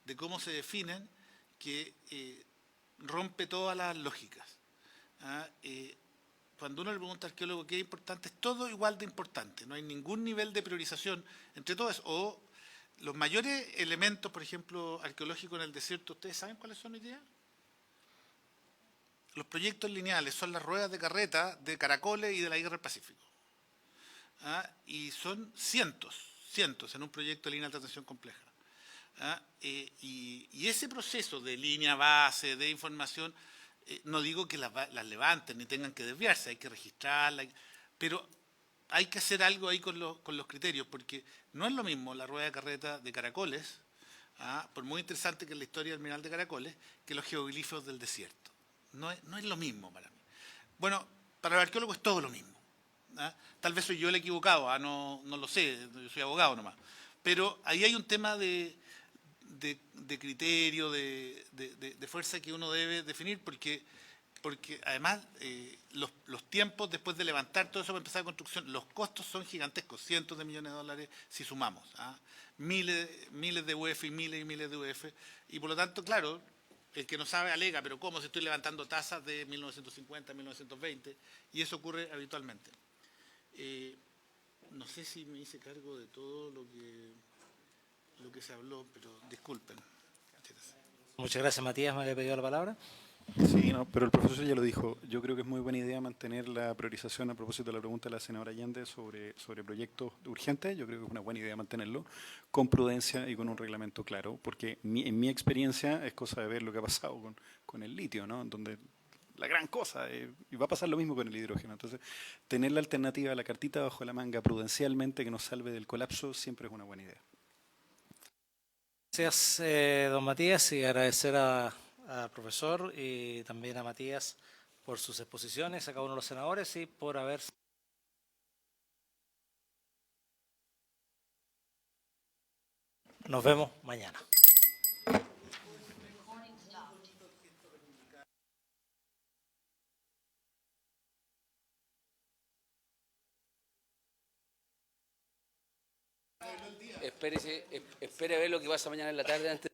de cómo se definen, que rompe todas las lógicas. Cuando uno le pregunta al arqueólogo qué es importante, es todo igual de importante. No hay ningún nivel de priorización entre todos. O los mayores elementos, por ejemplo, arqueológicos en el desierto, ¿ustedes saben cuáles son hoy día? Los proyectos lineales son las ruedas de carreta de Caracoles y de la Guerra del Pacífico. Y son cientos en un proyecto de línea de alta tensión compleja. Y ese proceso de línea base, de información, no digo que las levanten ni tengan que desviarse, hay que registrarla, pero hay que hacer algo ahí con los criterios, porque no es lo mismo la rueda de carreta de Caracoles, por muy interesante que es la historia del mineral de Caracoles, que los geoglifos del desierto. No es lo mismo para mí. Bueno, para el arqueólogo es todo lo mismo. Tal vez soy yo el equivocado, no lo sé, yo soy abogado nomás. Pero ahí hay un tema de criterio, de fuerza que uno debe definir, porque además los tiempos después de levantar todo eso para empezar la construcción, los costos son gigantescos, cientos de millones de dólares si sumamos, miles de UF y miles de UF, y por lo tanto, claro, el que no sabe alega, pero ¿cómo si estoy levantando tasas de 1950, 1920? Y eso ocurre habitualmente. No sé si me hice cargo de todo lo que se habló, pero disculpen. Muchas gracias, Matías. ¿Me había pedido la palabra? Sí, no, pero el profesor ya lo dijo. Yo creo que es muy buena idea mantener la priorización a propósito de la pregunta de la senadora Allende sobre proyectos urgentes. Yo creo que es una buena idea mantenerlo con prudencia y con un reglamento claro, porque en mi experiencia es cosa de ver lo que ha pasado con el litio, ¿no? Donde la gran cosa, y va a pasar lo mismo con el hidrógeno. Entonces, tener la alternativa, la cartita bajo la manga prudencialmente que nos salve del colapso siempre es una buena idea. Gracias, don Matías, y agradecer al profesor y también a Matías por sus exposiciones, a cada uno de los senadores y por haber... Nos vemos mañana. Espere a ver lo que pasa mañana en la tarde antes.